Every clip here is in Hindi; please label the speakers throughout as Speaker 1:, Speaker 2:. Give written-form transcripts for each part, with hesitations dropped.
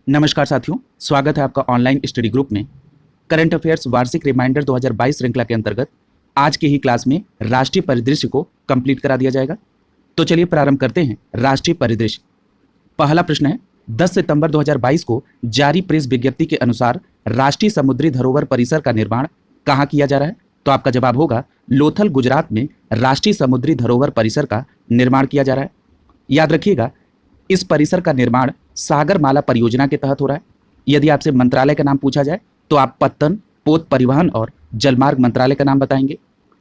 Speaker 1: नमस्कार साथियों, स्वागत है आपका ऑनलाइन स्टडी ग्रुप में। करंट अफेयर्स वार्षिक रिमाइंडर 2022 श्रृंखला के अंतर्गत आज के ही क्लास में राष्ट्रीय परिदृश्य को कंप्लीट करा दिया जाएगा। तो चलिए प्रारंभ करते हैं। राष्ट्रीय परिदृश्य, पहला प्रश्न है 10 सितंबर 2022 को जारी प्रेस विज्ञप्ति के अनुसार राष्ट्रीय समुद्री धरोहर परिसर का निर्माण कहाँ किया जा रहा है? तो आपका जवाब होगा लोथल, गुजरात में राष्ट्रीय समुद्री धरोहर परिसर का निर्माण किया जा रहा है। याद रखिएगा, इस परिसर का निर्माण सागरमाला परियोजना के तहत हो रहा है। यदि आपसे मंत्रालय का नाम पूछा जाए तो आप पत्तन, पोत परिवहन और जलमार्ग मंत्रालय का नाम बताएंगे।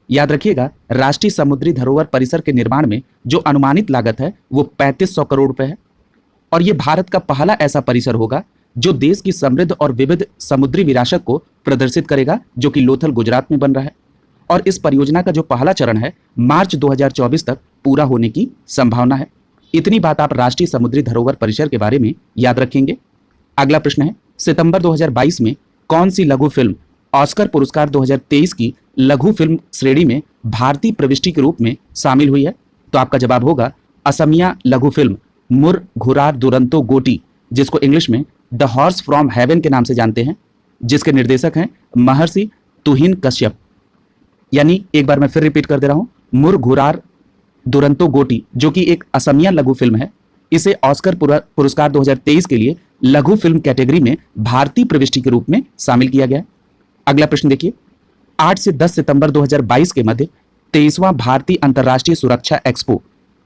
Speaker 1: याद रखिएगा, राष्ट्रीय समुद्री धरोहर परिसर के निर्माण में जो अनुमानित लागत है वो 3500 करोड़ रुपए है और ये भारत का पहला ऐसा परिसर होगा जो देश की समृद्ध और विविध समुद्री विरासत को प्रदर्शित करेगा, जो कि लोथल, गुजरात में बन रहा है। और इस परियोजना का जो पहला चरण है मार्च 2024 तक पूरा होने की संभावना है। इतनी बात आप राष्ट्रीय समुद्री धरोहर परिसर के बारे में याद रखेंगे। अगला प्रश्न है सितंबर 2022 में कौन सी लघु फिल्म ऑस्कर पुरस्कार 2023 की लघु फिल्म श्रेणी में भारतीय प्रविष्टि के रूप में शामिल हुई है? तो आपका जवाब होगा असमिया लघु फिल्म मुर घुरार दुरंतो गोटी, जिसको इंग्लिश में द हॉर्स फ्रॉम हेवन के नाम से जानते हैं, जिसके निर्देशक हैं महर्षि तुहिन कश्यप। यानी एक बार मैं फिर रिपीट कर दे रहा हूं, मुर घुरार दुरंतो गोटी, जो कि एक असमिया लघु फिल्म है, इसे ऑस्कर पुरस्कार 2023 के लिए लघु फिल्म कैटेगरी में भारतीय प्रविष्टि के रूप में शामिल किया गया है। अगला प्रश्न देखिए, 8 से 10 सितंबर 2022 के मध्य 23वां भारतीय अंतर्राष्ट्रीय सुरक्षा एक्सपो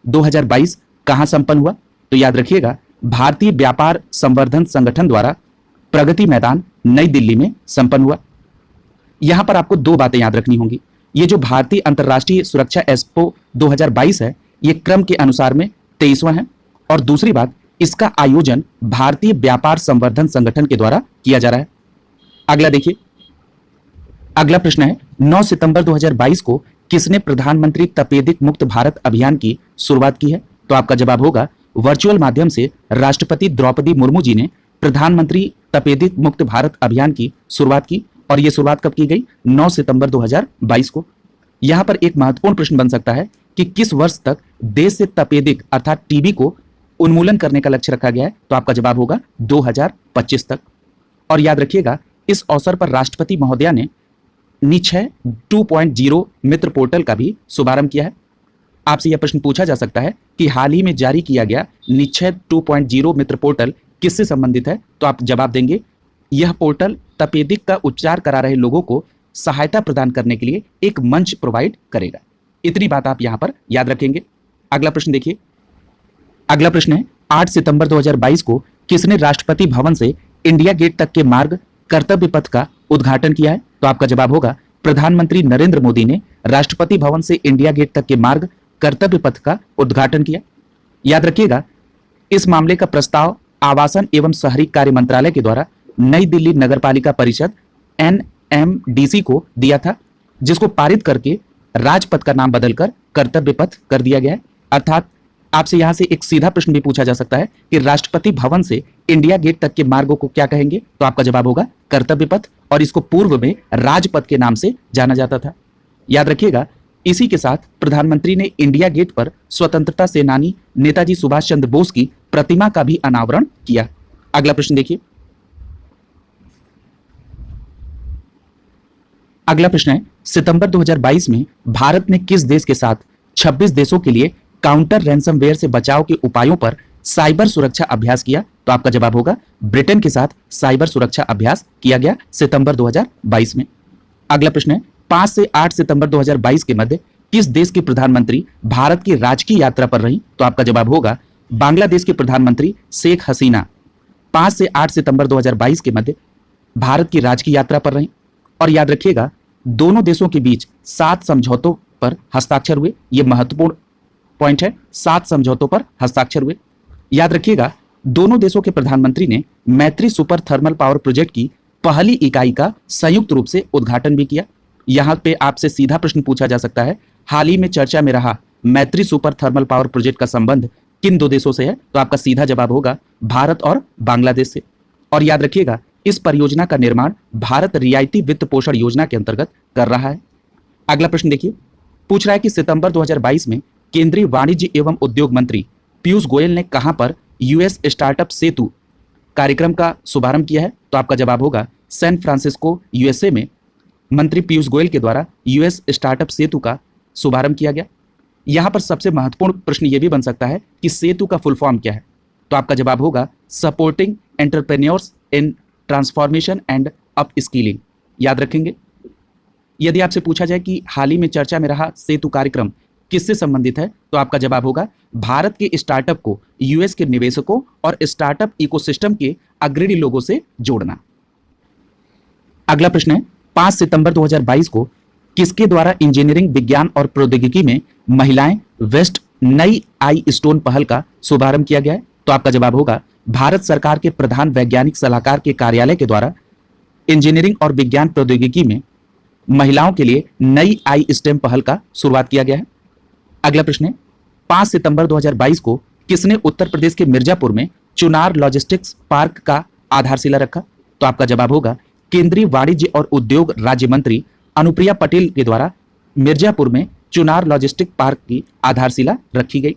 Speaker 1: 2022 कहां संपन्न हुआ? तो याद रखिएगा, भारतीय व्यापार संवर्धन संगठन द्वारा प्रगति मैदान, नई दिल्ली में संपन्न हुआ। यहां पर आपको दो बातें याद रखनी होंगी। ये जो भारतीय अंतर्राष्ट्रीय सुरक्षा एक्सपो 2022 है, ये क्रम के अनुसार में 23वां है, और दूसरी बात, इसका आयोजन भारतीय व्यापार संवर्धन संगठन के द्वारा किया जा रहा है। अगला देखिए, अगला प्रश्न है 9 सितंबर 2022 को किसने प्रधानमंत्री तपेदिक मुक्त भारत अभियान की शुरुआत की है? तो आपका जवाब होगा वर्चुअल माध्यम से राष्ट्रपति द्रौपदी मुर्मू जी ने प्रधानमंत्री तपेदिक मुक्त भारत अभियान की शुरुआत की। और यह शुरुआत कब की गई? 9 सितंबर 2022 को। यहां पर एक महत्वपूर्ण प्रश्न बन सकता है कि किस वर्ष तक देश से तपेदिक अर्थात टीबी को उन्मूलन करने का लक्ष्य रखा गया है? तो आपका जवाब होगा 2025 तक। और याद रखिएगा, इस अवसर पर राष्ट्रपति महोदया ने निक्षय 2.0 मित्र पोर्टल का भी शुभारंभ किया है। आपसे यह प्रश्न पूछा जा सकता है कि हाल ही में जारी किया गया निक्षय 2.0 मित्र पोर्टल किससे संबंधित है? तो आप जवाब देंगे यह पोर्टल तपेदिक का उपचार करा रहे लोगों को सहायता प्रदान करने के लिए एक मंच प्रोवाइड करेगा। इतनी बात आप यहां पर याद रखेंगे। अगला प्रश्न देखिए, अगला प्रश्न है 8 सितंबर 2022 को किसने राष्ट्रपति भवन से इंडिया गेट तक के मार्ग कर्तव्य पथ का उद्घाटन किया है? तो आपका जवाब होगा प्रधानमंत्री नरेंद्र मोदी ने राष्ट्रपति भवन से इंडिया गेट तक के मार्ग कर्तव्य पथ का उद्घाटन किया। याद रखिएगा, इस मामले का प्रस्ताव आवासन एवं शहरी कार्य मंत्रालय के द्वारा नई दिल्ली नगरपालिका परिषद NMDC को दिया था, जिसको पारित करके राजपथ का नाम बदलकर कर्तव्य पथ कर दिया गया है। अर्थात आपसे यहां से एक सीधा प्रश्न भी पूछा जा सकता है कि राष्ट्रपति भवन से इंडिया गेट तक के मार्गों को क्या कहेंगे? तो आपका जवाब होगा कर्तव्य पथ, और इसको पूर्व में राजपथ के नाम से जाना जाता था। याद रखिएगा, इसी के साथ प्रधानमंत्री ने इंडिया गेट पर स्वतंत्रता सेनानी नेताजी सुभाष चंद्र बोस की प्रतिमा का भी अनावरण किया। अगला प्रश्न देखिए, अगला प्रश्न है सितंबर 2022 में भारत ने किस देश के साथ 26 देशों के लिए काउंटर रैंसमवेयर से बचाव के उपायों पर साइबर सुरक्षा अभ्यास किया? तो आपका जवाब होगा ब्रिटेन के साथ साइबर सुरक्षा अभ्यास किया गया सितंबर 2022 में। अगला प्रश्न है 5 से 8 सितंबर 2022 के मध्य किस देश की प्रधानमंत्री भारत की राजकीय यात्रा पर रही? तो आपका जवाब होगा बांग्लादेश के प्रधानमंत्री शेख हसीना 5 से 8 सितंबर 2022 के मध्य भारत की राजकीय यात्रा पर रही। और याद रखिएगा, दोनों देशों के बीच 7 समझौतों पर हस्ताक्षर हुए। यह महत्वपूर्ण पॉइंट है, 7 समझौतों पर हस्ताक्षर हुए। याद रखिएगा, दोनों देशों के प्रधानमंत्री ने मैत्री सुपर थर्मल पावर प्रोजेक्ट की पहली इकाई का संयुक्त रूप से उद्घाटन भी किया। यहां पे आपसे सीधा प्रश्न पूछा जा सकता है, हाल ही में चर्चा में रहा मैत्री सुपर थर्मल पावर प्रोजेक्ट का संबंध किन दो देशों से है? तो आपका सीधा जवाब होगा भारत और बांग्लादेश से। और याद रखिएगा, इस परियोजना का निर्माण भारत रियायती वित्त पोषण योजना के अंतर्गत कर रहा है। अगला प्रश्न देखिए, पूछ रहा है कि सितंबर 2022 में केंद्रीय वाणिज्य एवं उद्योग मंत्री पीयूष गोयल ने कहां पर यूएस स्टार्टअप सेतु कार्यक्रम का शुभारंभ किया है? तो आपका जवाब होगा सैन फ्रांसिस्को यूएसए में मंत्री पीयूष गोयल के द्वारा यूएस स्टार्टअप सेतु का शुभारंभ किया गया। यहां पर सबसे महत्वपूर्ण प्रश्न यह भी बन सकता है कि सेतु का फुल फॉर्म क्या है? तो आपका जवाब होगा supporting entrepreneurs in transformation and up skilling. याद रखेंगे। यदि आपसे पूछा जाए कि हाल ही में चर्चा में रहा सेतु कार्यक्रम किससे संबंधित है, तो आपका जवाब होगा भारत के स्टार्टअप को यूएस के निवेशकों और स्टार्टअप इकोसिस्टम के अग्रणी लोगों से जोड़ना। अगला प्रश्न है 5 सितंबर 2022 को किसके द्वारा इंजीनियरिंग विज्ञान और प्रौद्योगिकी में महिलाएं वेस्ट नई आई स्टोन पहल का शुभारंभ किया गया है? तो आपका जवाब होगा भारत सरकार के प्रधान वैज्ञानिक सलाहकार के कार्यालय के द्वारा इंजीनियरिंग और विज्ञान प्रौद्योगिकी में महिलाओं के लिए नई आई स्टेम पहल का शुरुआत किया गया है। अगला प्रश्न है 5 सितंबर 2022 को किसने उत्तर प्रदेश के मिर्जापुर में चुनार लॉजिस्टिक्स पार्क का आधारशिला रखा? तो आपका जवाब होगा केंद्रीय वाणिज्य और उद्योग राज्य मंत्री अनुप्रिया पटेल के द्वारा मिर्जापुर में चुनार लॉजिस्टिक पार्क की आधारशिला रखी गई।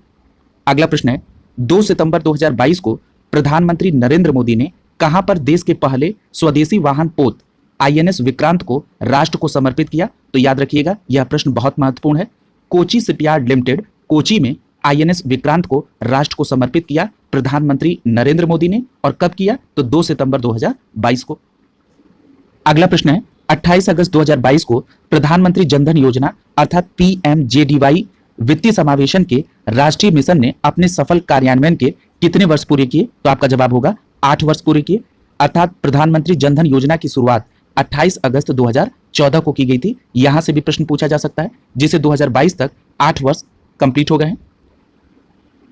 Speaker 1: अगला प्रश्न है 2 सितंबर 2022 को प्रधानमंत्री नरेंद्र मोदी ने कहां पर देश के पहले स्वदेशी वाहन पोत आईएनएस विक्रांत को राष्ट्र को समर्पित किया? तो याद रखिएगा यह प्रश्न बहुत महत्वपूर्ण है। कोची शिपयार्ड लिमिटेड कोची में आईएनएस विक्रांत को राष्ट्र को समर्पित किया प्रधानमंत्री नरेंद्र मोदी ने। और कब किया? तो 2 सितंबर 2022 को। अगला प्रश्न है 28 अगस्त 2022 को प्रधानमंत्री जनधन योजना अर्थात पीएमजेडीवाई वित्तीय समावेशन के राष्ट्रीय मिशन ने अपने सफल कार्यान्वयन के कितने वर्ष पूरे किए? तो आपका जवाब होगा 8 वर्ष पूरे किए। अर्थात प्रधानमंत्री जनधन योजना की शुरुआत 28 अगस्त 2014 को की गई थी। यहां से भी प्रश्न पूछा जा सकता है, जिसे 2022 तक 8 वर्ष कंप्लीट हो गए हैं।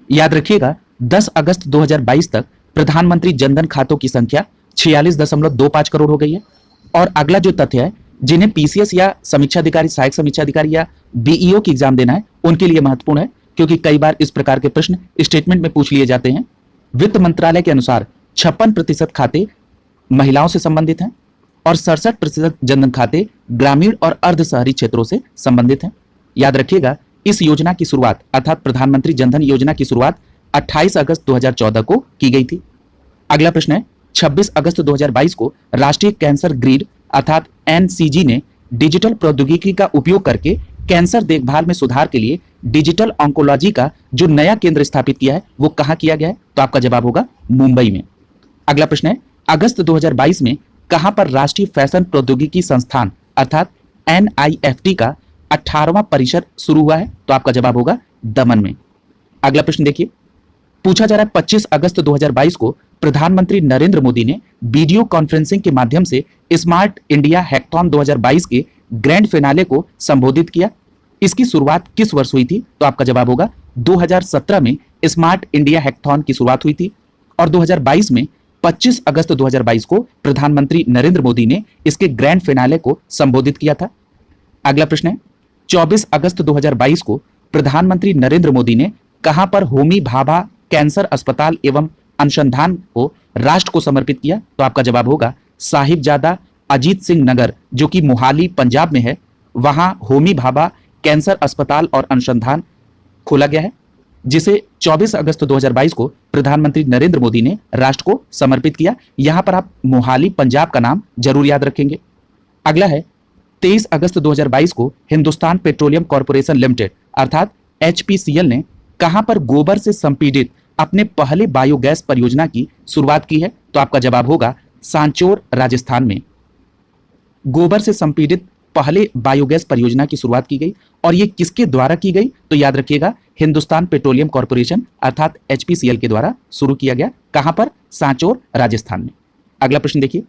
Speaker 1: याद रखिएगा 10 अगस्त 2022 तक प्रधानमंत्री जनधन खातों की संख्या 46.25 करोड़ हो गई है। और अगला जो तथ्य है, जिन्हें पीसीएस या समीक्षा अधिकारी, सहायक समीक्षा अधिकारी या बीईओ की एग्जाम देना है, उनके लिए महत्वपूर्ण है, क्योंकि कई बार इस प्रकार के प्रश्न स्टेटमेंट में पूछ लिए जाते हैं। वित्त मंत्रालय के अनुसार 56% खाते महिलाओं से संबंधित हैं और 67% जनधन खाते ग्रामीण और अर्ध शहरी क्षेत्रों से संबंधित हैं। याद रखिएगा इस योजना की शुरुआत अर्थात प्रधानमंत्री जनधन योजना की शुरुआत 28 अगस्त 2014 को की गई थी। अगला प्रश्न है 26 अगस्त 2022 को राष्ट्रीय कैंसर ग्रिड अर्थात एनसीजी ने डिजिटल प्रौद्योगिकी का उपयोग करके कैंसर देखभाल में सुधार के लिए डिजिटल ऑन्कोलॉजी का जो नया केंद्र स्थापित किया है वो कहां किया गया है? तो आपका जवाब होगा मुंबई में। अगला प्रश्न है अगस्त 2022 में कहां पर राष्ट्रीय फैशन प्रौद्योगिकी संस्थान अर्थात एनआईएफटी का 18वां परिसर शुरू हुआ है? तो आपका जवाब होगा दमन में। अगला प्रश्न देखिए, पूछा जा रहा है 25 अगस्त 2022 को प्रधानमंत्री नरेंद्र मोदी ने वीडियो कॉन्फ्रेंसिंग के माध्यम से स्मार्ट इंडिया हैकाथॉन 2022 के ग्रैंड फिनाले को संबोधित किया। इसकी शुरुआत किस वर्ष हुई थी? तो आपका जवाब होगा 2017 में स्मार्ट इंडिया हैकाथॉन की शुरुआत हुई थी और 2022 में 25 अगस्त 2022 को प्रधानमंत्री नरेंद्र मोदी ने इसके ग्रैंड फिनाले को संबोधित किया था। अगला प्रश्न है 24 अगस्त 2022 को प्रधानमंत्री नरेंद्र मोदी ने कहां पर होमी भाभा कैंसर अस्पताल एवं अनुसंधान को राष्ट्र को समर्पित किया? तो आपका जवाब होगा साहिबजादा अजीत सिंह नगर, जो कि मोहाली पंजाब में है। वहां होमी भाभा कैंसर अस्पताल और अनुसंधान खोला गया है, जिसे 24 अगस्त 2022 को प्रधानमंत्री नरेंद्र मोदी ने राष्ट्र को समर्पित किया। यहां पर आप मोहाली पंजाब का नाम जरूर याद रखेंगे। अगला है 23 अगस्त 2022 को हिंदुस्तान पेट्रोलियम कॉर्पोरेशन लिमिटेड अर्थात एचपीसीएल ने कहां पर गोबर से संपीड़ित अपने पहले बायोगैस परियोजना की शुरुआत की है? तो आपका जवाब होगा सांचौर राजस्थान में गोबर से संपीड़ित पहले बायोगैस परियोजना की शुरुआत की गई। और यह किसके द्वारा की गई? तो याद रखिएगा हिंदुस्तान पेट्रोलियम कॉर्पोरेशन अर्थात एचपीसीएल के द्वारा शुरू किया गया। कहां पर? सांचौर राजस्थान में। अगला प्रश्न देखिए,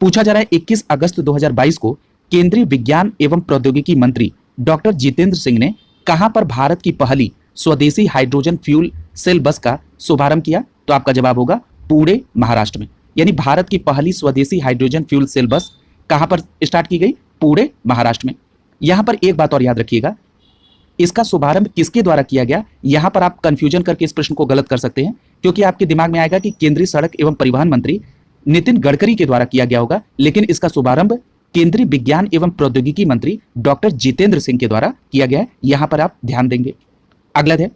Speaker 1: पूछा जा रहा है 21 अगस्त 2022 को केंद्रीय विज्ञान एवं प्रौद्योगिकी मंत्री डॉक्टर जितेंद्र सिंह ने कहां पर भारत की पहली स्वदेशी हाइड्रोजन फ्यूल सेल बस का शुभारंभ किया? तो आपका जवाब होगा पुणे महाराष्ट्र में। यानी भारत की पहली स्वदेशी हाइड्रोजन फ्यूल सेल बस कहां पर स्टार्ट की गई? पुणे महाराष्ट्र में। यहां पर एक बात और याद रखिएगा, इसका शुभारंभ किसके द्वारा किया गया? यहां पर आप कंफ्यूजन करके इस प्रश्न को गलत कर सकते हैं, क्योंकि आपके दिमाग में आएगा कि केंद्रीय सड़क एवं परिवहन मंत्री नितिन गडकरी के द्वारा किया गया होगा, लेकिन इसका शुभारंभ केंद्रीय विज्ञान एवं प्रौद्योगिकी मंत्री डॉक्टर जितेंद्र सिंह के द्वारा किया गया है। यहां पर आप ध्यान देंगे। अगला है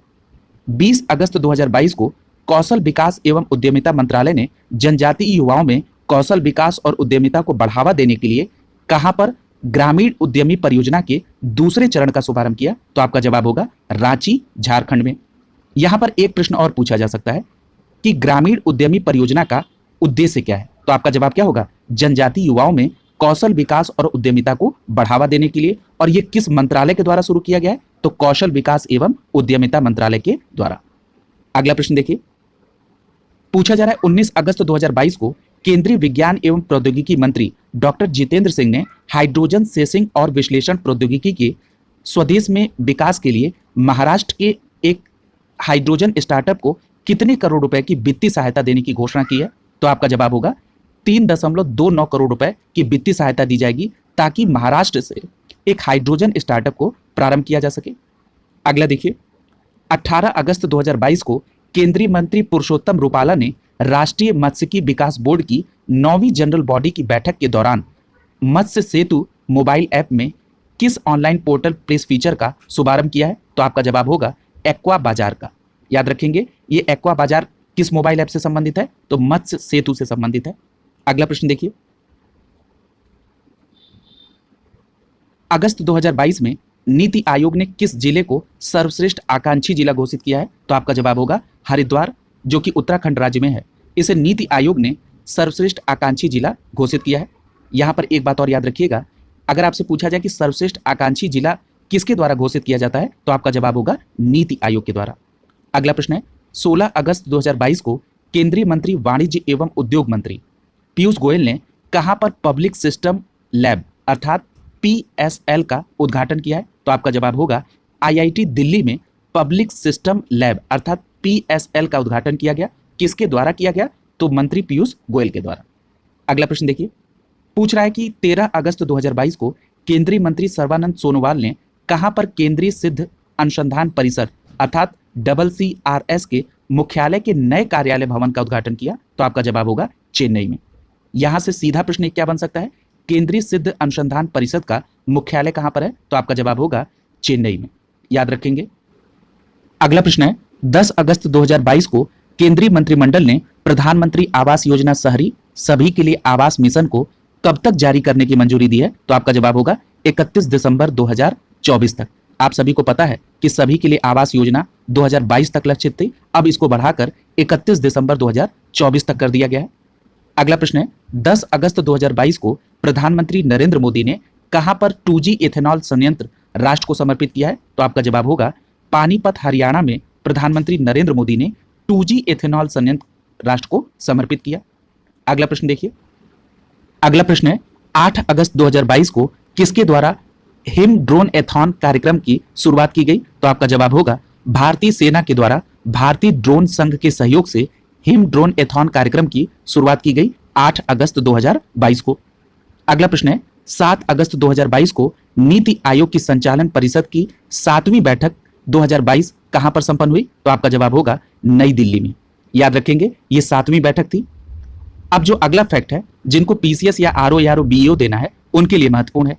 Speaker 1: 20 अगस्त 2022 को कौशल विकास एवं उद्यमिता मंत्रालय ने जनजातीय युवाओं में कौशल विकास और उद्यमिता को बढ़ावा देने के लिए कहां पर ग्रामीण उद्यमी परियोजना के दूसरे चरण का शुभारंभ किया? तो आपका जवाब होगा रांची, झारखंड में। यहां पर एक प्रश्न और पूछा जा सकता है कि ग्रामीण उद्यमी परियोजना का उद्देश्य क्या है? तो आपका जवाब क्या होगा? जनजातीय युवाओं में कौशल विकास और उद्यमिता को बढ़ावा देने के लिए। और यह किस मंत्रालय के द्वारा शुरू किया गया है? तो कौशल विकास एवं उद्यमिता मंत्रालय के द्वारा। अगला प्रश्न देखिए, पूछा जा रहा है 19 अगस्त 2022 को केंद्रीय विज्ञान एवं प्रौद्योगिकी मंत्री डॉक्टर जितेंद्र सिंह ने हाइड्रोजन सेसिंग और विश्लेषण प्रौद्योगिकी के स्वदेश में विकास के लिए महाराष्ट्र के एक हाइड्रोजन स्टार्टअप को कितने करोड़ रुपए की वित्तीय सहायता देने की घोषणा की है? तो आपका जवाब होगा 3.29 करोड़ रुपए की वित्तीय सहायता दी जाएगी ताकि महाराष्ट्र से एक हाइड्रोजन स्टार्टअप को प्रारंभ किया जा सके। अगला देखिए, 18 अगस्त 2022 को केंद्रीय मंत्री पुरुषोत्तम रूपाला ने राष्ट्रीय मत्स्यिकी विकास बोर्ड की 9वीं जनरल बॉडी की बैठक के दौरान मत्स्य सेतु मोबाइल ऐप में किस ऑनलाइन पोर्टल प्लेस फीचर का शुभारंभ किया है? तो आपका जवाब होगा एक्वा बाजार का। याद रखेंगे, ये एक्वा बाजार किस मोबाइल ऐप से संबंधित है? तो मत्स्य सेतु से संबंधित है। अगला प्रश्न देखिए, अगस्त 2022 में नीति आयोग ने किस जिले को सर्वश्रेष्ठ आकांक्षी जिला घोषित किया है? तो आपका जवाब होगा हरिद्वार, जो कि उत्तराखंड राज्य में है। इसे नीति आयोग ने सर्वश्रेष्ठ आकांक्षी जिला घोषित किया है। यहां पर एक बात और याद रखिएगा, अगर आपसे पूछा जाए कि सर्वश्रेष्ठ आकांक्षी जिला किसके द्वारा घोषित किया जाता है, तो आपका जवाब होगा नीति आयोग के द्वारा। अगला प्रश्न है, 16 अगस्त 2022 को केंद्रीय मंत्री वाणिज्य एवं उद्योग मंत्री पीयूष गोयल ने कहां पर पब्लिक सिस्टम लैब अर्थात PSL का उद्घाटन किया है? तो आपका जवाब होगा IIT दिल्ली में पब्लिक सिस्टम लैब अर्थात PSL का उद्घाटन किया गया। किसके द्वारा किया गया? तो मंत्री पीयूष गोयल के द्वारा। अगला प्रश्न देखिए, पूछ रहा है कि 13 अगस्त 2022 को केंद्रीय मंत्री सर्बानंद सोनोवाल ने कहां पर केंद्रीय सिद्ध अनुसंधान परिसर अर्थात CCRS के मुख्यालय के नए कार्यालय भवन का उद्घाटन किया? तो आपका जवाब होगा चेन्नई में। यहां से सीधा प्रश्न क्या बन सकता है? केंद्रीय सिद्ध अनुसंधान परिषद का मुख्यालय कहां पर है? तो आपका जवाब होगा चेन्नई में। याद रखेंगे। अगला प्रश्न है, 10 अगस्त 2022 को केंद्रीय मंत्रिमंडल ने प्रधानमंत्री आवास योजना शहरी सभी के लिए आवास मिशन को कब तक जारी करने की मंजूरी दी है? तो आपका जवाब होगा 31 दिसंबर 2024 तक। आप सभी को पता है कि सभी के लिए आवास योजना 2022 तक लक्षित थी, अब इसको बढ़ाकर 31 दिसंबर 2024 तक कर दिया गया है। अगला प्रश्न है, 10 अगस्त 2022 को प्रधानमंत्री नरेंद्र मोदी ने कहां पर 2G एथेनॉल संयंत्र राष्ट्र को समर्पित किया है? तो आपका जवाब होगा पानीपत, हरियाणा में प्रधानमंत्री नरेंद्र मोदी ने 2G एथेनॉल संयंत्र राष्ट्र को समर्पित किया। अगला प्रश्न देखिए, अगला प्रश्न है, 8 अगस्त 2022 को किसके द्वारा हिम ड्रोन एथॉन कार्यक्रम की शुरुआत की गई? तो आपका जवाब होगा भारतीय सेना के द्वारा भारतीय ड्रोन संघ के सहयोग से हिम ड्रोन एथॉन कार्यक्रम की शुरुआत की गई 8 अगस्त 2022 को। अगला प्रश्न है, 7 अगस्त 2022 को नीति आयोग की संचालन परिषद की 7वीं बैठक 2022 कहां पर संपन्न हुई? तो आपका जवाब होगा नई दिल्ली में। याद रखेंगे, ये 7वीं बैठक थी। अब जो अगला फैक्ट है, जिनको PCS या RO या BEO देना है उनके लिए महत्वपूर्ण है।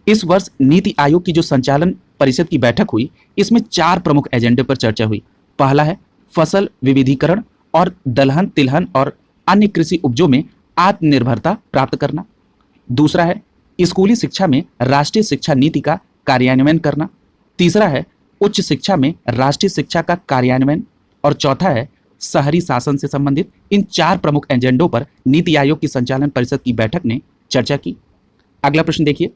Speaker 1: इस वर्ष नीति आयोग की जो संचालन परिषद की बैठक हुई, इसमें 4 प्रमुख एजेंडे पर चर्चा हुई। पहला है फसल विविधीकरण और दलहन, तिलहन और अन्य कृषि उपजों में आत्मनिर्भरता प्राप्त करना। दूसरा है स्कूली शिक्षा में राष्ट्रीय शिक्षा नीति का कार्यान्वयन करना। तीसरा है उच्च शिक्षा में राष्ट्रीय शिक्षा का कार्यान्वयन। और चौथा है शहरी शासन से संबंधित। इन 4 प्रमुख एजेंडों पर नीति आयोग की संचालन परिषद की बैठक ने चर्चा की। अगला प्रश्न देखिए,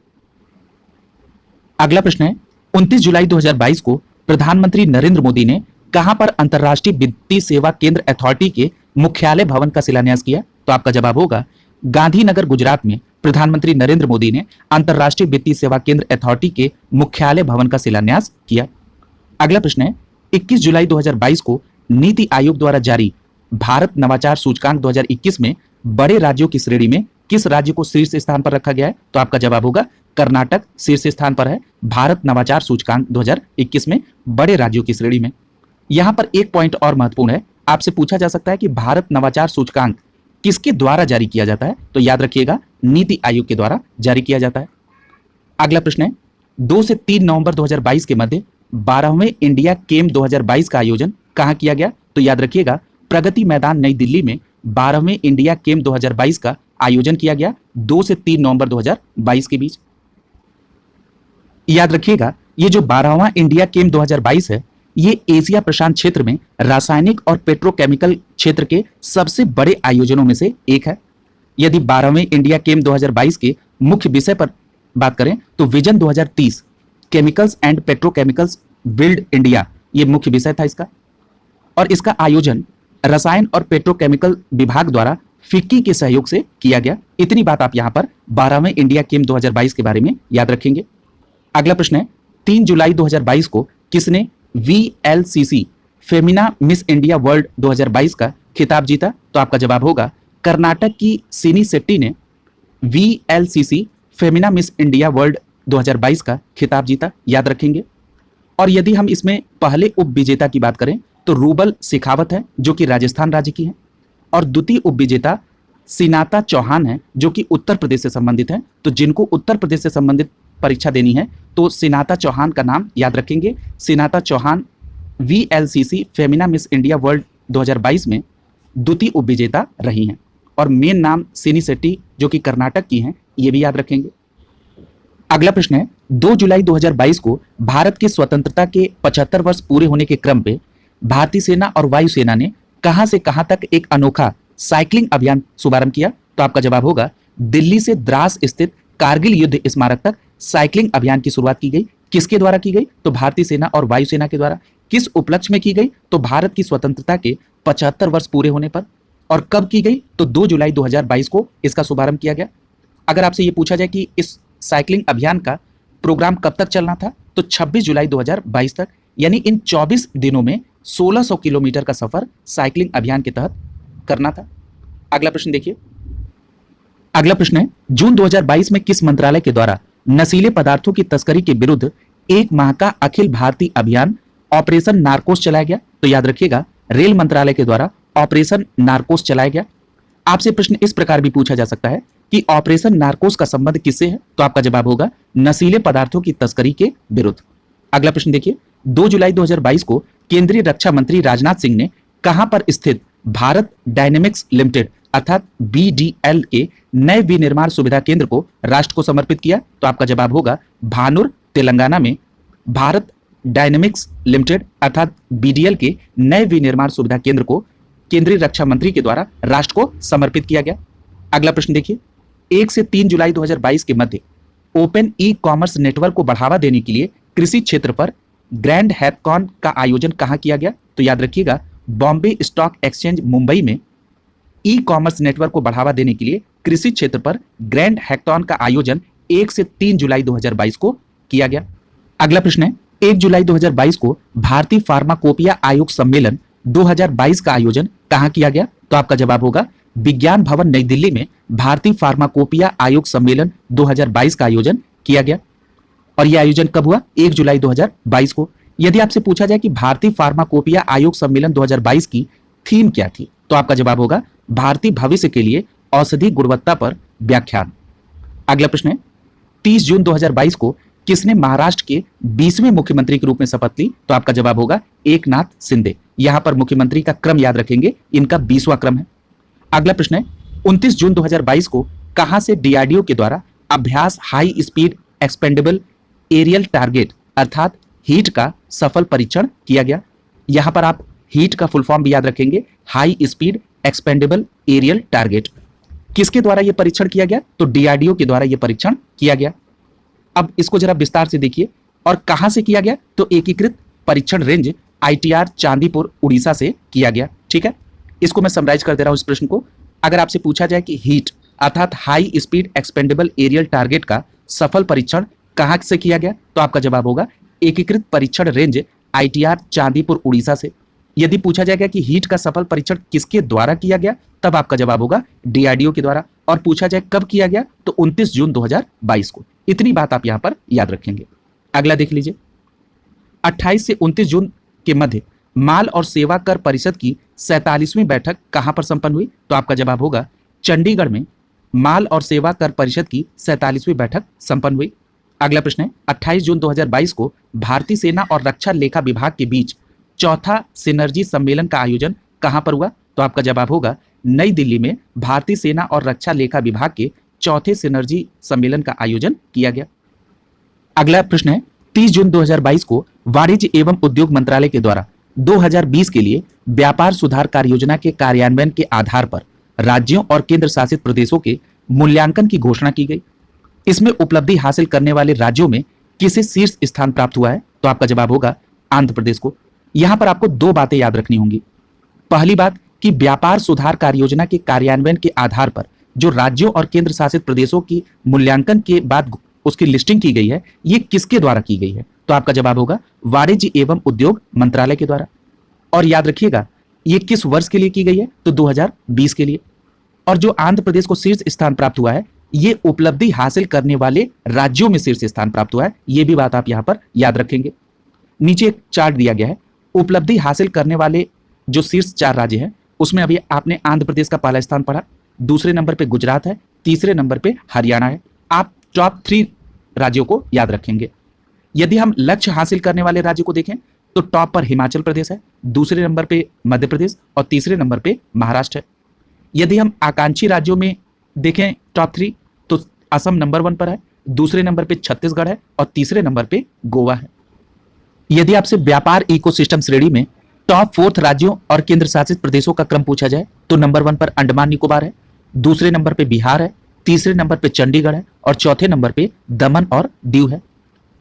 Speaker 1: अगला प्रश्न है, 29 जुलाई 2022 को प्रधानमंत्री नरेंद्र मोदी ने कहां पर अंतर्राष्ट्रीय वित्तीय सेवा केंद्र अथॉरिटी के मुख्यालय भवन का शिलान्यास किया? तो आपका जवाब होगा गांधीनगर, गुजरात में प्रधानमंत्री नरेंद्र मोदी ने अंतर्राष्ट्रीय वित्तीय सेवा केंद्र अथॉरिटी के मुख्यालय भवन का शिलान्यास किया। अगला प्रश्न है, 21 जुलाई 2022 को नीति आयोग द्वारा जारी भारत नवाचार सूचकांक 2021 में बड़े राज्यों की श्रेणी में किस राज्य को शीर्ष स्थान पर रखा गया है? तो आपका जवाब होगा कर्नाटक शीर्ष स्थान पर है भारत नवाचार सूचकांक 2021 में बड़े राज्यों की श्रेणी में। यहां पर एक पॉइंट और महत्वपूर्ण है, आपसे पूछा जा सकता है कि भारत नवाचार सूचकांक किसके द्वारा जारी किया जाता है? तो याद रखिएगा नीति आयोग के द्वारा जारी किया जाता है। अगला प्रश्न है, 2 से 3 नवंबर 2022 के मध्य 12वें इंडिया केम 2022 का आयोजन कहां किया गया? तो याद रखिएगा प्रगति मैदान नई दिल्ली में 12वें इंडिया केम 2022 का आयोजन किया गया 2 से 3 नवंबर 2022 के बीच। याद रखिएगा, ये जो 12वां इंडिया केम 2022 है, ये एशिया प्रशांत क्षेत्र में रासायनिक और पेट्रोकेमिकल क्षेत्र के सबसे बड़े आयोजनों में से एक है। यदि 12वें इंडिया केम 2022 के मुख्य विषय पर बात करें तो vision 2030 chemicals and petrochemicals build India, ये मुख्य विषय था इसका। और इसका आयोजन रसायन और पेट्रोकेमिकल विभाग द्वारा फिक्की के सहयोग से किया गया। इतनी बात आप यहां पर 12वें इंडिया केम 2022 के बारे में याद रखेंगे। अगला प्रश्न है, 3 जुलाई 2022 को किसने VLCC Femina Miss India World 2022 का खिताब जीता? तो आपका जवाब होगा कर्नाटक की सिनी शेट्टी ने VLCC Femina Miss India World 2022 का खिताब जीता, याद रखेंगे। और यदि हम इसमें पहले उप विजेता की बात करें तो रूबल शेखावत है जो कि राजस्थान राज्य की है, और द्वितीय उप विजेता सिनाता चौहान है जो कि उत्तर प्रदेश से संबंधित है। तो जिनको उत्तर प्रदेश से संबंधित परीक्षा देनी है तो सिनाता चौहान का नाम याद रखेंगे। Sinata Chauhan VLCC Femina Miss India World 2022 में द्वितीय उप विजेता रही हैं। और मेन नाम सिनी शेट्टी जो कि कर्नाटक की हैं, ये भी याद रखेंगे। अगला प्रश्न है, 2 जुलाई 2022 को भारत की स्वतंत्रता के 75 वर्ष पूरे होने के क्रम पे भारतीय सेना और वायुसेना ने कहां से कहां तक एक अनोखा साइकिलिंग अभियान शुभारंभ किया? तो आपका जवाब होगा दिल्ली से द्रास स्थित कारगिल युद्ध स्मारक तक साइकिलिंग अभियान की शुरुआत की गई। किसके द्वारा की गई? तो भारतीय सेना और वायुसेना के द्वारा। किस उपलक्ष्य में की गई? तो भारत की स्वतंत्रता के 75 वर्ष पूरे होने पर। और कब की गई? तो 2 जुलाई 2022 को इसका शुभारंभ किया गया। अगर आपसे ये पूछा जाए कि इस साइकिलिंग अभियान का प्रोग्राम कब तक चलना था, तो 26 जुलाई 2022 तक, यानी इन 24 दिनों में 1600 किलोमीटर का सफर साइकिलिंग अभियान के तहत करना था। अगला प्रश्न देखिए। अगला प्रश्न है, जून 2022 में किस मंत्रालय के द्वारा नशीले पदार्थों की तस्करी के विरुद्ध 1 माह का अखिल भारतीय अभियान ऑपरेशन नारकोस चलाया गया? तो याद रखिएगा, रेल मंत्रालय के द्वारा ऑपरेशन नारकोस चलाया गया। आपसे प्रश्न इस प्रकार भी पूछा जा सकता है कि ऑपरेशन नारकोस का संबंध किससे है? तो आपका जवाब होगा नशीले पदार्थों की तस्करी के विरुद्ध। अगला प्रश्न देखिए, 2 जुलाई 2022 को केंद्रीय रक्षा मंत्री राजनाथ सिंह ने कहां पर स्थित भारत डायनेमिक्स लिमिटेड अर्थात BDL के नए विनिर्माण सुविधा केंद्र को राष्ट्र को समर्पित किया? तो आपका जवाब होगा भानुर, तेलंगाना में भारत डायनेमिक्स लिमिटेड अर्थात BDL के नए विनिर्माण सुविधा केंद्र को केंद्रीय रक्षा मंत्री के द्वारा राष्ट्र को समर्पित किया गया। अगला प्रश्न देखिए, 1 से 3 जुलाई 2022 के मध्य ओपन ई-कॉमर्स नेटवर्क को बढ़ावा देने के लिए कृषि क्षेत्र पर ग्रैंड हैकथॉन का आयोजन कहां किया गया? तो याद रखिएगा, बॉम्बे स्टॉक एक्सचेंज मुंबई में ई-कॉमर्स नेटवर्क को बढ़ावा देने के लिए कृषि क्षेत्र पर ग्रैंड हैकथॉन का आयोजन 1 से 3 जुलाई 2022 को किया गया। अगला प्रश्न है, 1 जुलाई 2022 को भारतीय फार्माकोपिया आयोग सम्मेलन 2022 का आयोजन कहां किया गया? तो आपका जवाब होगा विज्ञान भवन नई दिल्ली में भारतीय फार्माकोपिया आयोग सम्मेलन 2022 का आयोजन किया गया। और यह आयोजन कब हुआ? 1 जुलाई 2022 को। यदि आपसे पूछा जाए कि भारतीय फार्माकोपिया आयोग सम्मेलन 2022 की थीम क्या थी, तो आपका जवाब होगा भारतीय भविष्य के लिए औषधि गुणवत्ता पर व्याख्यान। अगला प्रश्न है, 30 जून 2022 को किसने महाराष्ट्र के 20वें मुख्यमंत्री के रूप में शपथ ली? तो आपका जवाब होगा एकनाथ शिंदे। यहां पर मुख्यमंत्री का क्रम याद रखेंगे, इनका 20वां क्रम है। अगला प्रश्न है, 29 जून 2022 को कहां से DRDO के द्वारा Abhyas high speed expendable aerial target अर्थात हीट का सफल परीक्षण किया गया? यहां पर आप हीट का फुल फॉर्म भी याद रखेंगे, high speed expendable aerial target. किसके द्वारा यह परीक्षण किया गया? तो DRDO के द्वारा यह परीक्षण किया गया। अब इसको जरा विस्तार से देखिए, और कहां से किया गया? तो एकीकृत परीक्षण रेंज ITR चांदीपुर उड़ीसा से किया गया। ठीक है, इसको मैं समराइज कर दे रहा हूं इस प्रश्न को। अगर आपसे पूछा जाए कि हीट अर्थात high speed expendable aerial target का सफल परीक्षण कहां से किया गया, तो आपका जवाब होगा एकीकृत परीक्षण रेंज ITR चांदीपुर उड़ीसा से। यदि पूछा जाएगा कि हीट का सफल परीक्षण किसके द्वारा किया गया, तब आपका जवाब होगा DRDO के द्वारा। और पूछा जाए कब किया गया, तो 29 जून 2022 को। इतनी बात आप यहां पर याद रखेंगे। अगला देख लीजिए, 28 से 29 जून के मध्य माल और सेवा कर परिषद की 47वीं बैठक कहां पर संपन्न हुई? तो आपका जवाब होगा चंडीगढ़ में माल और सेवा कर परिषद की 47वीं बैठक संपन्न हुई। अगला प्रश्न है, 28 जून 2022 को भारतीय सेना और रक्षा लेखा विभाग के बीच चौथा सिनर्जी सम्मेलन का आयोजन कहां पर हुआ? तो आपका जवाब होगा नई दिल्ली में भारतीय सेना और रक्षा लेखा विभाग के चौथे सिनर्जी सम्मेलन का आयोजन किया गया। अगला प्रश्न है 30 जून 2022 को वाणिज्य एवं उद्योग मंत्रालय के द्वारा 2020 के लिए व्यापार सुधार कार्य योजना के कार्यान्वयन के आधार पर राज्यों और केंद्र शासित प्रदेशों के मूल्यांकन की घोषणा की गई। इसमें उपलब्धि हासिल करने वाले राज्यों में किसे शीर्ष स्थान प्राप्त हुआ है? तो आपका जवाब होगा आंध्र प्रदेश को। यहां पर आपको दो बातें याद रखनी होंगी। पहली बात कि व्यापार सुधार कार्य योजना के कार्यान्वयन के आधार पर जो राज्यों और केंद्र शासित प्रदेशों की मूल्यांकन के बाद उसकी लिस्टिंग की गई है, ये किसके द्वारा की गई है? तो आपका जवाब होगा वाणिज्य एवं उद्योग मंत्रालय के द्वारा। और याद रखिएगा ये किस वर्ष के लिए की गई है? तो 2020 के लिए। और जो आंध्र प्रदेश को शीर्ष स्थान प्राप्त हुआ है, ये उपलब्धि हासिल करने वाले राज्यों में शीर्ष स्थान प्राप्त हुआ है। ये भी बात आप यहां पर याद रखेंगे। नीचे एक चार्ट दिया गया है, उपलब्धि हासिल करने वाले जो शीर्ष 4 राज्य हैं उसमें अभी आपने आंध्र प्रदेश का पहला स्थान पढ़ा, दूसरे नंबर पे गुजरात है, तीसरे नंबर पे हरियाणा है। आप टॉप 3 राज्यों को याद रखेंगे। यदि हम लक्ष्य हासिल करने वाले राज्य को देखें तो टॉप पर हिमाचल प्रदेश है, दूसरे नंबर पे मध्य प्रदेश और तीसरे नंबर पे महाराष्ट्र है। यदि हम आकांक्षी राज्यों में देखें टॉप 3 तो असम नंबर 1 पर है, दूसरे नंबर पे छत्तीसगढ़ है और तीसरे नंबर पे गोवा है। यदि आपसे व्यापार इकोसिस्टम श्रेणी में टॉप 4 राज्यों और केंद्र शासित प्रदेशों का क्रम पूछा जाए तो नंबर 1 पर अंडमान निकोबार है, दूसरे नंबर पे बिहार है, तीसरे नंबर पे चंडीगढ़ है और चौथे नंबर पे दमन और दीव है।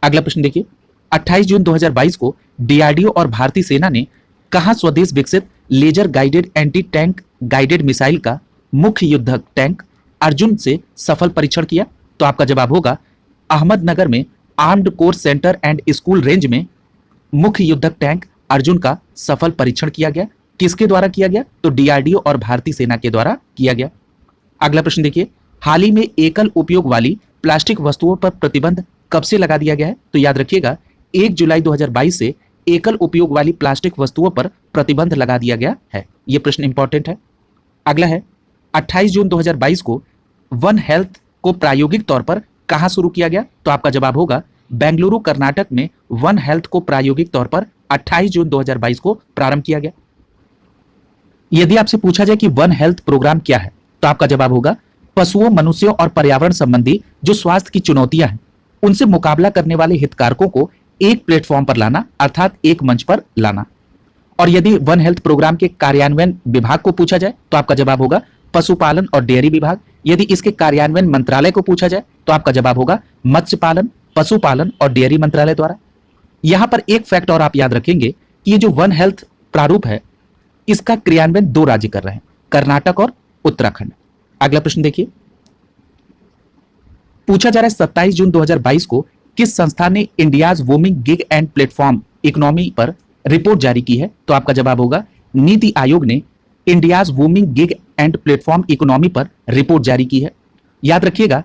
Speaker 1: अगला प्रश्न देखिए, 28 जून 2022 को डीआरडीओ और भारतीय सेना ने कहां स्वदेश विकसित laser guided anti tank guided missile का मुख्य युद्धक टैंक अर्जुन से सफल परीक्षण किया? तो आपका जवाब होगा अहमदनगर में armed course centre and school range में मुख्य युद्धक टैंक अर्जुन का सफल परीक्षण किया गया। किसके द्वारा किया गया? तो डीआरडीओ और भारतीय सेना के द्वारा किया गया। अगला प्रश्न देखिए, हाल ही में एकल उपयोग वाली प्लास्टिक वस्तुओं पर प्रतिबंध कब से लगा दिया गया है? तो याद रखिएगा 1 जुलाई 2022 से एकल उपयोग वाली प्लास्टिक वस्तुओं पर प्रतिबंध लगा दिया गया है। यह प्रश्न इंपॉर्टेंट है। अगला है 28 जून 2022 को वन हेल्थ को प्रायोगिक तौर पर कहां शुरू किया गया? तो आपका जवाब होगा बेंगलुरु कर्नाटक में वन हेल्थ को प्रायोगिक तौर पर 28 जून 2022 को प्रारंभ किया गया। यदि आपसे पूछा जाए कि वन हेल्थ प्रोग्राम क्या है तो आपका जवाब होगा पशुओं, मनुष्यों और पर्यावरण संबंधी जो स्वास्थ्य की चुनौतियां हैं उनसे मुकाबला करने वाले हितधारकों को एक प्लेटफॉर्म पर लाना, अर्थात एक मंच पर लाना। और यदि वन हेल्थ प्रोग्राम के कार्यान्वयन विभाग को पूछा जाए तो आपका जवाब होगा पशुपालन और डेयरी विभाग। यदि इसके कार्यान्वयन मंत्रालय को पूछा जाए तो आपका जवाब होगा मत्स्य पालन, पशुपालन और डेयरी मंत्रालय द्वारा। यहां पर एक फैक्ट और आप याद रखेंगे कि ये जो वन हेल्थ प्रारूप है इसका क्रियान्वयन 2 राज्य कर रहे हैं, कर्नाटक और उत्तराखंड। अगला प्रश्न देखिए, पूछा जा रहा है 27 जून 2022 को किस संस्था ने India's booming gig and platform economy पर रिपोर्ट जारी की है? तो आपका जवाब होगा नीति आयोग ने India's booming gig and platform economy पर रिपोर्ट जारी की है। याद रखिएगा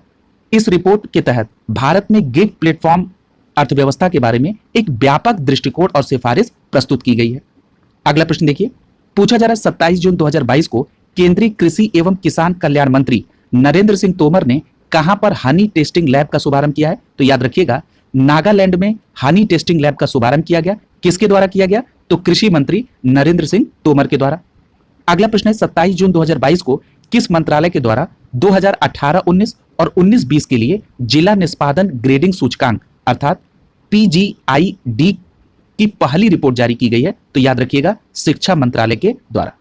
Speaker 1: इस रिपोर्ट के तहत भारत में गिग प्लेटफॉर्म अर्थव्यवस्था के बारे में एक व्यापक दृष्टिकोण और सिफारिश प्रस्तुत की गई है। अगला प्रश्न देखिए, पूछा जा रहा है 27 जून 2022 को केंद्रीय कृषि एवं किसान कल्याण मंत्री नरेंद्र सिंह तोमर ने कहां पर हनी टेस्टिंग लैब का शुभारंभ किया है? तो याद रखिएगा नागालैंड में हनी टेस्टिंग लैब का शुभारंभ किया गया। किसके द्वारा किया गया? तो कृषि मंत्री नरेंद्र सिंह तोमर के द्वारा। अगला प्रश्न है 27 जून 2022 को किस मंत्रालय के द्वारा 2018-19 और 19-20 के लिए जिला निष्पादन ग्रेडिंग सूचकांक अर्थात PGID की पहली रिपोर्ट जारी की गई है? तो याद रखिएगा शिक्षा मंत्रालय के द्वारा।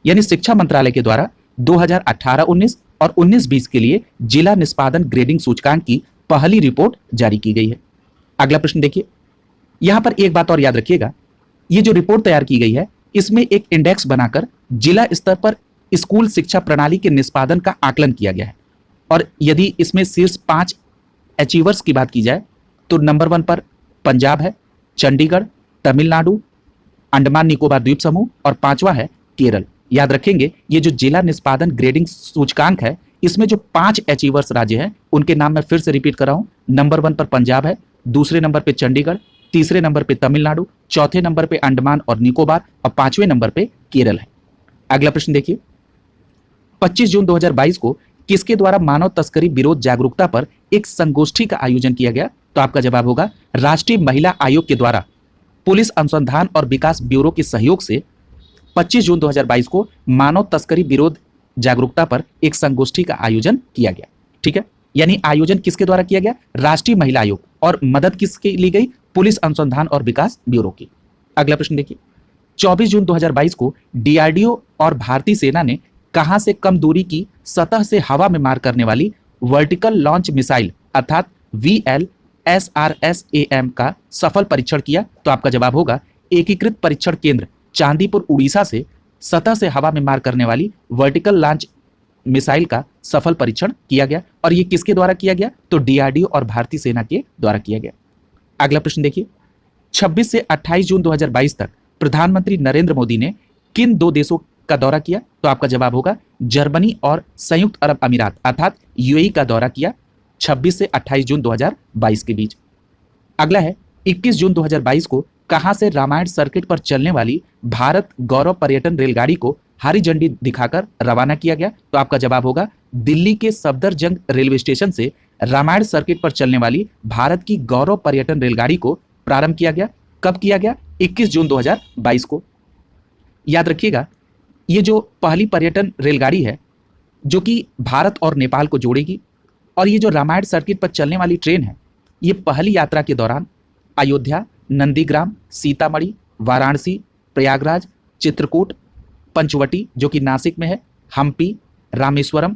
Speaker 1: यानी शिक्षा मंत्रालय के द्वारा 2018-19 और 19-20 के लिए जिला निष्पादन ग्रेडिंग सूचकांक की पहली रिपोर्ट जारी की गई है। अगला प्रश्न देखिए, यहां पर एक बात और याद रखिएगा, ये जो रिपोर्ट तैयार की गई है इसमें एक इंडेक्स बनाकर जिला स्तर पर स्कूल शिक्षा प्रणाली के निष्पादन का आकलन किया गया है। और यदि इसमें शीर्ष 5 अचीवर्स की बात की जाए तो नंबर 1 पर पंजाब है, चंडीगढ़, तमिलनाडु, अंडमान निकोबार द्वीप समूह और 5वां है केरल। याद रखेंगे ये जो जिला निष्पादन ग्रेडिंग सूचकांक है इसमें जो 5 अचीवर्स राज्य हैं उनके नाम मैं फिर से रिपीट कर रहा हूं। नंबर 1 पर पंजाब है, दूसरे नंबर पे चंडीगढ़, तीसरे नंबर पे तमिलनाडु, चौथे नंबर पे अंडमान और निकोबार और 5वें नंबर पे केरल है। अगला प्रश्न देखिए, 25 जून 2022 को किसके द्वारा मानव तस्करी विरोध जागरूकता पर एक संगोष्ठी का आयोजन किया गया? तो आपका जवाब होगा राष्ट्रीय महिला आयोग के द्वारा पुलिस अनुसंधान और विकास ब्यूरो के सहयोग से 25 जून 2022 को मानव तस्करी विरोध जागरूकता पर एक संगोष्ठी का आयोजन किया गया। ठीक है, यानी आयोजन किसके द्वारा किया गया? राष्ट्रीय महिला आयोग। और मदद किसकी ली गई? पुलिस अनुसंधान और विकास ब्यूरो की। अगला प्रश्न देखिए, 24 जून 2022 को डीआरडीओ और भारतीय सेना ने कहां से कम दूरी की सतह से हवा में मार करने वाली वर्टिकल लॉन्च मिसाइल अर्थात VLSRSAM का सफल परीक्षण किया? तो आपका जवाब होगा एकीकृत परीक्षण केंद्र चांदीपुर उड़ीसा से सतह से हवा में मार करने वाली वर्टिकल लॉन्च मिसाइल का सफल परीक्षण किया गया। और ये किसके द्वारा किया गया? तो डीआरडीओ और भारतीय सेना के द्वारा किया गया। अगला प्रश्न देखिए, 26 से 28 जून 2022 तक प्रधानमंत्री नरेंद्र मोदी ने किन दो देशों का दौरा किया? तो आपका जवाब होगा जर्मनी और संयुक्त अरब अमीरात अर्थात यूएई का दौरा किया 26 से 28 जून 2022 के बीच। अगला है 21 जून 2022 को कहां से रामायण सर्किट पर चलने वाली भारत गौरव पर्यटन रेलगाड़ी को हरी झंडी दिखाकर रवाना किया गया? तो आपका जवाब होगा दिल्ली के सफदरजंग रेलवे स्टेशन से रामायण सर्किट पर चलने वाली भारत की गौरव पर्यटन रेलगाड़ी को प्रारंभ किया गया। कब किया गया? 21 जून 2022 को। याद रखिएगा, ये जो पहली पर्यटन रेलगाड़ी है जो कि भारत और नेपाल को जोड़ेगी, और ये जो रामायण सर्किट पर चलने वाली ट्रेन है, ये पहली यात्रा के दौरान अयोध्या, नंदीग्राम, सीतामढ़ी, वाराणसी, प्रयागराज, चित्रकूट, पंचवटी जो कि नासिक में है, हम्पी, रामेश्वरम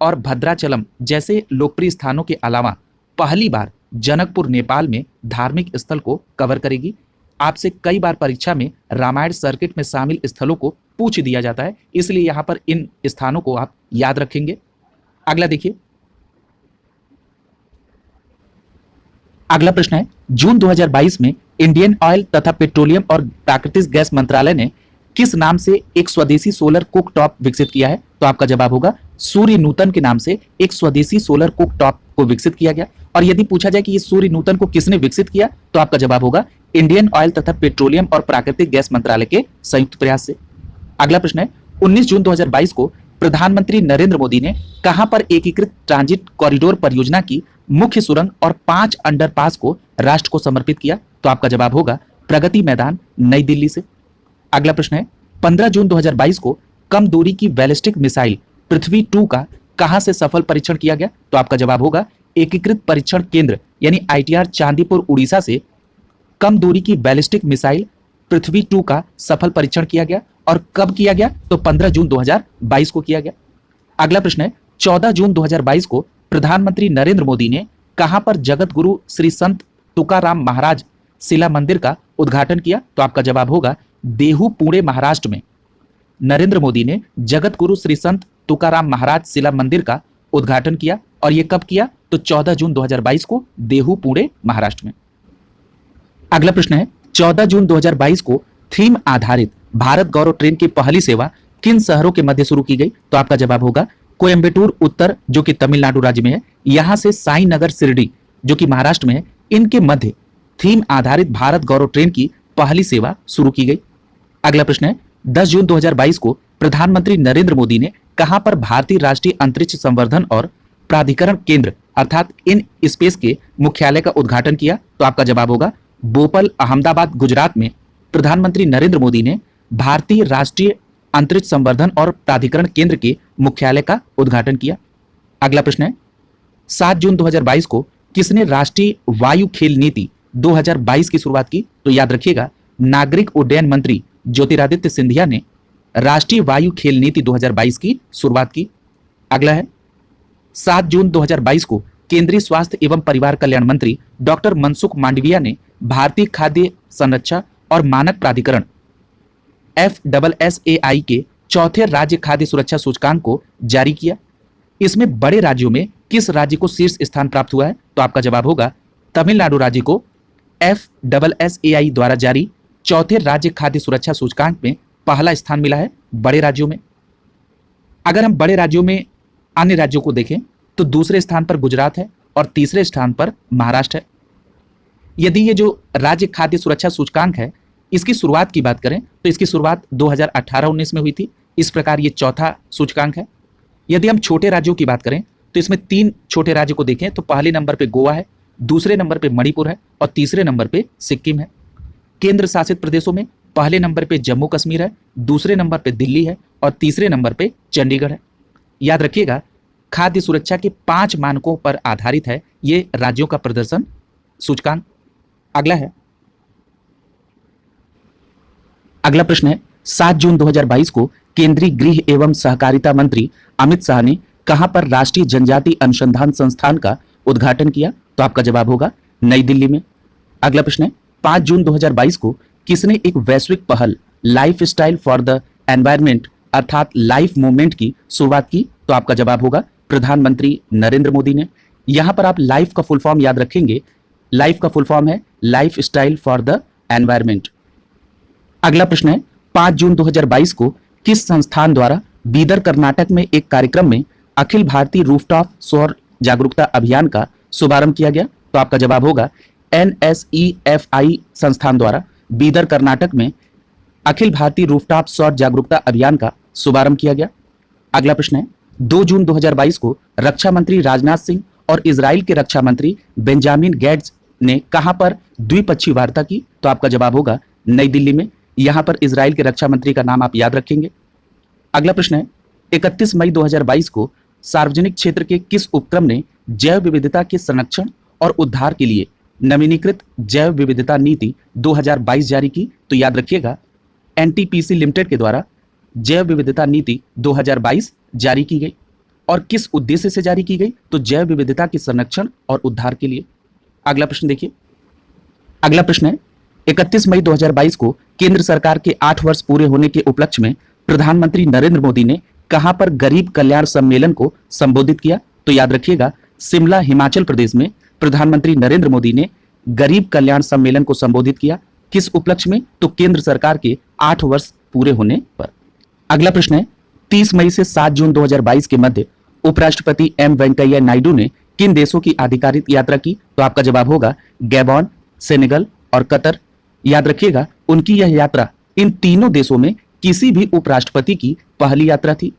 Speaker 1: और भद्राचलम जैसे लोकप्रिय स्थानों के अलावा पहली बार जनकपुर नेपाल में धार्मिक स्थल को कवर करेगी। आपसे कई बार परीक्षा में रामायण सर्किट में शामिल स्थलों को पूछ दिया जाता है, इसलिए यहाँ पर इन स्थानों को आप याद रखेंगे। अगला देखिए, अगला प्रश्न है जून 2022 में इंडियन ऑयल तथा पेट्रोलियम और प्राकृतिक गैस मंत्रालय ने किस नाम से एक स्वदेशी सोलर कुक टॉप विकसित किया है? तो आपका जवाब होगा सूर्य नूतन के नाम से एक स्वदेशी सोलर कुक टॉप को विकसित किया गया। और यदि पूछा जाए कि ये सूर्य नूतन को किसने विकसित किया, तो आपका जवाब होगा इंडियन ऑयल तथा पेट्रोलियम और प्राकृतिक गैस मंत्रालय के संयुक्त प्रयास से। अगला प्रश्न है 19 जून 2022 को प्रधानमंत्री नरेंद्र मोदी ने कहां पर एकीकृत ट्रांजिट कॉरिडोर परियोजना की मुख्य सुरंग और 5 अंडरपास को राष्ट्र को समर्पित किया? तो आपका जवाब होगा प्रगति मैदान, नई दिल्ली से। अगला प्रश्न है 15 जून 2022 को कम दूरी की बैलिस्टिक मिसाइल पृथ्वी 2 का कहां से सफल परीक्षण किया गया? तो आपका जवाब होगा एकीकृत परीक्षण केंद्र यानी ITR चांदीपुर उड़ीसा से कम दूरी की बैलिस्टिक मिसाइल पृथ्वी 2 का सफल परीक्षण किया गया। और कब किया गया? तो 15 जून 2022 को किया गया। अगला प्रश्न है 14 जून 2022 को प्रधानमंत्री नरेंद्र मोदी ने कहां पर जगत गुरु श्री संत तुकाराम महाराज शिला मंदिर का उद्घाटन किया? तो आपका जवाब होगा देहू, पुणे, महाराष्ट्र में नरेंद्र मोदी ने जगत गुरु श्री संत तुकाराम महाराज शिला मंदिर का उद्घाटन किया। और यह कब किया? तो 14 जून 2022 को देहू, पुणे, महाराष्ट्र में। अगला प्रश्न है 14 जून 2022 को थीम आधारित भारत गौरव ट्रेन की पहली सेवा किन शहरों के मध्य शुरू की गई? तो आपका जवाब होगा कोयंबटूर उत्तर जो कि तमिलनाडु राज्य में है, यहां से साई नगर शिरडी जो कि महाराष्ट्र में है, इनके मध्य थीम आधारित भारत गौरव ट्रेन की पहली सेवा शुरू की गई। अगला प्रश्न है 10 जून 2022 को प्रधानमंत्री नरेंद्र मोदी ने कहां पर भारतीय राष्ट्रीय अंतरिक्ष संवर्धन और प्राधिकरण केंद्र अर्थात इन स्पेस के मुख्यालय का उद्घाटन किया? तो आपका जवाब होगा बोपल, अहमदाबाद, गुजरात में प्रधानमंत्री नरेंद्र मोदी ने भारतीय राष्ट्रीय अंतरिक्ष संवर्धन और प्राधिकरण केंद्र के मुख्यालय का उद्घाटन किया। अगला प्रश्न है 7 जून 2022 को किसने राष्ट्रीय वायु खेल नीति 2022 की शुरुआत की? तो याद रखिएगा नागरिक उड्डयन मंत्री ज्योतिरादित्य सिंधिया ने राष्ट्रीय वायु खेल नीति 2022 की शुरुआत की। अगला है 7 जून 2022 को केंद्रीय स्वास्थ्य एवं परिवार कल्याण मंत्री डॉक्टर मनसुख मांडविया ने भारतीय खाद्य संरक्षा और मानक प्राधिकरण FSSAI के चौथे राज्य खाद्य सुरक्षा सूचकांक को जारी किया। इसमें बड़े राज्यों में किस राज्य को शीर्ष स्थान प्राप्त हुआ है? तो आपका जवाब होगा तमिलनाडु राज्य को FSSAI द्वारा जारी चौथे राज्य खाद्य सुरक्षा सूचकांक में पहला स्थान मिला है बड़े राज्यों में। अगर हम बड़े राज्यों में अन्य राज्यों को देखें तो दूसरे स्थान पर गुजरात है और तीसरे स्थान पर महाराष्ट्र है। यदि ये जो राज्य खाद्य सुरक्षा सूचकांक है इसकी शुरुआत की बात करें तो इसकी शुरुआत 2018-19 में हुई थी। इस प्रकार ये चौथा सूचकांक है। यदि हम छोटे राज्यों की बात करें तो इसमें 3 छोटे राज्यों को देखें तो पहले नंबर पे गोवा है, दूसरे नंबर पे मणिपुर है और तीसरे नंबर पे सिक्किम है। केंद्र शासित प्रदेशों में पहले नंबर पे जम्मू कश्मीर है, दूसरे नंबर पे दिल्ली है और तीसरे नंबर पे चंडीगढ़ है। याद रखिएगा, खाद्य सुरक्षा के 5 मानकों पर आधारित है ये राज्यों का प्रदर्शन सूचकांक। अगला प्रश्न है 7 जून 2022 को केंद्रीय गृह एवं सहकारिता मंत्री अमित शाह ने कहां पर राष्ट्रीय जनजाति अनुसंधान संस्थान का उद्घाटन किया? तो आपका जवाब होगा नई दिल्ली में। अगला प्रश्न है 5 जून 2022 को किसने एक वैश्विक पहल life style for the environment अर्थात लाइफ मूवमेंट की शुरुआत की? तो आपका जवाब होगा प्रधानमंत्री नरेंद्र मोदी ने। यहां पर आप लाइफ का फुल फॉर्म याद रखेंगे, लाइफ का फुल फॉर्म है life style for the environment. अगला प्रश्न है 5 जून 2022 को किस संस्थान द्वारा बीदर कर्नाटक में एक कार्यक्रम में अखिल भारतीय रूफटॉप सौर जागरूकता अभियान का शुभारंभ किया गया? तो आपका जवाब होगा NSEFI संस्थान द्वारा बीदर कर्नाटक में अखिल भारतीय रूफटॉप सौर जागरूकता अभियान का शुभारंभ किया गया। अगला प्रश्न है 2 जून 2022 को रक्षा मंत्री राजनाथ सिंह और इजराइल के रक्षा मंत्री बेंजामिन गेट्स ने कहां पर द्विपक्षीय वार्ता की? तो आपका जवाब होगा नई दिल्ली में। यहां पर इजराइल के रक्षा मंत्री का नाम आप याद रखेंगे। अगला प्रश्न है 31 मई 2022 को सार्वजनिक क्षेत्र के किस उपक्रम ने जैव विविधता के संरक्षण और उद्धार के लिए नवीनीकृत जैव विविधता नीति 2022 जारी की? तो याद रखिएगा NTPC लिमिटेड के द्वारा जैव विविधता नीति 2022 जारी की गई। और किस उद्देश्य से जारी की गई? तो जैव विविधता के संरक्षण और उद्धार के लिए। अगला प्रश्न देखिए, अगला प्रश्न है 31 मई 2022 को केंद्र सरकार के 8 वर्ष पूरे होने के उपलक्ष्य में प्रधानमंत्री नरेंद्र मोदी ने कहां पर गरीब कल्याण सम्मेलन को संबोधित किया? तो याद रखिएगा शिमला हिमाचल प्रदेश में प्रधानमंत्री नरेंद्र मोदी ने गरीब कल्याण सम्मेलन को संबोधित किया। किस उपलक्ष्य में? तो केंद्र सरकार के 8 वर्ष पूरे होने पर। अगला प्रश्न है 30 मई से 7 जून 2022 के मध्य उपराष्ट्रपति M वेंकैया नायडू ने किन देशों की आधिकारिक यात्रा की? तो आपका जवाब होगा गैबॉन, सेनेगल और कतर। याद रखिएगा उनकी यह यात्रा इन तीनों देशों में किसी भी उपराष्ट्रपति की पहली यात्रा थी,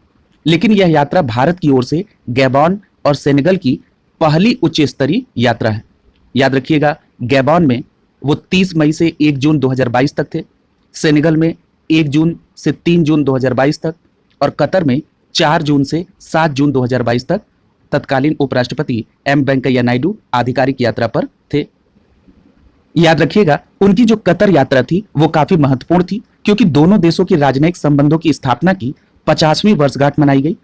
Speaker 1: लेकिन यह यात्रा भारत की ओर से गैबॉन और सेनेगल की पहली उच्च स्तरीय यात्रा है। याद रखिएगा गैबॉन में वो 30 मई से 1 जून 2022 तक थे, सेनेगल में 1 जून से 3 जून 2022 तक और कतर में 4 जून से 7 जून 2022 तक तत्कालीन उपराष्ट्रपति M वेंकैया नायडू आधिकारिक यात्रा पर थे। याद रखिएगा उनकी जो कतर यात्रा थी वो काफी महत्वपूर्ण थी, क्योंकि दोनों देशों की राजनयिक संबंधों की स्थापना की 50वीं वर्षगांठ मनाई गई।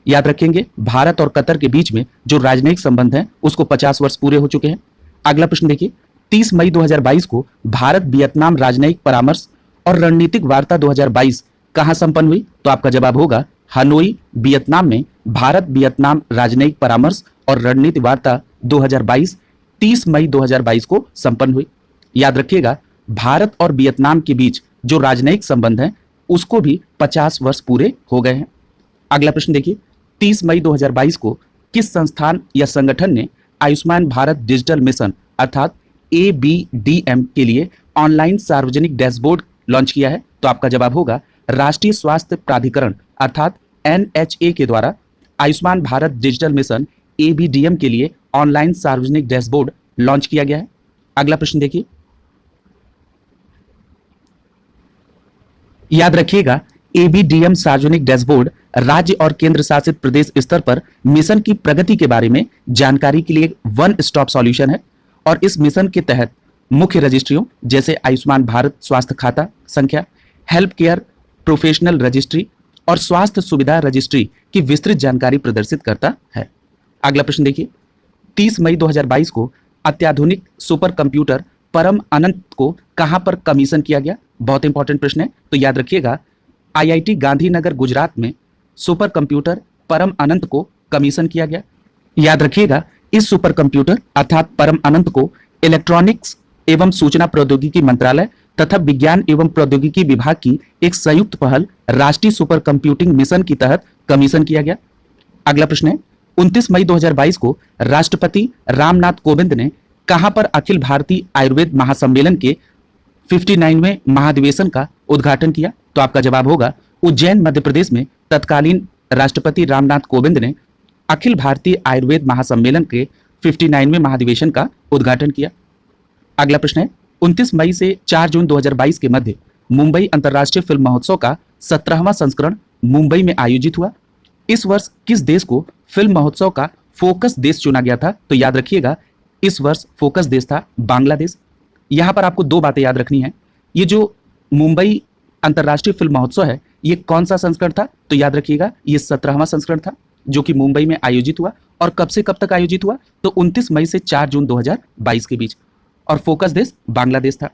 Speaker 1: याद रखेंगे भारत और कतर के बीच में जो राजनयिक संबंध है उसको 50 वर्ष पूरे हो चुके हैं। अगला प्रश्न देखिए 30 मई 2022 को भारत वियतनाम राजनयिक परामर्श और रणनीतिक वार्ता 2022 कहां संपन्न हुई? तो आपका जवाब होगा हनोई, वियतनाम में भारत वियतनाम राजनयिक परामर्श और रणनीति वार्ता 2022 30 मई 2022 को संपन्न हुई। याद रखिएगा भारत और वियतनाम के बीच जो राजनयिक संबंध है उसको भी 50 वर्ष पूरे हो गए हैं। अगला प्रश्न देखिए 30 मई 2022 को किस संस्थान या संगठन ने आयुष्मान भारत डिजिटल मिशन अर्थात ABDM के लिए ऑनलाइन सार्वजनिक डैशबोर्ड लॉन्च किया है? तो आपका जवाब होगा राष्ट्रीय स्वास्थ्य प्राधिकरण अर्थात NHA के द्वारा Ayushman Bharat digital mission ABDM के लिए ऑनलाइन सार्वजनिक डैशबोर्ड लॉन्च किया गया है। अगला प्रश्न देखिए, याद रखिएगा ABDM सार्वजनिक डैशबोर्ड राज्य और केंद्र शासित प्रदेश स्तर पर मिशन की प्रगति के बारे में जानकारी के लिए वन स्टॉप सॉल्यूशन है। और इस मिशन के तहत मुख्य रजिस्ट्रियों जैसे आयुष्मान भारत स्वास्थ्य खाता संख्या, हेल्थ केयर प्रोफेशनल रजिस्ट्री और स्वास्थ्य सुविधा रजिस्ट्री की विस्तृत जानकारी प्रदर्शित करता है। अगला प्रश्न देखिए 30 मई 2022 को अत्याधुनिक सुपर कंप्यूटर परम अनंत को कहां पर कमीशन किया गया? बहुत इंपॉर्टेंट प्रश्न है, तो याद रखिएगा IIT गांधीनगर गुजरात में सुपर कंप्यूटर परम अनंत को कमीशन किया गया। याद रखिएगा इस सुपर कंप्यूटर अर्थात परम अनंत को इलेक्ट्रॉनिक्स एवं सूचना प्रौद्योगिकी मंत्रालय तथा विज्ञान एवं प्रौद्योगिकी विभाग की एक संयुक्त पहल राष्ट्रीय सुपर कंप्यूटिंग मिशन के तहत कमीशन किया गया। अगला प्रश्न है 29 मई 2022 को राष्ट्रपति रामनाथ कोविंद ने कहां पर अखिल भारतीय आयुर्वेद महासम्मेलन के 59वें महाधिवेशन का उद्घाटन किया? तो आपका जवाब होगा उज्जैन मध्य प्रदेश में तत्कालीन राष्ट्रपति रामनाथ कोविंद ने अखिल भारतीय आयुर्वेद महासम्मेलन के 59वें महाधिवेशन का उद्घाटन किया। अगला प्रश्न है 29 मई से 4 जून 2022 के मध्य मुंबई अंतर्राष्ट्रीय फिल्म महोत्सव का 17वां संस्करण मुंबई में आयोजित हुआ। इस वर्ष किस देश को फिल्म महोत्सव का फोकस देश चुना गया था? तो याद रखिएगा, इस वर्ष फोकस देश था बांग्लादेश। यहां पर आपको दो बातें याद रखनी है। ये जो मुंबई अंतर्राष्ट्रीय फिल्म महोत्सव है, ये कौन सा संस्करण था? तो याद रखिएगा, ये 17वां संस्करण था जो कि मुंबई में आयोजित हुआ। और कब से कब तक आयोजित हुआ? तो 29 मई से 4 जून 2022 के बीच। और फोकस देश बांग्लादेश था।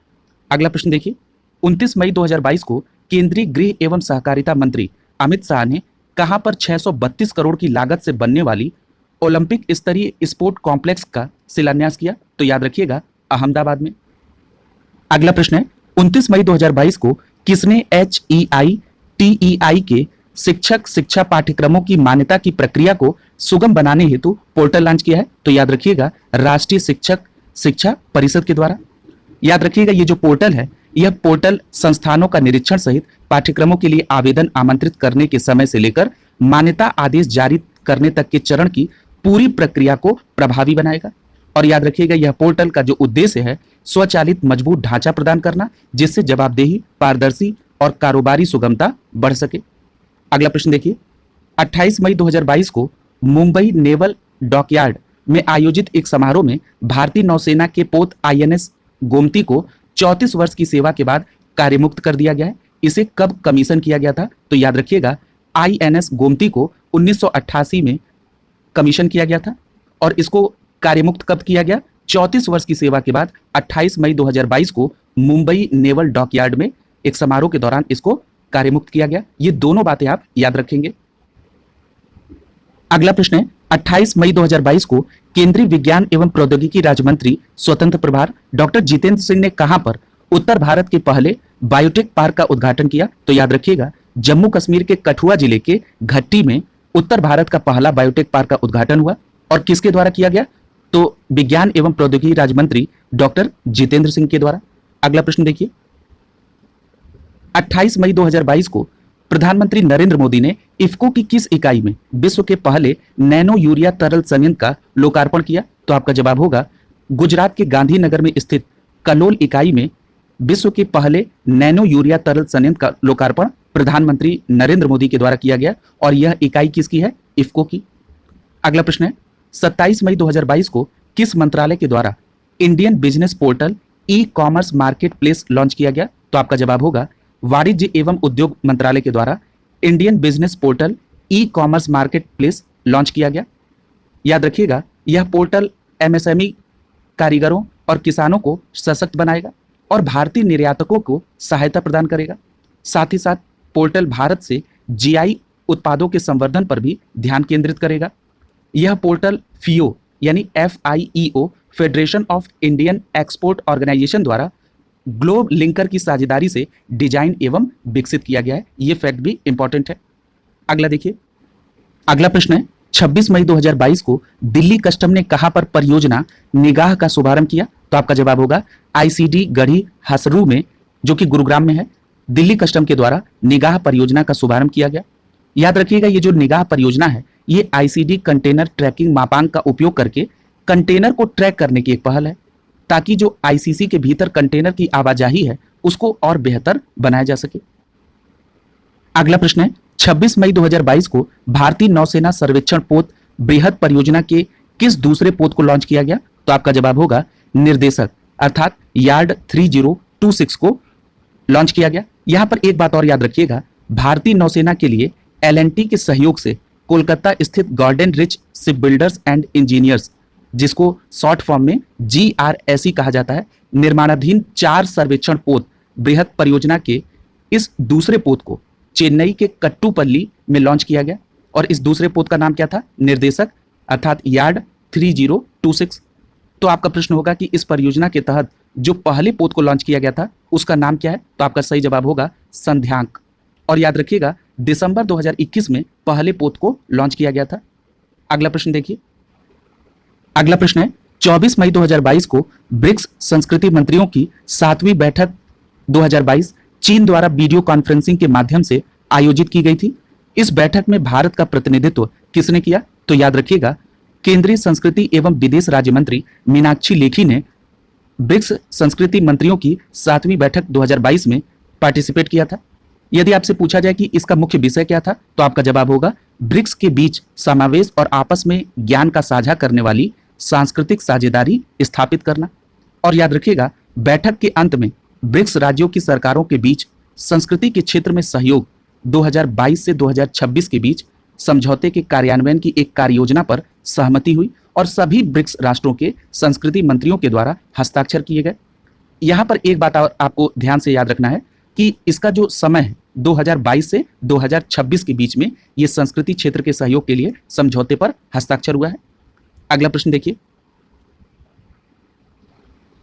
Speaker 1: अगला प्रश्न देखिए, 29 मई 2022 को केंद्रीय गृह एवं सहकारिता मंत्री अमित शाह ने कहां पर 632 करोड़ की लागत से बनने वाली ओलंपिक स्तरीय स्पोर्ट कॉम्प्लेक्स का शिलान्यास किया? तो याद रखिएगा, अहमदाबाद में। अगला प्रश्न है, 29 मई 2022 को किसने HEI-TEI के शिक्षक शिक्षा पाठ्यक्रमों की मान्यता की प्रक्रिया को सुगम बनाने हेतु पोर्टल लॉन्च किया है? तो याद रखिएगा, राष्ट्रीय शिक्षक शिक्षा परिषद के द्वारा। याद रखिएगा, ये जो पोर्टल है, यह पोर्टल संस्थानों का निरीक्षण सहित पाठ्यक्रमों के लिए आवेदन आमंत्रित करने के समय से लेकर मान्यता आदेश जारी करने तक के चरण की पूरी प्रक्रिया को प्रभावी बनाएगा। और याद रखिएगा, यह पोर्टल का जो उद्देश्य है, स्वचालित मजबूत ढांचा प्रदान करना, जिससे जवाबदेही, पारदर्शी और कारोबारी सुगमता बढ़ सके। अगला प्रश्न देखिए, 28 मई 2022 को मुंबई नेवल डॉकयार्ड में आयोजित एक समारोह में भारतीय नौसेना के पोत INS गोमती को 34 वर्ष की सेवा के बाद कार्यमुक्त कर दिया गया है। इसे कब कमीशन किया गया था? तो याद रखिएगा, INS गोमती को 1988 में कमीशन किया गया था। और इसको कार्यमुक्त कब किया गया? 34 वर्ष की सेवा के बाद 28 मई 2022 को मुंबई नेवल डॉकयार्ड में एक समारोह के दौरान इसको कार्यमुक्त किया गया। ये दोनों बातें आप याद रखेंगे। अगला प्रश्न है, 28 मई 2022 को केंद्रीय विज्ञान एवं प्रौद्योगिकी राज्य मंत्री स्वतंत्र प्रभार डॉक्टर जितेंद्र सिंह ने कहां पर उत्तर भारत के पहले बायोटेक पार्क का उद्घाटन किया? तो याद रखिएगा, जम्मू कश्मीर के कठुआ जिले के घट्टी में उत्तर भारत का पहला बायोटेक पार्क का उद्घाटन हुआ। और किसके द्वारा किया गया? तो विज्ञान एवं प्रौद्योगिकी राज्य मंत्री डॉक्टर जितेंद्र सिंह के द्वारा। अगला प्रश्न देखिए, 28 मई 2022 को प्रधानमंत्री नरेंद्र मोदी ने इफ्को की किस इकाई में विश्व के पहले नैनो यूरिया तरल संयंत्र का लोकार्पण किया? तो आपका जवाब होगा, गुजरात के गांधीनगर में स्थित कलोल इकाई में विश्व के पहले नैनो यूरिया तरल संयंत्र का लोकार्पण प्रधानमंत्री नरेंद्र मोदी के द्वारा किया गया। और यह इकाई किसकी है? इफ्को की। अगला प्रश्न है, 27 मई 2022 को किस मंत्रालय के द्वारा Indian business portal e-commerce market place launch किया गया? तो आपका जवाब होगा, वाणिज्य एवं उद्योग मंत्रालय के द्वारा Indian business portal e-commerce market place launch किया गया। याद रखिएगा, यह पोर्टल MSME कारीगरों और किसानों को सशक्त बनाएगा और भारतीय निर्यातकों को सहायता प्रदान करेगा। साथ ही साथ पोर्टल भारत से GI उत्पादों के संवर्धन पर भी ध्यान केंद्रित करेगा। यह पोर्टल FIO यानी FIEO Federation of Indian Export Organisation द्वारा ग्लोब लिंकर की साझेदारी से डिजाइन एवं विकसित किया गया है। यह फैक्ट भी इंपॉर्टेंट है। अगला देखिए, अगला प्रश्न है, 26 मई 2022 को दिल्ली कस्टम ने कहां पर परियोजना निगाह का शुभारंभ किया? तो आपका जवाब होगा, ICD गढ़ी हसरू में, जो कि गुरुग्राम में है। दिल्ली कस्टम के द्वारा निगाह परियोजना का शुभारंभ किया गया। याद रखिएगा, ये जो निगाह परियोजना है, ये ICD कंटेनर ट्रैकिंग मापांक का उपयोग करके कंटेनर को ट्रैक करने की एक पहल है, ताकि जो ICC के भीतर कंटेनर की आवाजाही है उसको और बेहतर बनाया जा सके। अगला प्रश्न है, 26 मई 2022 को भारतीय नौसेना सर्वेक्षण पोत बृहद परियोजना के किस दूसरे पोत को लॉन्च किया गया? तो आपका जवाब होगा, निर्देशक अर्थात यार्ड 3026 को लॉन्च किया गया। यहां पर एक बात और याद रखिएगा, भारतीय नौसेना के लिए L&T के सहयोग से कोलकाता स्थित Garden Reach ship builders and engineers, जिसको शॉर्ट फॉर्म में GRSE कहा जाता है, निर्माणाधीन 4 सर्वेक्षण पोत बृहद परियोजना के इस दूसरे पोत को चेन्नई के कट्टुपल्ली में लॉन्च किया गया। और इस दूसरे पोत का नाम क्या था? निर्देशक अर्थात यार्ड 3026। तो आपका प्रश्न होगा कि इस परियोजना के तहत जो पहले पोत को लॉन्च किया गया था उसका नाम क्या है? तो आपका सही जवाब होगा संध्यांक। और याद रखिएगा, दिसंबर 2021 में पहले पोत को लॉन्च किया गया था। अगला प्रश्न देखिए, अगला प्रश्न है, 24 मई 2022 को ब्रिक्स संस्कृति मंत्रियों की 7वीं बैठक 2022 चीन द्वारा वीडियो कॉन्फ्रेंसिंग के माध्यम से आयोजित की गई थी। इस बैठक में भारत का प्रतिनिधित्व किसने किया? तो याद रखिएगा, केंद्रीय संस्कृति एवं विदेश राज्य मंत्री मीनाक्षी लेखी ने ब्रिक्स संस्कृति मंत्रियों की 7वीं बैठक 2022 में पार्टिसिपेट किया था। यदि आपसे पूछा जाए कि इसका मुख्य विषय क्या था, तो आपका जवाब होगा ब्रिक्स के बीच समावेश और आपस में ज्ञान का साझा करने वाली सांस्कृतिक साझेदारी स्थापित करना। और याद रखिएगा, बैठक के अंत में ब्रिक्स राज्यों की सरकारों के बीच संस्कृति के क्षेत्र में सहयोग 2022 से 2026 के बीच समझौते के कार्यान्वयन की एक कार्य योजना पर सहमति हुई और सभी ब्रिक्स राष्ट्रों के संस्कृति मंत्रियों के द्वारा हस्ताक्षर किए गए। यहाँ पर एक बात और आपको ध्यान से याद रखना है कि इसका जो समय है 2022 से 2026 के बीच में ये संस्कृति क्षेत्र के सहयोग के लिए समझौते पर हस्ताक्षर हुआ है। अगला प्रश्न देखिए।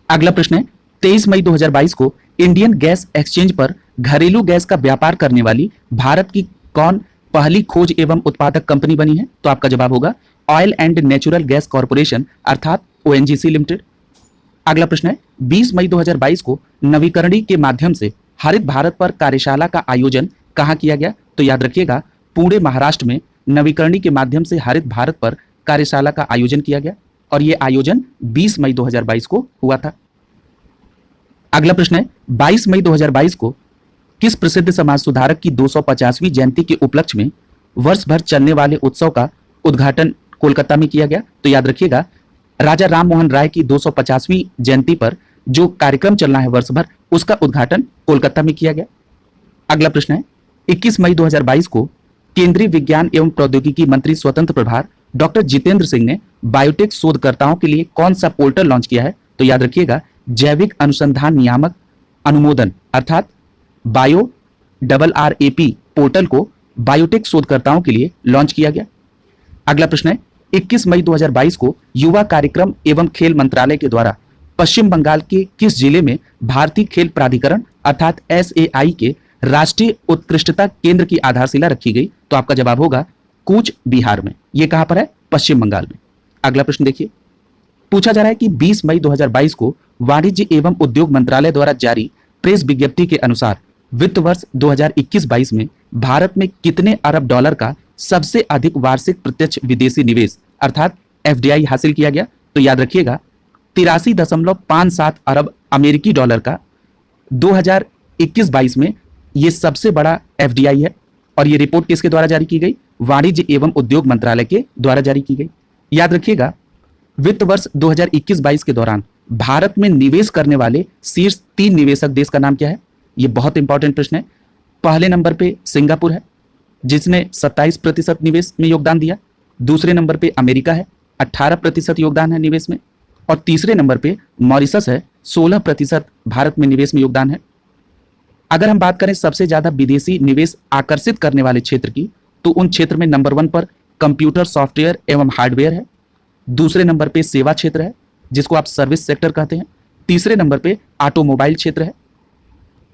Speaker 1: अगला प्रश्न है 23 मई 2022 को इंडियन गैस एक्सचेंज पर घरेलू गैस का व्यापार करने वाली भारत की कौन पहली खोज एवं उत्पादक कंपनी बनी है? तो आपका जवाब होगा oil and natural gas corporation अर्थात ओएनजीसी लिमिटेड। अगला प्रश्न है 20 मई 2022 को नवीकरणीय के माध्यम से हरित भारत पर कार्यशाला का आयोजन कहां किया गया? तो याद रखिएगा, पुणे महाराष्ट्र में नवीकरणीय के माध्यम से हरित भारत पर कार्यशाला का आयोजन किया गया और यह आयोजन 20 मई 2022 को हुआ था। अगला प्रश्न है 22 मई 2022 को किस प्रसिद्ध समाज सुधारक की 250वीं जयंती के उपलक्ष्य में वर्ष भर चलने वाले उत्सव का उद्घाटन कोलकाता में किया गया? तो याद रखिएगा, राजा राम मोहन राय की 250वीं जयंती पर जो कार्यक्रम चलना है वर्ष भर, उसका उद्घाटन कोलकाता में किया गया। अगला प्रश्न है 21 मई 2022 को केंद्रीय विज्ञान एवं प्रौद्योगिकी मंत्री स्वतंत्र प्रभार डॉक्टर जितेंद्र सिंह ने बायोटेक शोधकर्ताओं के लिए कौन सा पोर्टल लॉन्च किया है? तो याद रखिएगा, जैविक अनुसंधान नियामक अनुमोदन अर्थात BioRRAP पोर्टल को बायोटेक शोधकर्ताओं के लिए लॉन्च किया गया। अगला प्रश्न है 21 मई 2022 को युवा कार्यक्रम एवं खेल मंत्रालय के द्वारा पश्चिम बंगाल के किस जिले में भारतीय खेल प्राधिकरण अर्थात SAI के राष्ट्रीय उत्कृष्टता केंद्र की आधारशिला रखी गई? तो आपका जवाब होगा कूच बिहार में। यह कहां पर है? पश्चिम बंगाल में। अगला प्रश्न देखिए, पूछा जा रहा है कि 20 मई 2022 को वाणिज्य एवं उद्योग मंत्रालय द्वारा जारी प्रेस विज्ञप्ति के अनुसार वित्त वर्ष 2021-22 में भारत में कितने अरब डॉलर का सबसे अधिक वार्षिक प्रत्यक्ष विदेशी निवेश अर्थात FDI हासिल किया गया? तो याद रखिएगा, 83.57 अरब अमेरिकी डॉलर का 2021-22 में यह सबसे बड़ा FDI है। और यह रिपोर्ट किसके द्वारा जारी की गई? वाणिज्य एवं उद्योग मंत्रालय के द्वारा जारी की गई। याद रखिएगा, वित्त वर्ष 2021-22 के दौरान भारत में निवेश करने वाले शीर्ष 3 निवेशक देश का नाम क्या है? यह बहुत इंपॉर्टेंट प्रश्न है। पहले नंबर पे सिंगापुर है जिसने 27% निवेश में योगदान दिया। दूसरे नंबर पे अमेरिका है, 18% योगदान है निवेश में। और तीसरे नंबर पे मॉरिशस है, 16% भारत में निवेश में योगदान है। अगर हम बात करें सबसे ज्यादा विदेशी निवेश आकर्षित करने वाले क्षेत्र की, तो उन क्षेत्र में नंबर 1 पर कंप्यूटर सॉफ्टवेयर एवं हार्डवेयर है। दूसरे नंबर पे सेवा क्षेत्र है जिसको आप सर्विस सेक्टर कहते हैं। तीसरे नंबर पे ऑटोमोबाइल क्षेत्र है।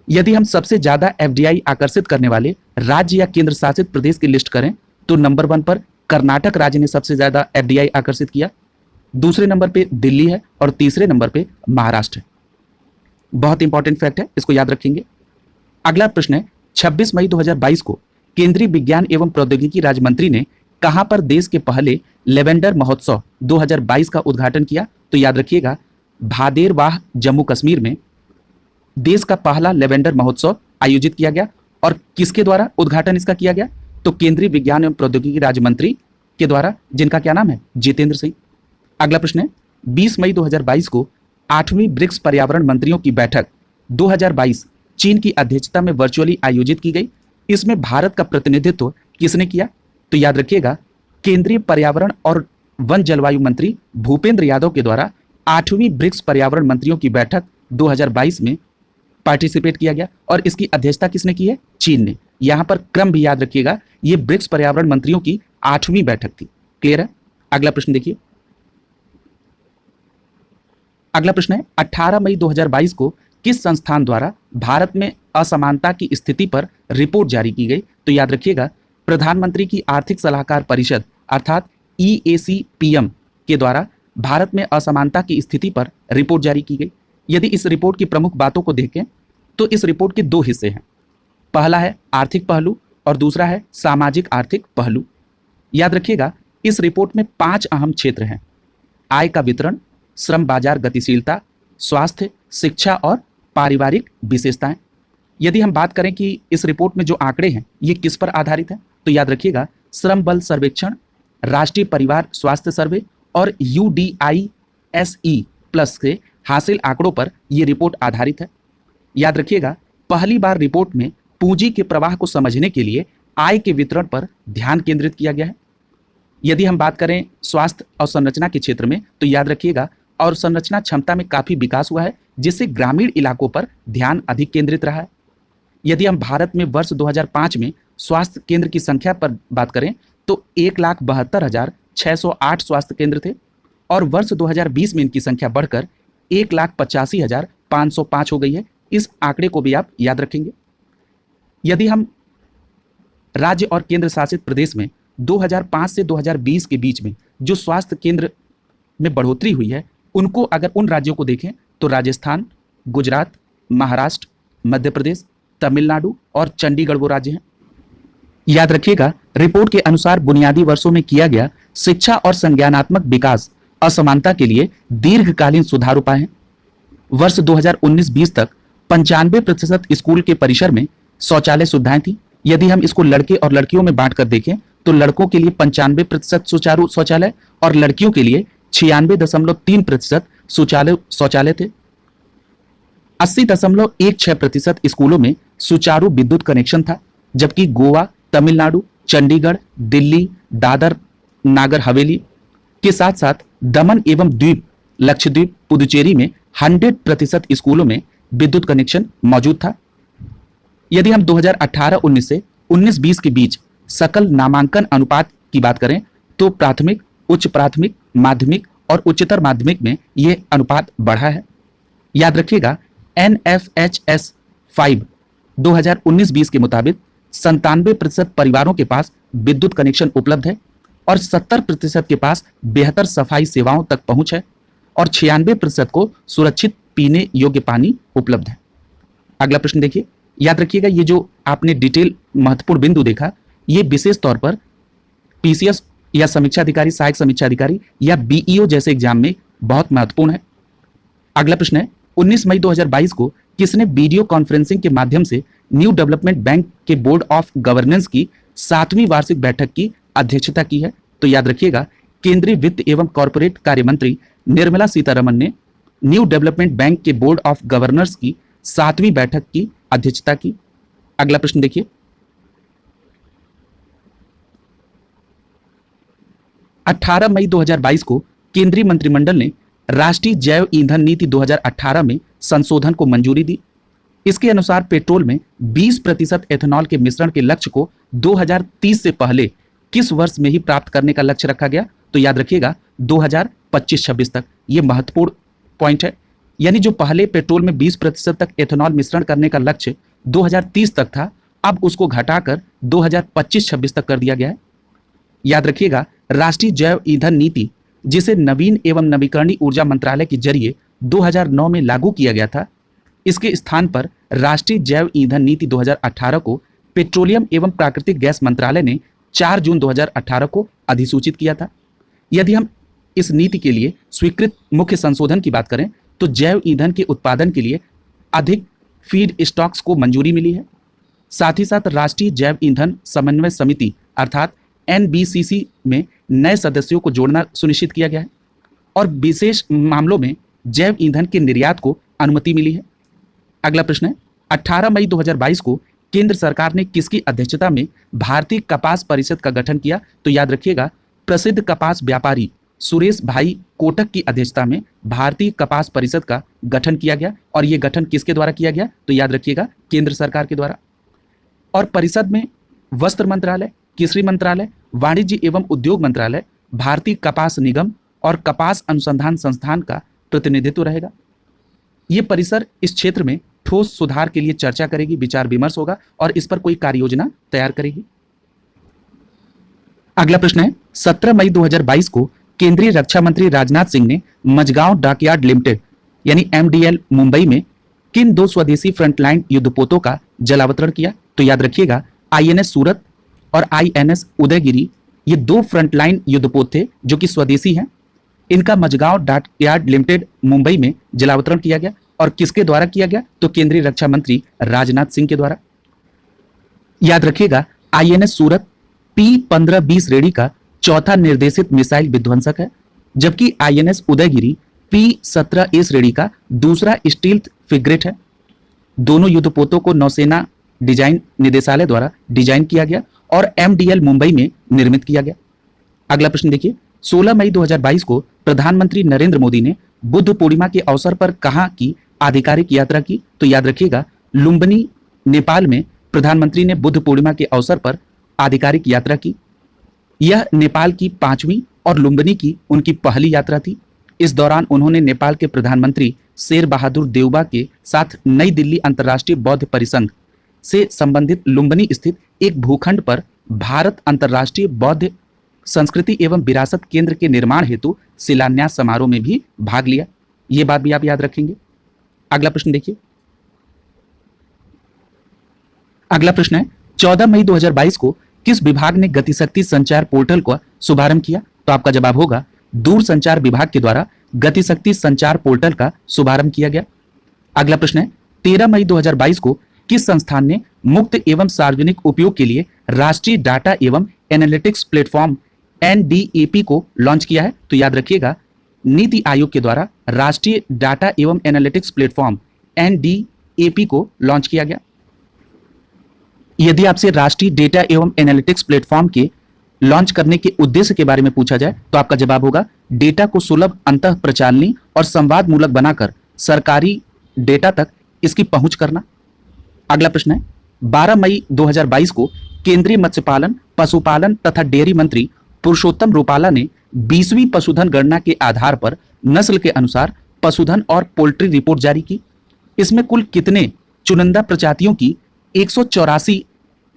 Speaker 1: यदि हम सबसे ज्यादा FDI आकर्षित करने वाले राज्य या केंद्र शासित प्रदेश की लिस्ट करें, तो नंबर 1 पर कर्नाटक राज्य ने सबसे ज्यादा FDI आकर्षित किया। दूसरे नंबर पे दिल्ली है और तीसरे नंबर पे महाराष्ट्र है। बहुत इंपॉर्टेंट फैक्ट है, इसको याद रखेंगे। अगला प्रश्न है 26 मई 2022 को केंद्रीय विज्ञान एवं प्रौद्योगिकी राज्य मंत्री ने कहां पर देश के पहले लेवेंडर महोत्सव 2022 का उद्घाटन किया? तो याद रखिएगा, भादेरवाह जम्मू कश्मीर में देश का पहला लेवेंडर महोत्सव आयोजित किया गया। और किसके द्वारा उद्घाटन इसका किया गया? तो केंद्रीय विज्ञान एवं प्रौद्योगिकी राज्य मंत्री के द्वारा, जिनका क्या नाम है? जितेंद्र सिंह। अगला प्रश्न है 20 मई 2022 को 8वीं ब्रिक्स पर्यावरण मंत्रियों की बैठक 2022 चीन की अध्यक्षता में वर्चुअली आयोजित की गई। इसमें भारत का प्रतिनिधित्व किसने किया? तो याद रखिएगा, केंद्रीय पर्यावरण और वन जलवायु मंत्री भूपेंद्र यादव के द्वारा 8वीं ब्रिक्स पर्यावरण मंत्रियों की बैठक 2022 में पार्टिसिपेट किया गया। और इसकी अध्यक्षता किसने की है? चीन ने। यहां पर क्रम भी याद रखिएगा, यह ब्रिक्स पर्यावरण मंत्रियों की 8वीं बैठक थी। क्लियर है? अगला प्रश्न देखिए। अगला प्रश्न है 18 मई 2022 को किस संस्थान द्वारा भारत में असमानता की स्थिति पर रिपोर्ट जारी की गई? तो याद रखिएगा, प्रधानमंत्री की आर्थिक सलाहकार परिषद अर्थात EAC-PM के द्वारा भारत में असमानता की स्थिति पर रिपोर्ट जारी की गई। यदि इस रिपोर्ट की प्रमुख बातों को देखें तो इस रिपोर्ट के 2 हिस्से हैं। पहला है आर्थिक पहलू और दूसरा है सामाजिक आर्थिक पहलू। याद रखिएगा, इस रिपोर्ट में 5 अहम क्षेत्र हैं: आय का वितरण, श्रम बाजार गतिशीलता, स्वास्थ्य, शिक्षा और पारिवारिक विशेषताएं। यदि हम बात करें कि इस रिपोर्ट में जो आंकड़े हैं ये किस पर आधारित है, तो याद रखिएगा श्रम बल सर्वेक्षण, राष्ट्रीय परिवार स्वास्थ्य सर्वे और UDISE प्लस से हासिल आंकड़ों पर यह रिपोर्ट आधारित है। याद रखिएगा पहली बार रिपोर्ट में पूंजी के प्रवाह को समझने के लिए आय के वितरण पर ध्यान केंद्रित किया गया है। यदि हम बात करें स्वास्थ्य और संरचना के क्षेत्र में, तो याद रखिएगा और संरचना क्षमता में काफी विकास हुआ है, जिससे ग्रामीण इलाकों पर ध्यान अधिक केंद्रित रहा है। यदि हम भारत में वर्ष 2005 में स्वास्थ्य केंद्र की संख्या पर बात करें तो 1,72,608 स्वास्थ्य केंद्र थे और वर्ष 2020 में इनकी संख्या बढ़कर 1,85,505 हो गई है। इस आंकड़े को भी आप याद रखेंगे। यदि हम राज्य और केंद्र शासित प्रदेश में 2005 से 2020 के बीच में जो स्वास्थ्य केंद्र में बढ़ोतरी हुई है, उनको अगर उन राज्यों को देखें तो राजस्थान, गुजरात, महाराष्ट्र, मध्य प्रदेश, तमिलनाडु और चंडीगढ़ वो राज्य हैं। याद रखिएगा रिपोर्ट के अनुसार बुनियादी वर्षों में किया गया शिक्षा और संज्ञानात्मक विकास असमानता के लिए दीर्घकालीन सुधार उपाय हैं। वर्ष 2019-20 तक 95% स्कूल के परिसर में शौचालय सुविधाएं थी। यदि हम इसको लड़के और लड़कियों में बांटकर देखें तो लड़कों के लिए 95% सुचारू शौचालय और लड़कियों के लिए 96.3% शौचालय थे। 80.16% स्कूलों में सुचारू विद्युत कनेक्शन था, जबकि गोवा, तमिलनाडु, चंडीगढ़, दिल्ली, दादर नागर हवेली के साथ साथ दमन एवं द्वीप, लक्षद्वीप, पुदुचेरी में 100% स्कूलों में विद्युत कनेक्शन मौजूद था। यदि हम 2018-19 से 19-20 के बीच सकल नामांकन अनुपात की बात करें तो प्राथमिक, उच्च प्राथमिक, माध्यमिक और उच्चतर माध्यमिक में यह अनुपात बढ़ा है। याद रखिएगा NFHS 5 2019-20 के मुताबिक 97% परिवारों के पास विद्युत कनेक्शन उपलब्ध है और 70% के पास बेहतर सफाई सेवाओं तक पहुंच है और 96% को सुरक्षित पीने योग्य पानी उपलब्ध है। अगला प्रश्न देखिए। याद रखिएगा ये जो आपने डिटेल महत्वपूर्ण बिंदु देखा, ये विशेष तौर पर PCS या समीक्षा अधिकारी, सहायक समीक्षा अधिकारी या BEO जैसे एग्जाम में बहुत महत्वपूर्ण है। अगला प्रश्न है 19 मई 2022 को किसने वीडियो कॉन्फ्रेंसिंग के माध्यम से न्यू डेवलपमेंट बैंक के बोर्ड ऑफ गवर्नेंस की 7वीं वार्षिक बैठक की अध्यक्षता की है? तो याद रखिएगा केंद्रीय वित्त एवं कॉर्पोरेट कार्य मंत्री निर्मला सीतारमण ने न्यू डेवलपमेंट बैंक के बोर्ड ऑफ गवर्नर्स की 7वीं बैठक की अध्यक्षता की। अगला प्रश्न देखिए। 18 मई 2022 को केंद्रीय मंत्रिमंडल ने राष्ट्रीय जैव ईंधन नीति 2018 में संशोधन को मंजूरी दी। इसके अनुसार पेट्रोल में 20% एथेनॉल के मिश्रण के लक्ष्य को 2030 से पहले किस वर्ष में ही प्राप्त करने का लक्ष्य रखा गया? तो याद रखिएगा 2025-26 तक। यह महत्वपूर्ण पॉइंट है। यानी जो पहले पेट्रोल में 20% तक एथेनॉल मिश्रण करने का लक्ष्य 2030 तक था, अब उसको घटाकर 2025-26 तक कर दिया गया है। याद रखिएगा राष्ट्रीय जैव ईंधन नीति, जिसे नवीन एवं नवीकरणीय ऊर्जा मंत्रालय के जरिए 2009 में लागू किया गया था, इसके स्थान पर राष्ट्रीय जैव ईंधन नीति 2018 को पेट्रोलियम एवं प्राकृतिक गैस मंत्रालय ने 4 जून 2018 को अधिसूचित किया था। यदि हम इस नीति के लिए स्वीकृत मुख्य संशोधन की बात करें तो जैव ईंधन के उत्पादन के लिए अधिक फीड स्टॉक्स को मंजूरी मिली है। साथ ही साथ राष्ट्रीय जैव ईंधन समन्वय समिति अर्थात NBCC में नए सदस्यों को जोड़ना सुनिश्चित किया गया है और विशेष मामलों में जैव ईंधन के निर्यात को अनुमति मिली है। अगला प्रश्न है 18 मई 2022 को केंद्र सरकार ने किसकी अध्यक्षता में भारतीय कपास परिषद का गठन किया? तो याद रखिएगा प्रसिद्ध कपास व्यापारी सुरेश भाई कोटक की अध्यक्षता में भारतीय कपास परिषद का गठन किया गया और यह गठन किसके द्वारा किया गया? तो याद रखिएगा केंद्र सरकार के द्वारा। और परिषद में वस्त्र मंत्रालय, कृषि मंत्रालय, वाणिज्य एवं उद्योग मंत्रालय, भारतीय कपास निगम और कपास अनुसंधान संस्थान का प्रतिनिधित्व रहेगा। यह परिसर इस क्षेत्र में ठोस सुधार के लिए चर्चा करेगी, विचार विमर्श होगा और इस पर कोई कार्य योजना तैयार करेगी। अगला प्रश्न है 17 मई 2022 को केंद्रीय रक्षा मंत्री राजनाथ सिंह ने मझगांव डॉकयार्ड लिमिटेड यानी MDL मुंबई में किन 2 स्वदेशी फ्रंटलाइन युद्धपोतों का जलावतरण किया? तो याद रखिएगा INS सूरत और INS उदयगिरी, ये 2 फ्रंटलाइन युद्धपोत थे जो कि स्वदेशी हैं। इनका मझगांव डॉकयार्ड लिमिटेड मुंबई में जलावतरण किया गया और किसके द्वारा किया गया? तो केंद्रीय रक्षा मंत्री राजनाथ सिंह के द्वारा। याद रखिएगा, आईएनएस सूरत P-15B श्रेणी का चौथा निर्देशित मिसाइल विध्वंसक है, जबकि आईएनएस उदयगिरी P-17A श्रेणी का दूसरा स्टील्थ फ्रिगेट है। दोनों युद्धपोतों को नौसेना डिजाइन निदेशालय द्वारा डिजाइन किया गया और MDL मुंबई में निर्मित किया गया। अगला प्रश्न देखिए, 16 मई 2022 को प्रधानमंत्री नरेंद्र मोदी ने बुद्ध पूर्णिमा के अवसर पर कहां की आधिकारिक यात्रा की? तो याद रखिएगा, लुम्बिनी नेपाल में प्रधानमंत्री ने बुद्ध पूर्णिमा के अवसर पर आधिकारिक यात्रा की। यह नेपाल की 5वीं और लुम्बिनी की उनकी पहली यात्रा थी। इस दौरान उन्होंने नेपाल के प्रधानमंत्री शेर बहादुर देउबा के साथ नई दिल्ली अंतर्राष्ट्रीय बौद्ध परिसंघ से संबंधित लुम्बिनी स्थित एक भूखंड पर भारत अंतर्राष्ट्रीय बौद्ध संस्कृति एवं विरासत केंद्र के निर्माण हेतु शिलान्यास समारोह में भी भाग लिया। ये बात भी आप याद रखेंगे। अगला प्रश्न देखिए, अगला प्रश्न है 14 मई 2022 को किस विभाग ने गतिशक्ति संचार पोर्टल का शुभारंभ किया? तो आपका जवाब होगा दूरसंचार विभाग के द्वारा गतिशक्ति संचार पोर्टल का शुभारंभ किया गया। अगला प्रश्न है 13 मई 2022 को किस संस्थान ने मुक्त एवं सार्वजनिक उपयोग के लिए राष्ट्रीय डाटा एवं एनालिटिक्स प्लेटफॉर्म NDAP को लॉन्च किया है? तो याद रखिएगा, नीति आयोग के द्वारा राष्ट्रीय डाटा एवं एनालिटिक्स प्लेटफॉर्म NDAP को लॉन्च किया गया। यदि आपसे राष्ट्रीय डेटा एवं एनालिटिक्स प्लेटफॉर्म के लॉन्च करने के उद्देश्य के बारे में पूछा जाए तो आपका जवाब होगा डेटा को सुलभ, अंतः प्रचालनी और संवाद मूलक बनाकर सरकारी डेटा तक इसकी पहुंच करना। अगला प्रश्न है 12 मई 2022 को केंद्रीय मत्स्य पालन, पशुपालन तथा डेयरी मंत्री पुरुषोत्तम रूपाला ने 20वीं पशुधन गणना के आधार पर नस्ल के अनुसार पशुधन और पोल्ट्री रिपोर्ट जारी की। इसमें कुल कितने चुनिंदा प्रजातियों की 184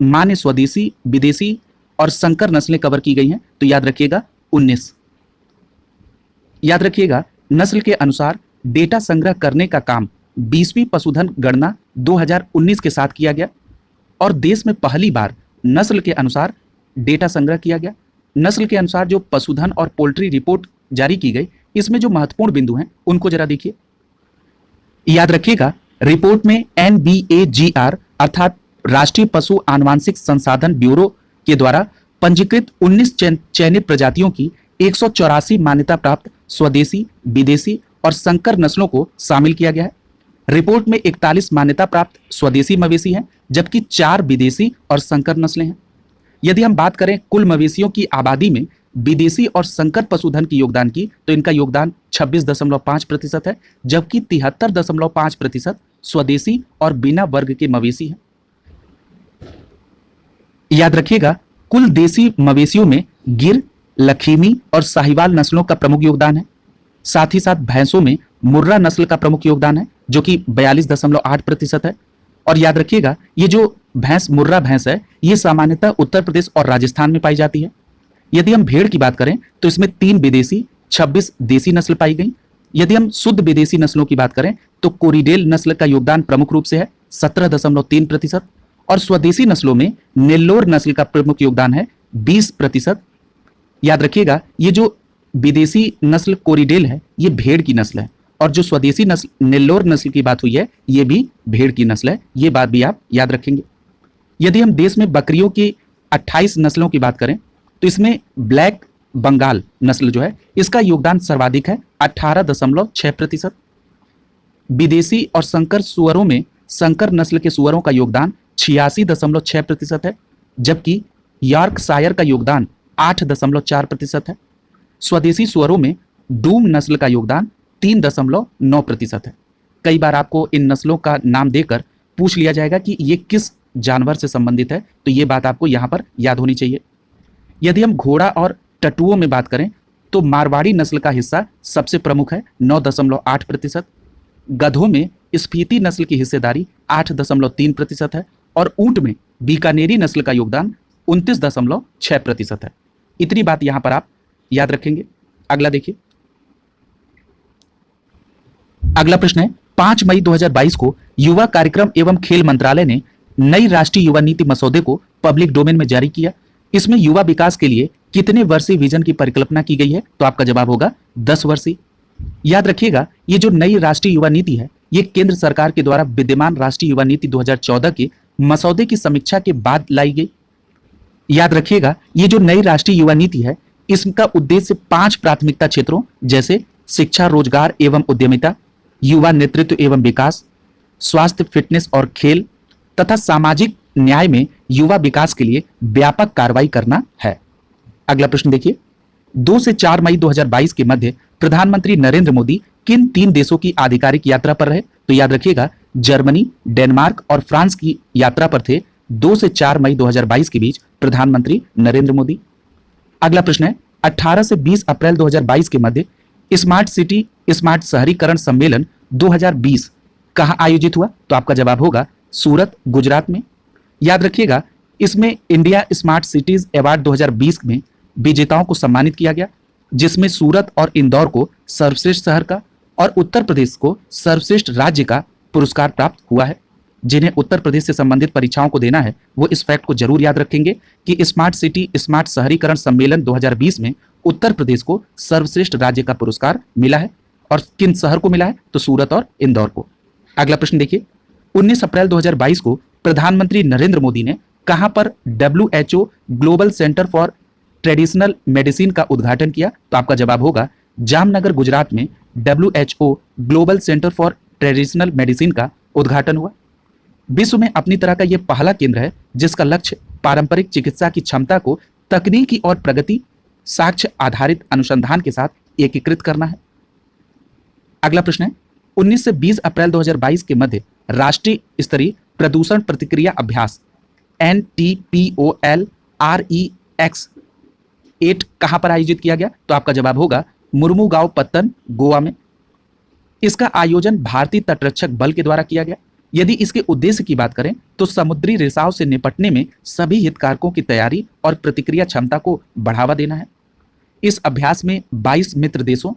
Speaker 1: मान्य स्वदेशी, विदेशी और संकर नस्लें कवर की गई हैं? तो याद रखिएगा 19। याद रखिएगा, नस्ल के अनुसार डेटा संग्रह करने का काम 20वीं पशुधन गणना 2019 के साथ किया गया और देश में पहली बार नस्ल के अनुसार डेटा संग्रह किया गया। नस्ल के अनुसार जो पशुधन और पोल्ट्री रिपोर्ट जारी की गई, इसमें जो महत्वपूर्ण बिंदु हैं उनको जरा देखिए। याद रखिएगा, रिपोर्ट में NBAGR अर्थात राष्ट्रीय पशु आनुवांशिक संसाधन ब्यूरो के द्वारा पंजीकृत 19 चयनित प्रजातियों की 184 मान्यता प्राप्त स्वदेशी, विदेशी और संकर नस्लों को शामिल किया गया है। रिपोर्ट में 41 मान्यता प्राप्त स्वदेशी मवेशी हैं, जबकि 4 विदेशी और संकर नस्लें हैं। यदि हम बात करें कुल मवेशियों की आबादी में विदेशी और संकर पशुधन की योगदान की, तो इनका योगदान 26.5% है, जबकि 73.5% स्वदेशी और बिना वर्ग के मवेशी हैं। याद रखिएगा, कुल देसी मवेशियों में गिर, लखीमी और साहिवाल नस्लों का प्रमुख योगदान है। साथ ही साथ भैंसों में मुर्रा नस्ल का प्रमुख योगदान है, जो कि 42.8% है। और याद रखिएगा, ये जो भैंस मुर्रा भैंस है, ये सामान्यतः उत्तर प्रदेश और राजस्थान में पाई जाती है। यदि हम भेड़ की बात करें तो इसमें 3 विदेशी, 26 देसी नस्ल पाई गई। यदि हम शुद्ध विदेशी नस्लों की बात करें तो कोरिडेल नस्ल का योगदान प्रमुख रूप से है 17.3% और स्वदेशी नस्लों में नेल्लोर नस्ल का प्रमुख योगदान है 20%। याद रखिएगा, ये जो विदेशी नस्ल कोरिडेल है ये भेड़ की नस्ल है और जो स्वदेशी नस्ल नेल्लोर नस्ल की बात हुई है ये भी भेड़ की नस्ल है। ये बात भी आप याद रखेंगे। यदि हम देश में बकरियों की 28 नस्लों की बात करें तो इसमें ब्लैक बंगाल नस्ल जो है इसका योगदान सर्वाधिक है 18.6%। विदेशी और संकर सुअरों में संकर नस्ल के सुअरों का योगदान 86.6% है, जबकि यॉर्कशायर का योगदान 8.4% है। स्वदेशी सुअरों में डूम नस्ल का योगदान 3.9% है। कई बार आपको इन नस्लों का नाम देकर पूछ लिया जाएगा कि ये किस जानवर से संबंधित है, तो ये बात आपको यहाँ पर याद होनी चाहिए। यदि हम घोड़ा और टटुओं में बात करें तो मारवाड़ी नस्ल का हिस्सा सबसे प्रमुख है 9.8%। गधों में स्फीति नस्ल की हिस्सेदारी 8.3% है और ऊंट में बीकानेरी नस्ल का योगदान 29.6% है। इतनी बात यहां पर आप याद रखेंगे। अगला देखिए, अगला प्रश्न है 5 मई 2022 को युवा कार्यक्रम एवं खेल मंत्रालय ने नई राष्ट्रीय युवा नीति मसौदे को पब्लिक डोमेन में जारी किया। इसमें युवा विकास के लिए कितने वर्षीय विजन की परिकल्पना की गई है, तो आपका जवाब होगा 10 वर्षीय। याद रखिएगा, ये जो नई राष्ट्रीय युवा नीति है ये केंद्र सरकार के द्वारा विद्यमान राष्ट्रीय युवा नीति 2014 के मसौदे की समीक्षा के बाद लाई गई। याद रखिएगा, ये जो नई राष्ट्रीय युवा नीति है, इसका उद्देश्य 5 प्राथमिकता क्षेत्रों जैसे शिक्षा, रोजगार एवं उद्यमिता, युवा नेतृत्व एवं विकास, स्वास्थ्य, फिटनेस और खेल तथा सामाजिक न्याय में युवा विकास के लिए व्यापक कार्रवाई करना है। अगला प्रश्न देखिए, 2 से 4 मई 2022 के मध्य प्रधानमंत्री नरेंद्र मोदी किन 3 देशों की आधिकारिक यात्रा पर रहे? तो याद रखिएगा, जर्मनी, डेनमार्क और फ्रांस की यात्रा पर थे 2 से 4 मई 2022 के बीच प्रधानमंत्री नरेंद्र मोदी। अगला प्रश्न है, 18 से 20 अप्रैल 2022 के मध्य स्मार्ट सिटी स्मार्ट शहरीकरण सम्मेलन 2020 कहां आयोजित हुआ? तो आपका जवाब होगा सूरत, गुजरात में। याद रखिएगा, इसमें इंडिया स्मार्ट सिटीज अवार्ड 2020 में विजेताओं को सम्मानित किया गया, जिसमें सूरत और इंदौर को सर्वश्रेष्ठ शहर का और उत्तर प्रदेश को सर्वश्रेष्ठ राज्य का पुरस्कार प्राप्त हुआ है। जिन्हें उत्तर प्रदेश से संबंधित परीक्षाओं को देना है वो इस फैक्ट को जरूर याद रखेंगे कि स्मार्ट सिटी स्मार्ट शहरीकरण सम्मेलन 2020 में उत्तर प्रदेश को सर्वश्रेष्ठ राज्य का पुरस्कार मिला है। और किन शहर को मिला है? तो सूरत और इंदौर को। अगला प्रश्न देखिए, 19 अप्रैल 2022 को प्रधानमंत्री नरेंद्र मोदी ने कहां पर WHO global centre for traditional medicine का उद्घाटन किया? तो आपका जवाब होगा जामनगर, गुजरात में WHO global centre for traditional medicine का उद्घाटन हुआ। विश्व में अपनी तरह का यह पहला केंद्र है जिसका लक्ष्य पारंपरिक चिकित्सा की क्षमता को तकनीकी और प्रगति साक्ष्य आधारित अनुसंधान के साथ एकीकृत करना है। अगला प्रश्न है, 19 से 20 अप्रैल 2022 के मध्य राष्ट्रीय स्तरीय प्रदूषण प्रतिक्रिया अभ्यास NTPOL-REX 8 कहां पर आयोजित किया गया? तो आपका जवाब होगा मुर्मुगांव पत्तन, गोवा में। इसका आयोजन भारतीय तटरक्षक बल के द्वारा किया गया। यदि इसके उद्देश्य की बात करें तो समुद्री रिसाव से निपटने में सभी हितधारकों की तैयारी और प्रतिक्रिया क्षमता को बढ़ावा देना है। इस अभ्यास में 22 मित्र देशों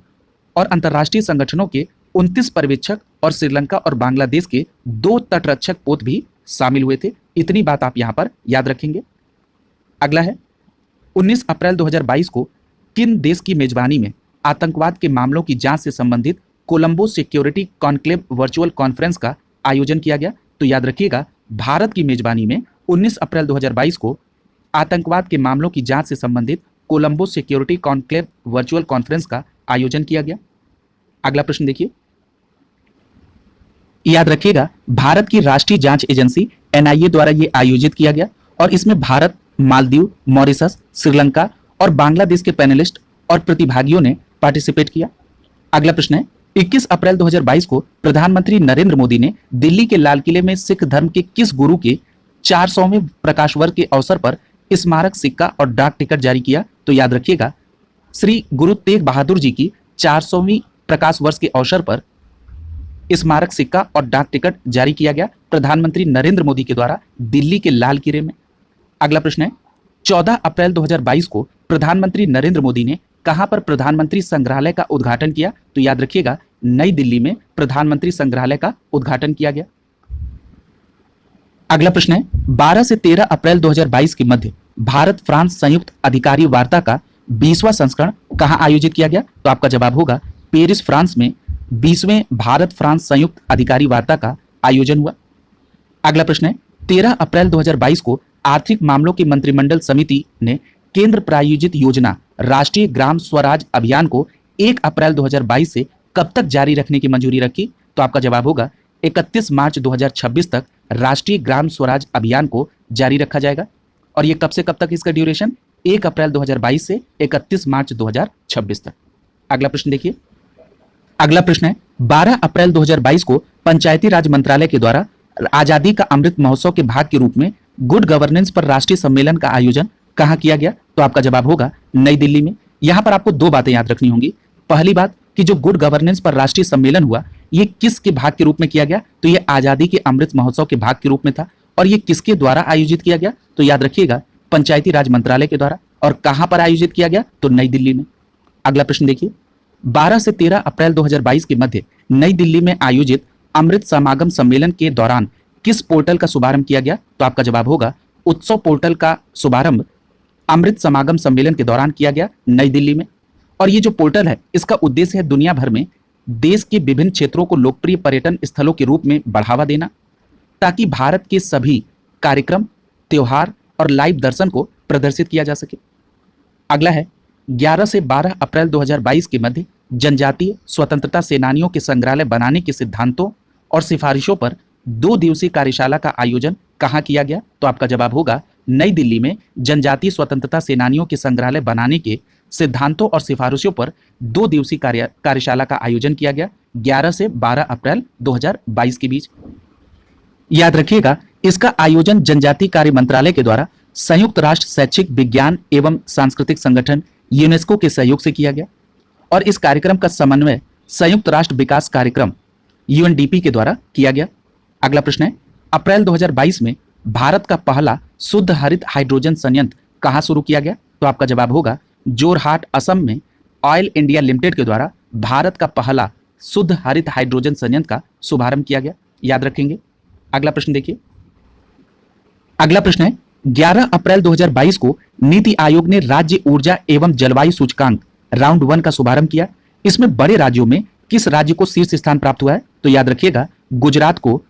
Speaker 1: और अंतर्राष्ट्रीय संगठनों के 29 पर्यवेक्षक और श्रीलंका और बांग्लादेश के 2 तटरक्षक पोत भी शामिल हुए थे। इतनी बात आप यहां पर याद रखेंगे। अगला है, 19 अप्रैल 2022 को किन देश की मेजबानी में आतंकवाद के मामलों की जांच से संबंधित Colombo security conclave virtual conference का आयोजन किया गया? तो याद रखिएगा, भारत की मेजबानी में 19 अप्रैल 2022 को आतंकवाद के मामलों की जांच से संबंधित Colombo security conclave virtual conference का आयोजन किया गया। अगला प्रश्न देखिए, याद रखिएगा, भारत की राष्ट्रीय जांच एजेंसी NIA द्वारा यह आयोजित किया गया और इसमें भारत, मालदीव, मॉरिशस, श्रीलंका और बांग्लादेश के पैनलिस्ट और प्रतिभागियों ने पार्टिसिपेट किया। अगला प्रश्न है, 21 अप्रैल 2022 को प्रधानमंत्री नरेंद्र मोदी ने दिल्ली के लाल किले में सिख धर्म के किस गुरु के 400वें प्रकाश वर्ष के अवसर पर स्मारक सिक्का और डाक टिकट जारी किया? तो याद रखिएगा, श्री गुरु तेग बहादुर जी की 400वीं प्रकाश वर्ष के अवसर पर स्मारक सिक्का और डाक टिकट जारी किया गया प्रधानमंत्री नरेंद्र मोदी के द्वारा दिल्ली के लाल किले में। अगला प्रश्न है, 14 अप्रैल 2022 को प्रधानमंत्री नरेंद्र मोदी ने कहां पर प्रधानमंत्री संग्रहालय का उद्घाटन किया? तो याद रखिएगा, नई दिल्ली में प्रधानमंत्री संग्रहालय का उद्घाटन किया गया। अगला प्रश्न है, 12 से 13 अप्रैल 2022 के मध्य भारत फ्रांस संयुक्त अधिकारी वार्ता का 20वां संस्करण कहां आयोजित किया गया? तो आपका जवाब होगा पेरिस, फ्रांस में 20वें भारत फ्रांस संयुक्त अधिकारी वार्ता का आयोजन हुआ। अगला प्रश्न है, 13 अप्रैल 2022 को आर्थिक मामलों की मंत्रिमंडल समिति ने केंद्र प्रायोजित योजना राष्ट्रीय ग्राम स्वराज अभियान को 1 अप्रैल 2022 से कब तक जारी रखने की मंजूरी रखी? तो आपका जवाब होगा 31 मार्च 2026 तक राष्ट्रीय ग्राम स्वराज अभियान को जारी रखा जाएगा। और ये कब से कब तक इसका ड्यूरेशन? 1 अप्रैल 2022 से 31 मार्च 2026 तक। अगला प्रश्न देखिए, अगला प्रश्न है, 12 अप्रैल 2022 को पंचायती राज मंत्रालय के द्वारा आजादी का अमृत महोत्सव के भाग के रूप में गुड गवर्नेंस पर राष्ट्रीय सम्मेलन का आयोजन कहां किया गया? तो आपका जवाब होगा नई दिल्ली में। यहां पर आपको 2 बातें याद रखनी होंगी। पहली बात कि जो गुड गवर्नेंस पर राष्ट्रीय सम्मेलन हुआ ये किसके भाग के रूप में किया गया? तो ये आजादी के अमृत महोत्सव के भाग के रूप में था। और ये किसके द्वारा आयोजित किया गया? तो याद रखिएगा, पंचायती राज मंत्रालय के द्वारा। और कहां पर आयोजित किया गया? तो नई दिल्ली में। अगला प्रश्न देखिए, 12 से 13 अप्रैल 2022 के मध्य नई दिल्ली में आयोजित अमृत समागम सम्मेलन के दौरान किस पोर्टल का शुभारंभ किया गया? तो आपका जवाब होगा उत्सव पोर्टल का शुभारंभ अमृत समागम सम्मेलन के दौरान किया गया नई दिल्ली में। और ये जो पोर्टल है इसका उद्देश्य है दुनिया भर में देश के विभिन्न क्षेत्रों को लोकप्रिय पर्यटन स्थलों के रूप में बढ़ावा देना, ताकि भारत के सभी कार्यक्रम, त्योहार और लाइव दर्शन को प्रदर्शित किया जा सके। अगला है 11 से 12 अप्रैल 2022 के मध्य जनजातीय स्वतंत्रता सेनानियों के संग्रहालय बनाने के सिद्धांतों और सिफारिशों पर 2 दिवसीय कार्यशाला का आयोजन कहाँ किया गया? तो आपका जवाब होगा नई दिल्ली में जनजातीय स्वतंत्रता सेनानियों के संग्रहालय बनाने के सिद्धांतों और सिफारिशों पर 2 दिवसीय कार्यशाला का आयोजन किया गया 11 से 12 अप्रैल 2022 के बीच। याद रखिएगा, इसका आयोजन जनजातीय कार्य मंत्रालय के द्वारा संयुक्त राष्ट्र शैक्षिक विज्ञान एवं सांस्कृतिक संगठन यूनेस्को के सहयोग से किया गया और इस कार्यक्रम का समन्वय संयुक्त राष्ट्र विकास कार्यक्रम यूएनडीपी के द्वारा किया गया। अगला प्रश्न है, अप्रैल 2022 में भारत का पहला शुद्ध हरित हाइड्रोजन संयंत्र कहाँ शुरू किया गया? तो आपका जवाब होगा जोरहाट, असम में ऑयल इंडिया लिमिटेड के द्वारा भारत का पहला शुद्ध हरित हाइड्रोजन संयंत्र का शुभारंभ किया गया। याद रखेंगे। अगला प्रश्न देखिए। अगला प्रश्न है, 11 अप्रैल 2022 को नीति आयोग ने राज्य ऊर्जा एवं जलवायु सूचकांक राउंड 1 का शुभारंभ किया। इसमें बड़े राज्यों में किस राज्य को शीर्ष स्थान प्राप्त हुआ है? तो याद रखिएगा, गुजरात को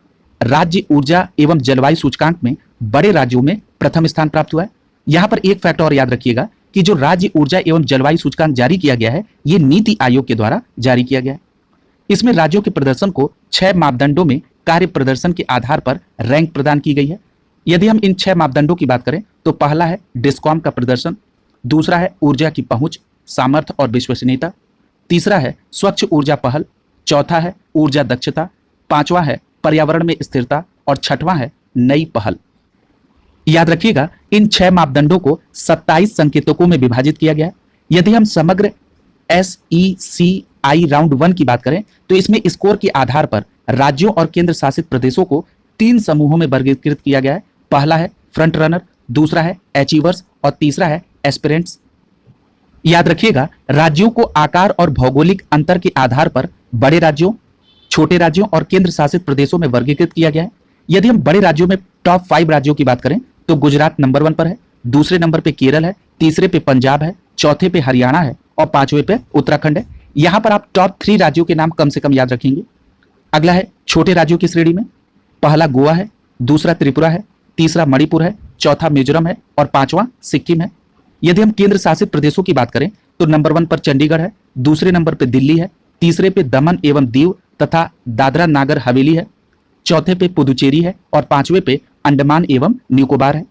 Speaker 1: राज्य ऊर्जा एवं जलवायु सूचकांक में बड़े राज्यों में प्रथम स्थान प्राप्त हुआ है। यहां पर एक फैक्ट और याद रखिएगा कि जो राज्य ऊर्जा एवं जलवायु सूचकांक जारी किया गया है, यह नीति आयोग के द्वारा जारी किया गया है। इसमें राज्यों के प्रदर्शन को 6 मापदंडों में कार्य प्रदर्शन के आधार पर रैंक प्रदान की गई है। यदि हम इन 6 मापदंडों की बात करें तो पहला है डिस्कॉम का प्रदर्शन, दूसरा है ऊर्जा की पहुंच, सामर्थ्य और विश्वसनीयता, तीसरा है स्वच्छ ऊर्जा पहल, चौथा है ऊर्जा दक्षता, पांचवा है पर्यावरण में स्थिरता और छठवां है नई पहल। याद रखिएगा, इन 6 मापदंडों को 27 संकेतकों में विभाजित किया गया है। यदि हम समग्र SECI राउंड 1 की बात करें तो इसमें स्कोर के आधार पर राज्यों और केंद्र शासित प्रदेशों को 3 समूहों में वर्गीकृत किया गया है। पहला है फ्रंट रनर, दूसरा है अचीवर्स और तीसरा है एस्पिरेंट्स। याद रखिएगा, राज्यों को आकार और भौगोलिक अंतर के आधार पर बड़े राज्यों, छोटे राज्यों और केंद्र शासित प्रदेशों में वर्गीकृत किया गया है। यदि हम बड़े राज्यों में टॉप 5 राज्यों की बात करें तो गुजरात नंबर 1 पर है, दूसरे नंबर पे केरल है, तीसरे पे पंजाब है, चौथे पे हरियाणा है और पांचवें पे उत्तराखंड है। यहां पर आप टॉप 3 राज्यों के नाम कम से कम याद रखेंगे। अगला है छोटे राज्यों की श्रेणी में, पहला गोवा है, दूसरा त्रिपुरा है, तीसरा मणिपुर है, चौथा मिजोरम है और पांचवा सिक्किम है। यदि हम केंद्र शासित प्रदेशों की बात करें तो नंबर 1 पर चंडीगढ़ है, दूसरे नंबर पर दिल्ली है, तीसरे पे दमन एवं दीव तथा दादरा नागर हवेली है, चौथे पे पुदुचेरी है और पांचवें पे अंडमान एवं निकोबार है।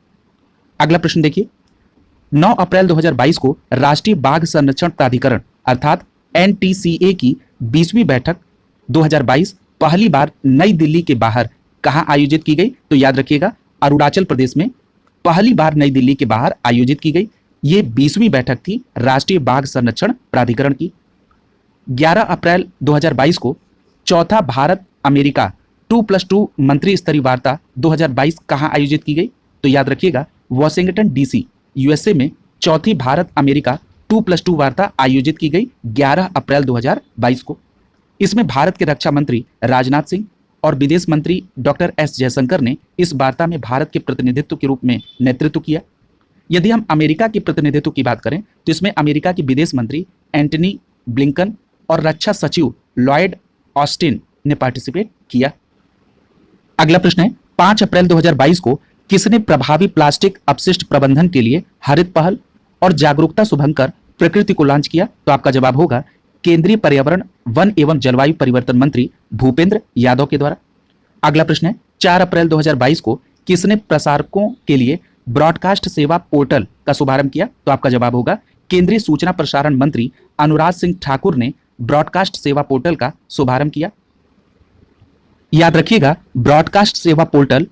Speaker 1: अगला प्रश्न देखिए। 9 अप्रैल 2022 को राष्ट्रीय बाघ संरक्षण प्राधिकरण अर्थात NTCA की 20वीं बैठक 2022 पहली बार नई दिल्ली के बाहर कहां आयोजित की गई? तो याद रखिएगा, अरुणाचल प्रदेश में पहली बार नई दिल्ली के बाहर आयोजित की गई। ये 20वीं बैठक थी राष्ट्रीय बाघ संरक्षण प्राधिकरण की। 11 अप्रैल 2022 को चौथा भारत अमेरिका 2+2 मंत्री स्तरीय वार्ता 2022 कहां आयोजित की गई? तो याद रखिएगा, वॉशिंगटन DC USA में चौथी भारत अमेरिका 2+2 वार्ता आयोजित की गई 11 अप्रैल 2022 को। इसमें भारत के रक्षा मंत्री राजनाथ सिंह और विदेश मंत्री डॉक्टर S जयशंकर ने इस वार्ता में भारत के प्रतिनिधित्व के रूप में नेतृत्व किया। यदि हम अमेरिका के प्रतिनिधित्व की बात करें तो इसमें अमेरिका के विदेश मंत्री एंटनी ब्लिंकन और रक्षा सचिव लॉयड ऑस्टिन ने पार्टिसिपेट किया। अगला प्रश्न है, 5 अप्रैल 2022 को किसने प्रभावी प्लास्टिक अपशिष्ट प्रबंधन के लिए हरित पहल और जागरूकता शुभंकर प्रकृति को लॉन्च किया? तो आपका जवाब होगा केंद्रीय पर्यावरण, वन एवं जलवायु परिवर्तन मंत्री भूपेंद्र यादव के द्वारा। अगला प्रश्न है, 4 अप्रैल 2022 को किसने प्रसारकों के लिए ब्रॉडकास्ट सेवा पोर्टल का शुभारंभ किया? तो आपका जवाब होगा केंद्रीय सूचना प्रसारण मंत्री अनुराग सिंह ठाकुर ने ब्रॉडकास्ट सेवा पोर्टल का शुभारंभ किया। याद रखिएगा, ब्रॉडकास्ट सेवा पोर्टल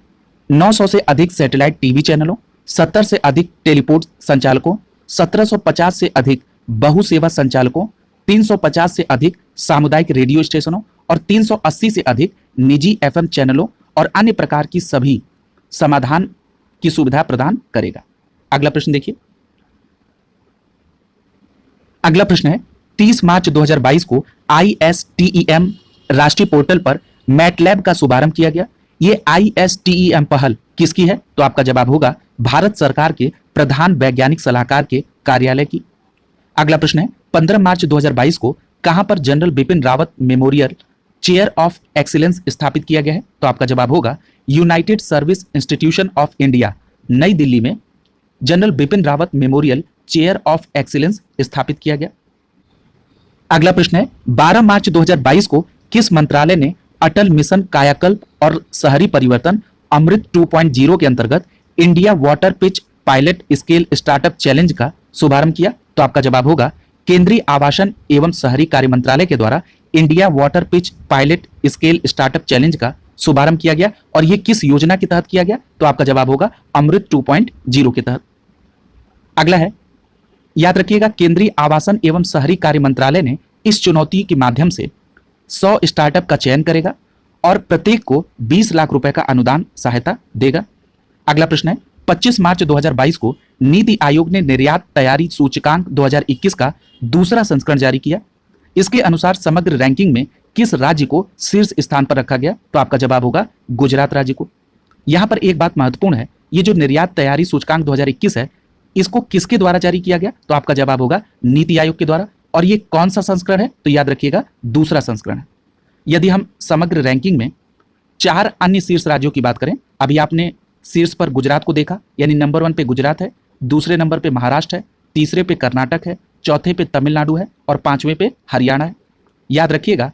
Speaker 1: 900 से अधिक सैटेलाइट टीवी चैनलों, 70 से अधिक टेलीपोर्ट संचालकों, 1750 से अधिक बहु सेवा संचालकों, 350 से अधिक सामुदायिक रेडियो स्टेशनों और 380 से अधिक निजी FM चैनलों और अन्य प्रकार की सभी समाधान की सुविधा प्रदान करेगा। अगला प्रश्न देखिए। अगला प्रश्न है, 30 मार्च 2022 को ISTEM राष्ट्रीय पोर्टल पर मैटलैब का शुभारंभ किया गया। ये ISTEM पहल किसकी है? तो आपका जवाब होगा भारत सरकार के प्रधान वैज्ञानिक सलाहकार के कार्यालय की। अगला प्रश्न है, 15 मार्च 2022 को कहां पर general Bipin Rawat memorial chair of excellence स्थापित किया गया है? तो आपका जवाब होगा United service institution of India, नई दिल्ली में general Bipin Rawat memorial chair of excellence स्थापित किया गया। अगला प्रश्न है 12 मार्च 2022 को किस मंत्रालय ने अटल मिशन कायाकल्प और शहरी परिवर्तन अमृत 2.0 के अंतर्गत India water pitch pilot scale startup challenge का शुभारंभ किया? तो आपका जवाब होगा केंद्रीय आवासन एवं शहरी कार्य मंत्रालय के द्वारा India water pitch pilot scale startup challenge का शुभारंभ किया गया। और यह किस योजना के तहत किया गया? तो आपका जवाब होगा अमृत 2.0 के तहत। अगला है, याद रखिएगा, केंद्रीय आवासन एवं शहरी कार्य मंत्रालय ने इस चुनौती के माध्यम से 100 स्टार्टअप का चयन करेगा और प्रत्येक को 20 लाख रुपए का अनुदान सहायता देगा। अगला प्रश्न है 25 मार्च 2022 को नीति आयोग ने निर्यात तैयारी सूचकांक 2021 का दूसरा संस्करण जारी किया। इसके अनुसार समग्र रैंकिंग में किस राज्य को शीर्ष स्थान पर रखा गया? तो आपका जवाब होगा गुजरात राज्य को। यहां पर एक बात महत्वपूर्ण है, ये जो निर्यात तैयारी सूचकांक 2021 है, इसको किसके द्वारा जारी किया गया? तो आपका जवाब होगा नीति आयोग के द्वारा। और ये कौन सा संस्करण है? तो याद रखिएगा दूसरा संस्करण है। यदि हम समग्र रैंकिंग में 4 अन्य शीर्ष राज्यों की बात करें, अभी आपने शीर्ष पर गुजरात को देखा, यानी नंबर 1 पे गुजरात है, दूसरे नंबर पे महाराष्ट्र है, तीसरे पे कर्नाटक है, चौथे पे तमिलनाडु है और 5वें पे हरियाणा है। याद रखिएगा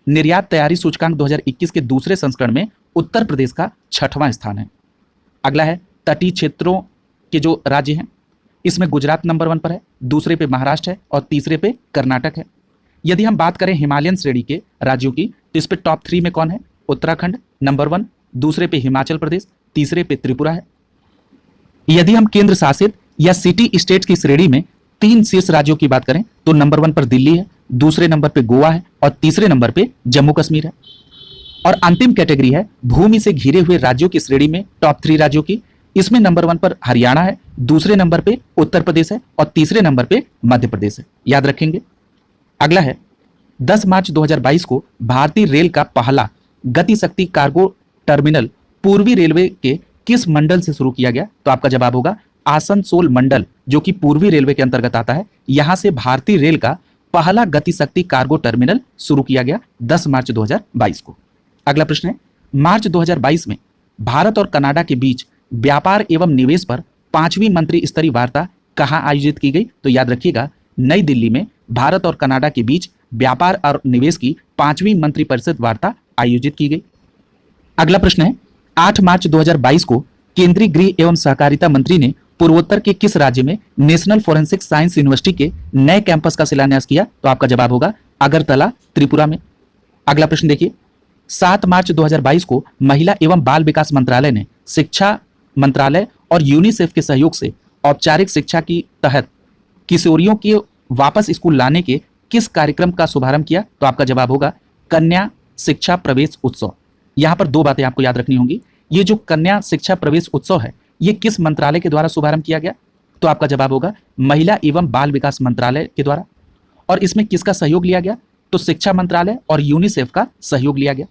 Speaker 1: निर्यात तैयारी सूचकांक 2021 के दूसरे संस्करण में उत्तर प्रदेश का 6वां स्थान है। अगला है तटीय क्षेत्रों के जो राज्य हैं, इसमें गुजरात नंबर 1 पर है, दूसरे पे महाराष्ट्र है और तीसरे पे कर्नाटक है। यदि हम बात करें हिमालयन श्रेणी के राज्यों की, तो इस पे टॉप 3 में कौन है? उत्तराखंड नंबर 1, दूसरे पे हिमाचल प्रदेश, तीसरे पे त्रिपुरा है। यदि हम केंद्र शासित या सिटी स्टेट की श्रेणी में 3 शीर्ष राज्यों की बात करें, तो नंबर 1 पर दिल्ली है, दूसरे नंबर पे गोवा है और तीसरे नंबर पे जम्मू कश्मीर है। और अंतिम कैटेगरी है भूमि से घिरे हुए राज्यों की श्रेणी में टॉप 3 राज्यों की, इसमें नंबर 1 पर हरियाणा है, दूसरे नंबर पे उत्तर प्रदेश है और तीसरे नंबर पे मध्य प्रदेश है। याद रखेंगे। अगला है 10 मार्च 2022 को भारतीय रेल का पहला गति शक्ति कार्गो टर्मिनल पूर्वी रेलवे के किस मंडल से शुरू किया गया? तो आपका जवाब होगा आसनसोल मंडल, जो कि पूर्वी रेलवे के अंतर्गत आता है। यहां से भारतीय रेल का पहला गति शक्ति कार्गो टर्मिनल शुरू किया गया 10 मार्च 2022 को। अगला प्रश्न है मार्च 2022 में भारत और कनाडा के बीच व्यापार एवं निवेश पर 5वीं मंत्री स्तरीय वार्ता कहां आयोजित की गई? तो याद रखिएगा नई दिल्ली में भारत और कनाडा के बीच व्यापार और निवेश की 5वीं मंत्रिपरिषद वार्ता आयोजित की गई। अगला प्रश्न है 8 मार्च 2022 को केंद्रीय गृह एवं सहकारिता मंत्री ने पूर्वोत्तर के किस राज्य में नेशनल फोरेंसिक साइंस यूनिवर्सिटी के नए कैंपस का शिलान्यास किया? तो आपका जवाब होगा अगरतला त्रिपुरा में। अगला प्रश्न देखिए 7 मार्च 2022 को महिला एवं बाल विकास मंत्रालय ने शिक्षा मंत्रालय और यूनिसेफ के सहयोग से औपचारिक शिक्षा की तहत किशोरियों के वापस स्कूल लाने के किस कार्यक्रम का शुभारंभ किया? तो आपका जवाब होगा कन्या शिक्षा प्रवेश उत्सव। यहां पर 2 बातें आपको याद रखनी होंगी। ये जो कन्या शिक्षा प्रवेश उत्सव है, ये किस मंत्रालय के द्वारा शुभारंभ किया गया? तो आपका जवाब होगा महिला एवं बाल विकास मंत्रालय के द्वारा। और इसमें किसका सहयोग लिया गया? तो शिक्षा मंत्रालय और यूनिसेफ का सहयोग लिया गया।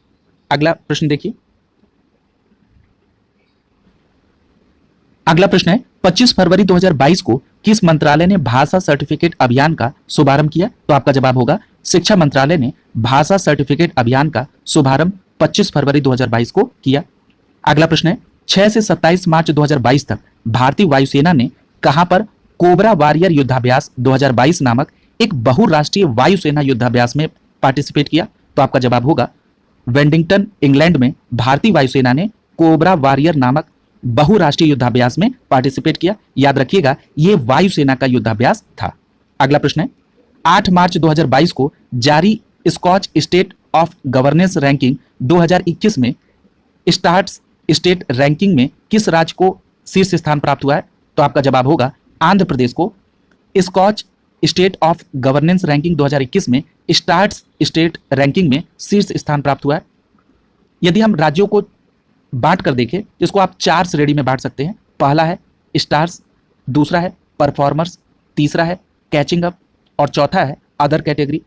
Speaker 1: अगला प्रश्न देखिए, अगला प्रश्न है 25 फरवरी 2022 को किस मंत्रालय ने भाषा सर्टिफिकेट अभियान का शुभारंभ किया? तो आपका जवाब होगा शिक्षा मंत्रालय ने भाषा सर्टिफिकेट अभियान का शुभारंभ 25 फरवरी 2022 को किया। अगला प्रश्न है 6 से 27 मार्च 2022 तक भारतीय वायुसेना ने कहां पर कोबरा वॉरियर युद्धाभ्यास 2022 नामक एक बहुराष्ट्रीय वायुसेना युद्धाभ्यास में पार्टिसिपेट किया? तो आपका जवाब होगा वेडिंगटन इंग्लैंड में भारतीय वायुसेना ने कोबरा वॉरियर नामक बहुराष्ट्रीय युद्धाभ्यास में पार्टिसिपेट किया। याद रखिएगा यह वायुसेना का युद्धाभ्यास था। अगला प्रश्न है 8 मार्च 2022 को जारी Skoch state of governance ranking 2021 में स्टार्स स्टेट रैंकिंग में किस राज्य को शीर्ष स्थान प्राप्त हुआ है? तो आपका जवाब होगा आंध्र प्रदेश को Skoch state of governance ranking 2021 में स्टार्स स्टेट रैंकिंग में शीर्ष स्थान प्राप्त हुआ है। यदि हम राज्यों को बांट कर देखें, इसको आप 4 श्रेणी में बांट सकते हैं। पहला है स्टार्स, दूसरा है परफॉर्मर्स, तीसरा है कैचिंग अप और चौथा है अदर कैटेगरी।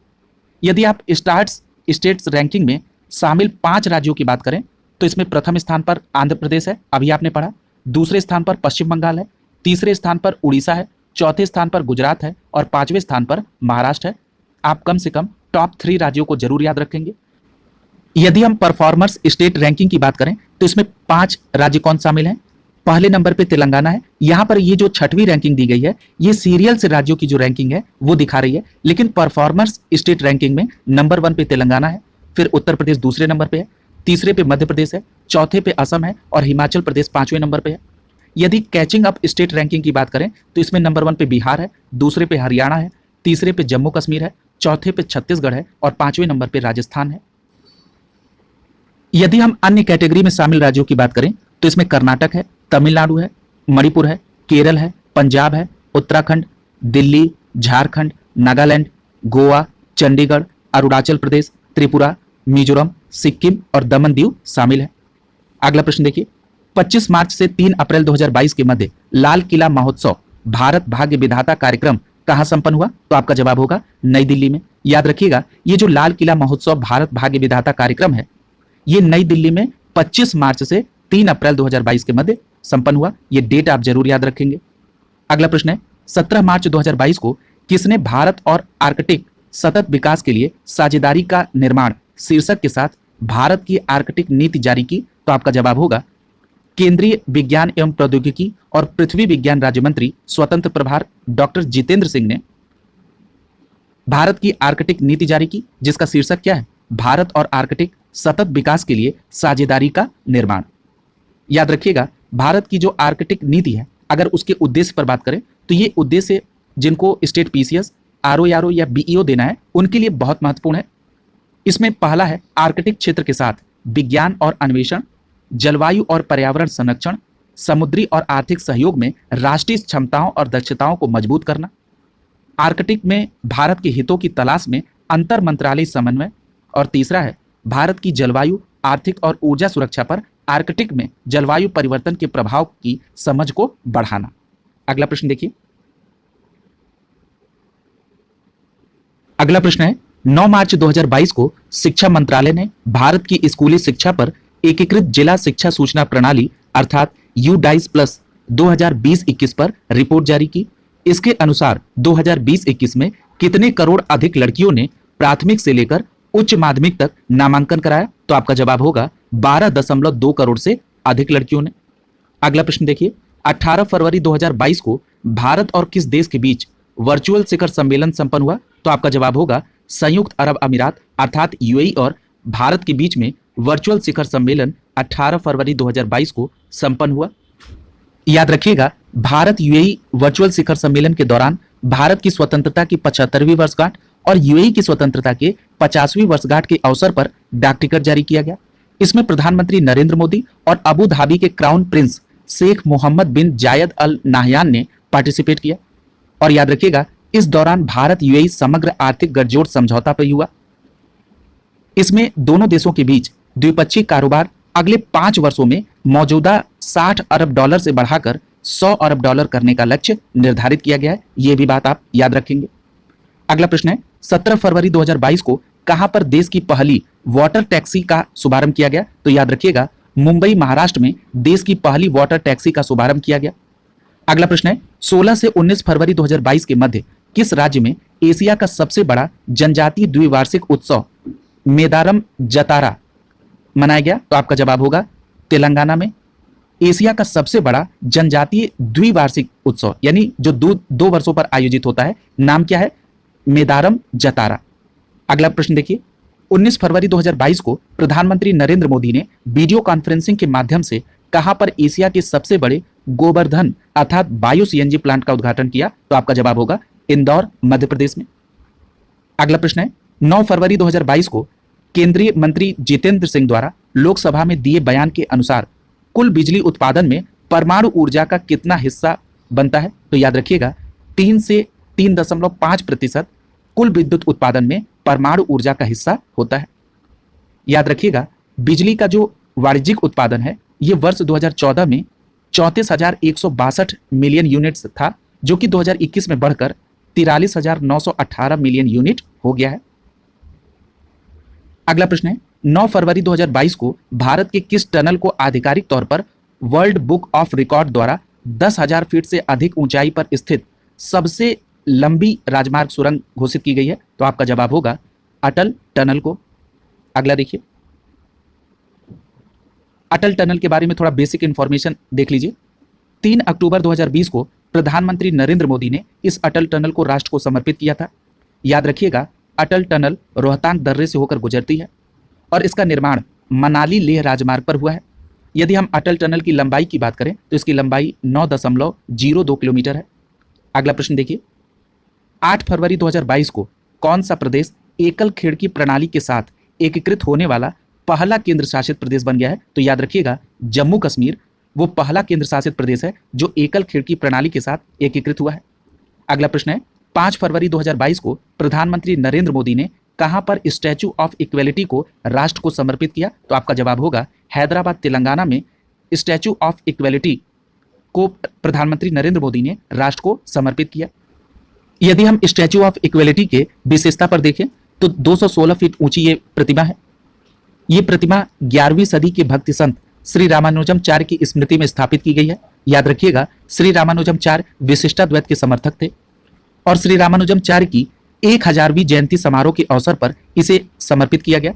Speaker 1: यदि आप स्टार्स स्टेट्स रैंकिंग में शामिल 5 राज्यों की बात करें, तो इसमें प्रथम स्थान पर आंध्र प्रदेश है, अभी आपने पढ़ा। दूसरे स्थान पर पश्चिम बंगाल है, तीसरे स्थान पर उड़ीसा है, चौथे स्थान पर गुजरात है और 5वें स्थान पर महाराष्ट्र है। आप कम से कम टॉप 3 राज्यों को जरूर याद रखेंगे। यदि हम परफॉर्मर्स स्टेट रैंकिंग की बात करें तो इसमें 5 राज्य कौन शामिल हैं? पहले नंबर पे तेलंगाना है। यहां पर ये जो 6वीं रैंकिंग दी गई है, ये सीरियल से राज्यों की जो रैंकिंग है वो दिखा रही है, लेकिन परफॉर्मर्स स्टेट रैंकिंग में नंबर 1 पे तेलंगाना है, फिर उत्तर प्रदेश दूसरे नंबर पे है, तीसरे पे मध्य प्रदेश है, चौथे पे असम है और हिमाचल प्रदेश 5वें नंबर पे है। यदि कैचिंग अप स्टेट रैंकिंग की बात करें तो इसमें नंबर 1 पे बिहार है, दूसरे पे हरियाणा है, तीसरे पे जम्मू कश्मीर है, चौथे पे छत्तीसगढ़ है और 5वें नंबर पे राजस्थान है। यदि हम अन्य कैटेगरी में शामिल राज्यों की बात करें तो इसमें कर्नाटक है, तमिलनाडु है, मणिपुर है, केरल है, पंजाब है, उत्तराखंड, दिल्ली, झारखंड, नागालैंड, गोवा, चंडीगढ़, अरुणाचल प्रदेश, त्रिपुरा, मिजोरम, सिक्किम और दमन दीव शामिल है। अगला प्रश्न देखिए, 25 मार्च से 3 अप्रैल 2022 के मध्य लाल किला महोत्सव भारत भाग्य विधाता कार्यक्रम कहां संपन्न हुआ? तो आपका जवाब होगा नई दिल्ली में। याद रखिएगा, ये जो लाल किला महोत्सव भारत भाग्य विधाता कार्यक्रम है, ये नई दिल्ली में 25 मार्च से 3 अप्रैल 2022 के मध्य संपन्न हुआ। ये डेट आप जरूर याद रखेंगे। अगला प्रश्न है, 17 मार्च 2022 को किसने भारत और आर्कटिक सतत विकास के लिए साझेदारी का निर्माण शीर्षक के साथ भारत की आर्कटिक नीति जारी की? तो आपका जवाब होगा केंद्रीय विज्ञान एवं प्रौद्योगिकी और पृथ्वी विज्ञान राज्य मंत्री स्वतंत्र प्रभार डॉक्टर जितेंद्र सिंह ने भारत की आर्कटिक नीति जारी की, जिसका शीर्षक क्या है? भारत और आर्कटिक सतत विकास के लिए साझेदारी का निर्माण। याद रखिएगा, भारत की जो आर्कटिक नीति है, अगर उसके उद्देश्य पर बात करें तो ये उद्देश्य जिनको स्टेट पीसीएस, आरओ या बीईओ देना है, उनके लिए बहुत महत्वपूर्ण है। इसमें पहला है आर्कटिक क्षेत्र के साथ विज्ञान और अन्वेषण, जलवायु और पर्यावरण संरक्षण, समुद्री और आर्थिक सहयोग में राष्ट्रीय क्षमताओं और दक्षताओं को मजबूत करना, आर्कटिक में भारत के हितों की तलाश में अंतर मंत्रालय समन्वय, और तीसरा है भारत की जलवायु, आर्थिक और ऊर्जा सुरक्षा पर आर्कटिक में जलवायु परिवर्तन के प्रभाव की समझ को बढ़ाना। अगला प्रश्न देखिए, अगला प्रश्न है, 9 मार्च 2022 को शिक्षा मंत्रालय ने भारत की स्कूली शिक्षा पर एकीकृत जिला शिक्षा सूचना प्रणाली अर्थात यूडाइस प्लस 2020-21 पर रिपोर्ट जारी की। इसके अनुसार 2020-21 में कितने करोड़ अधिक लड़कियों ने प्राथमिक से लेकर उच्च माध्यमिक तक नामांकन कराया? तो आपका जवाब होगा 12.2 करोड़ से अधिक लड़कियों ने। अगला प्रश्न देखिए, 18 फरवरी 2022 को भारत और किस देश के बीच वर्चुअल शिखर सम्मेलन संपन्न हुआ? तो आपका जवाब होगा संयुक्त अरब अमीरात अर्थात यूएई और भारत के बीच में वर्चुअल शिखर सम्मेलन 18 फरवरी 2022 को संपन्न हुआ। याद रखिएगा, भारत यूएई वर्चुअल शिखर सम्मेलन के दौरान भारत की स्वतंत्रता की 75वीं वर्षगांठ और यूएई की स्वतंत्रता के 50वीं वर्षगांठ के अवसर पर डाक टिकट जारी किया गया। इसमें प्रधानमंत्री नरेंद्र मोदी और अबू धाबी के क्राउन प्रिंस शेख मोहम्मद बिन जायद अल नाहयान ने पार्टिसिपेट किया। और याद रखिएगा, इस दौरान भारत यूएई समग्र आर्थिक गठजोड़ समझौता पर हुआ। इसमें दोनों देशों के बीच द्विपक्षीय कारोबार अगले 5 वर्षों में मौजूदा $60 अरब से बढ़ाकर $100 अरब करने का लक्ष्य निर्धारित किया गया है। यह भी बात आप याद रखेंगे। अगला प्रश्न है, 17 फरवरी 2022 को कहां पर देश की पहली वाटर टैक्सी का शुभारंभ किया गया? तो याद रखिएगा, मुंबई महाराष्ट्र में देश की पहली वाटर टैक्सी का शुभारंभ किया गया। अगला प्रश्न है, 16 से 19 फरवरी 2022 के मध्य किस राज्य में एशिया का सबसे बड़ा जनजातीय द्विवार्षिक उत्सव मेदारम जतारा मनाया गया? तो आपका जवाब होगा तेलंगाना में। एशिया का सबसे बड़ा जनजातीय द्विवार्षिक उत्सव यानी जो 2 वर्षों पर आयोजित होता है, नाम क्या है? मेदारम जतारा। अगला प्रश्न देखिए, 19 फरवरी 2022 को प्रधानमंत्री नरेंद्र मोदी ने वीडियो कॉन्फ्रेंसिंग के माध्यम से कहां पर एशिया के सबसे बड़े गोवर्धन अर्थात बायो सीएनजी प्लांट का उद्घाटन किया? तो आपका जवाब होगा इंदौर, मध्य प्रदेश में। अगला प्रश्न है, 9 फरवरी 2022 को केंद्रीय मंत्री जितेंद्र सिंह द्वारा लोकसभा में दिए बयान के अनुसार कुल बिजली उत्पादन में परमाणु ऊर्जा का कितना हिस्सा बनता है? तो याद रखिएगा, 3 से 3.5% कुल विद्युत उत्पादन में परमाणु ऊर्जा का हिस्सा होता है। याद रखिएगा, बिजली का जो वाणिज्यिक उत्पादन है, यह वर्ष 2014 में 34,162 मिलियन यूनिट्स था, जो कि 2021 में बढ़कर 43,918 मिलियन यूनिट हो गया है। अगला प्रश्न है, 9 फरवरी 2022 को भारत के किस टनल को आधिकारिक तौर पर वर्ल्ड बुक ऑफ रिकॉर्ड द्वारा 10,000 फीट से अधिक ऊंचाई पर स्थित सबसे लंबी राजमार्ग सुरंग घोषित की गई है? तो आपका जवाब होगा अटल टनल को। अगला देखिए, अटल टनल के बारे में थोड़ा बेसिक इंफॉर्मेशन देख लीजिए। 3 अक्टूबर 2020 को प्रधानमंत्री नरेंद्र मोदी ने इस अटल टनल को राष्ट्र को समर्पित किया था। याद रखिएगा, अटल टनल रोहतांग दर्रे से होकर गुजरती है और इसका निर्माण मनाली लेह राजमार्ग पर हुआ है। यदि हम अटल टनल की लंबाई की बात करें तो इसकी लंबाई 9.02 किलोमीटर है। अगला प्रश्न देखिए, 8 फरवरी 2022 को कौन सा प्रदेश एकल खिड़की प्रणाली के साथ एकीकृत होने वाला पहला केंद्र शासित प्रदेश बन गया है? तो याद रखिएगा, जम्मू कश्मीर वो पहला केंद्र शासित प्रदेश है जो एकल खिड़की प्रणाली के साथ एकीकृत हुआ है। अगला प्रश्न है, 5 फरवरी 2022 को प्रधानमंत्री नरेंद्र मोदी ने कहां पर स्टैचू ऑफ इक्वेलिटी को राष्ट्र को समर्पित किया? तो आपका जवाब होगा हैदराबाद तेलंगाना में स्टैचू ऑफ इक्वेलिटी को प्रधानमंत्री नरेंद्र मोदी ने राष्ट्र को समर्पित किया। यदि हम स्टैचू ऑफ इक्वेलिटी के विशेषता पर देखें तो 216 फीट ऊंची ये प्रतिमा है। ये प्रतिमा 11वीं सदी के भक्ति संत श्री रामानुजमचार्य की स्मृति में स्थापित की गई है। याद रखिएगा, श्री रामानुजमचार्य विशिष्टाद्वैत के समर्थक थे और श्री रामानुजमचार्य की 1000वीं जयंती समारोह के अवसर पर इसे समर्पित किया गया।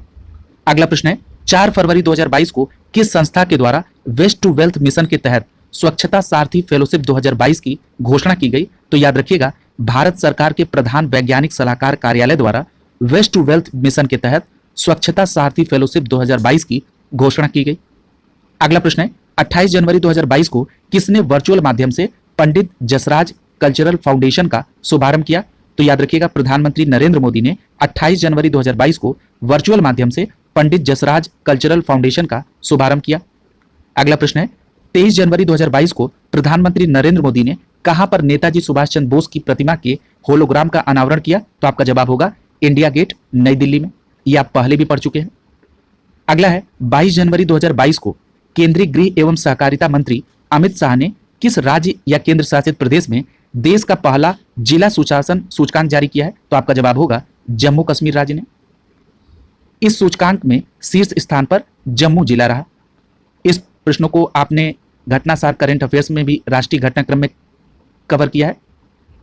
Speaker 1: अगला प्रश्न है, 4 फरवरी 2022 को किस संस्था के द्वारा वेस्ट टू वेल्थ मिशन के तहत स्वच्छता सारथी फेलोशिप 2022 की घोषणा की गई? तो याद रखिएगा, भारत सरकार के प्रधान वैज्ञानिक सलाहकार कार्यालय द्वारा वेस्ट टू वेल्थ मिशन के तहत स्वच्छता सारथी फेलोशिप 2022 की घोषणा की गई। अगला प्रश्न है, 28 जनवरी 2022 को किसने वर्चुअल माध्यम से पंडित जसराज कल्चरल फाउंडेशन का शुभारंभ किया? तो याद रखिएगा, प्रधानमंत्री नरेंद्र मोदी ने 28 जनवरी 2022 को वर्चुअल माध्यम से पंडित जसराज कल्चरल फाउंडेशन का शुभारंभ किया। अगला प्रश्न है, 23 जनवरी 2022 को प्रधानमंत्री नरेंद्र मोदी ने कहां पर नेताजी सुभाष चंद्र बोस की प्रतिमा के होलोग्राम का अनावरण किया? तो आपका जवाब होगा इंडिया गेट, नई दिल्ली में। ये आप पहले भी पढ़ चुके हैं। अगला है, 22 जनवरी 2022 को केंद्रीय गृह एवं सहकारिता मंत्री अमित शाह ने किस राज्य या केंद्र शासित प्रदेश में देश का पहला जिला सुशासन सूचकांक जारी किया है? तो आपका जवाब होगा जम्मू कश्मीर राज्य ने। इस सूचकांक में शीर्ष स्थान पर जम्मू जिला रहा। इस प्रश्नों को आपने घटनासार करंट अफेयर्स में भी राष्ट्रीय घटनाक्रम में कवर किया है।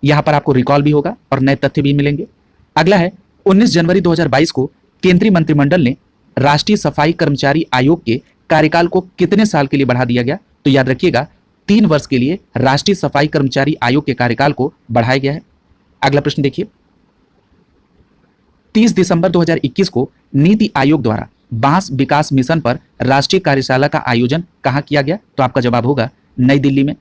Speaker 1: यहां पर आपको रिकॉल भी होगा और नए तथ्य भी मिलेंगे। अगला है, 19 जनवरी 2022 को केंद्रीय मंत्रिमंडल ने राष्ट्रीय सफाई कर्मचारी आयोग के कार्यकाल को कितने साल के लिए बढ़ा दिया गया? तो याद रखिएगा, 3 वर्ष के लिए राष्ट्रीय सफाई कर्मचारी आयोग के कार्यकाल को बढ़ाया गया है। अगला प्रश्न देखिए, 30 दिसंबर 2021 को नीति आयोग द्वारा बांस विकास मिशन पर राष्ट्रीय कार्यशाला का आयोजन कहां किया गया? तो आपका जवाब होगा नई दिल्ली में।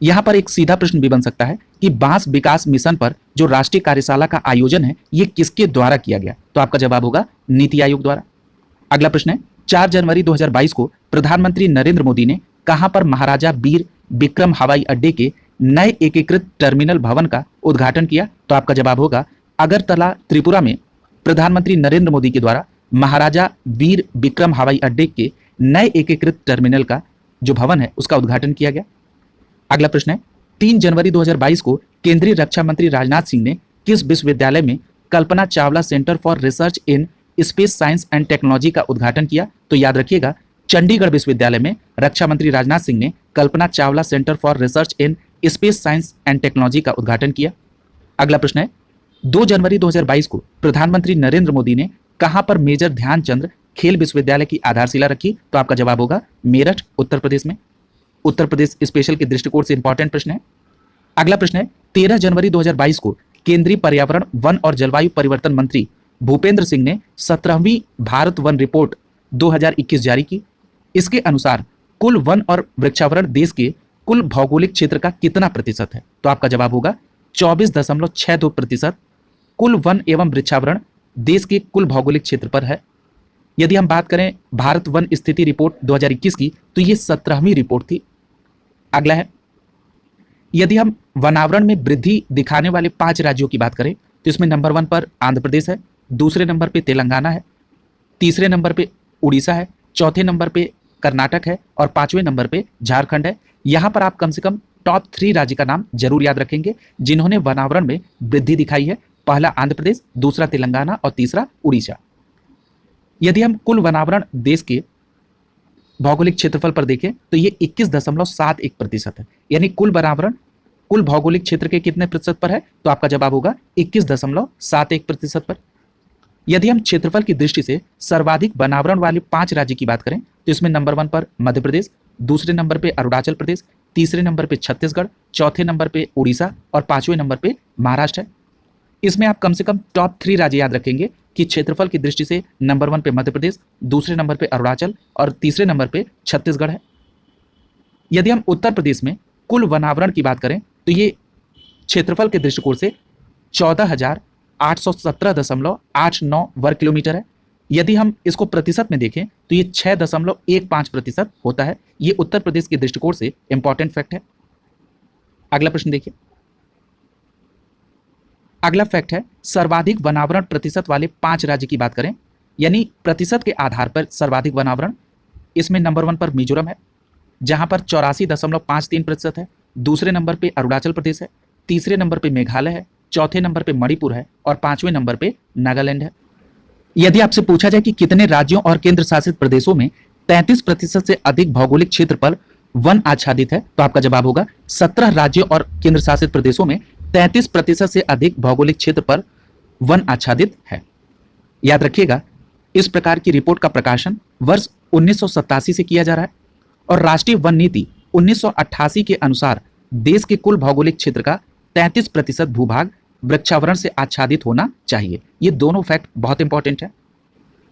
Speaker 1: यहां पर एक सीधा प्रश्न भी बन सकता है कि बांस विकास मिशन पर जो राष्ट्रीय कार्यशाला का आयोजन है ये किसके द्वारा किया गया? तो आपका जवाब होगा नीति आयोग द्वारा। अगला प्रश्न है, 4 जनवरी 2022 को प्रधानमंत्री नरेंद्र मोदी ने कहां पर महाराजा वीर विक्रम हवाई अड्डे के नए एकीकृत टर्मिनल भवन का उद्घाटन किया? तो आपका जवाब होगा अगरतला, त्रिपुरा में प्रधानमंत्री नरेंद्र मोदी के द्वारा महाराजा वीर विक्रम हवाई अड्डे के नए एकीकृत टर्मिनल का जो भवन है उसका उद्घाटन किया गया। अगला प्रश्न है, 3 जनवरी 2022 को केंद्रीय रक्षा मंत्री राजनाथ सिंह ने किस विश्वविद्यालय में Kalpana Chawla centre for research in space science and technology का उद्घाटन किया? तो याद रखिएगा, चंडीगढ़ विश्वविद्यालय में रक्षा मंत्री राजनाथ सिंह ने Kalpana Chawla centre for research in space science and technology का उद्घाटन किया। अगला प्रश्न है, 2 जनवरी 2022 को प्रधानमंत्री नरेंद्र मोदी ने कहां पर मेजर ध्यानचंद खेल विश्वविद्यालय की आधारशिला रखी? तो आपका जवाब होगा मेरठ, उत्तर प्रदेश में। उत्तर प्रदेश स्पेशल के दृष्टिकोण से इंपॉर्टेंट प्रश्न है। अगला प्रश्न है, 13 जनवरी 2022 को केंद्रीय पर्यावरण, वन और जलवायु परिवर्तन मंत्री भूपेंद्र सिंह ने 17वीं भारत वन रिपोर्ट 2021 जारी की। इसके अनुसार कुल वन और वृक्षावरण देश के कुल भौगोलिक क्षेत्र का कितना प्रतिशत है? तो आपका जवाब होगा 24.62% कुल वन एवं वृक्षावरण देश के कुल भौगोलिक क्षेत्र पर है। यदि हम बात करें भारत वन स्थिति रिपोर्ट 2021 की तो ये 17वीं रिपोर्ट थी। अगला है, यदि हम वनावरण में वृद्धि दिखाने वाले 5 राज्यों की बात करें तो इसमें नंबर 1 पर आंध्र प्रदेश है, दूसरे नंबर पे तेलंगाना है, तीसरे नंबर पे उड़ीसा है, चौथे नंबर पे कर्नाटक है और 5वें नंबर पे झारखंड है। यहाँ पर आप कम से कम टॉप 3 राज्य का नाम जरूर याद रखेंगे जिन्होंने वनावरण में वृद्धि दिखाई है। पहला आंध्र प्रदेश, दूसरा तेलंगाना और तीसरा उड़ीसा। यदि हम कुल वनावरण देश के भौगोलिक क्षेत्रफल पर देखें तो ये 21.71% है। यानी कुल कुल भौगोलिक क्षेत्र के कितने प्रतिशत पर है? तो आपका जवाब होगा 21.71% पर। यदि हम क्षेत्रफल की दृष्टि से सर्वाधिक वनावरण वाले 5 राज्य की बात करें तो इसमें नंबर 1 पर मध्य प्रदेश, दूसरे नंबर पे अरुणाचल प्रदेश, तीसरे नंबर पे छत्तीसगढ़, चौथे नंबर पे उड़ीसा और पांचवें नंबर पे महाराष्ट्र है। इसमें आप कम से कम टॉप 3 राज्य याद रखेंगे कि क्षेत्रफल की दृष्टि से नंबर 1 पे मध्य प्रदेश, दूसरे नंबर पे अरुणाचल और तीसरे नंबर पे छत्तीसगढ़ है। यदि हम उत्तर प्रदेश में कुल वनावरण की बात करें तो ये क्षेत्रफल के दृष्टिकोण से 14,817.89 वर्ग किलोमीटर है। यदि हम इसको प्रतिशत में देखें तो ये 6.15% होता है। ये उत्तर प्रदेश के दृष्टिकोण से इंपॉर्टेंट फैक्ट है। अगला प्रश्न देखिए। अगला फैक्ट है सर्वाधिक वनावरण प्रतिशत वाले 5 राज्य की बात करें, यानी प्रतिशत के आधार पर सर्वाधिक वनावरण। इसमें नंबर 1 पर मिजोरम है जहां पर 84.53% है, दूसरे नंबर पे अरुणाचल प्रदेश है, तीसरे नंबर पे मेघालय है, चौथे नंबर पे मणिपुर है और पांचवें नंबर पे नागालैंड है। यदि आपसे पूछा जाए कि कितने राज्यों और केंद्र शासित प्रदेशों में 33% से अधिक भौगोलिक क्षेत्र पर वन आच्छादित है तो आपका जवाब होगा 17 राज्यों और केंद्र शासित प्रदेशों में 33% से अधिक भौगोलिक क्षेत्र पर वन आच्छादित है। याद रखिएगा, इस प्रकार की रिपोर्ट का प्रकाशन वर्ष 1987 से किया जा रहा है और राष्ट्रीय वन नीति 1988 के अनुसार देश के कुल भौगोलिक क्षेत्र का 33% भूभाग वृक्षावरण से आच्छादित होना चाहिए। ये दोनों फैक्ट बहुत इंपॉर्टेंट है।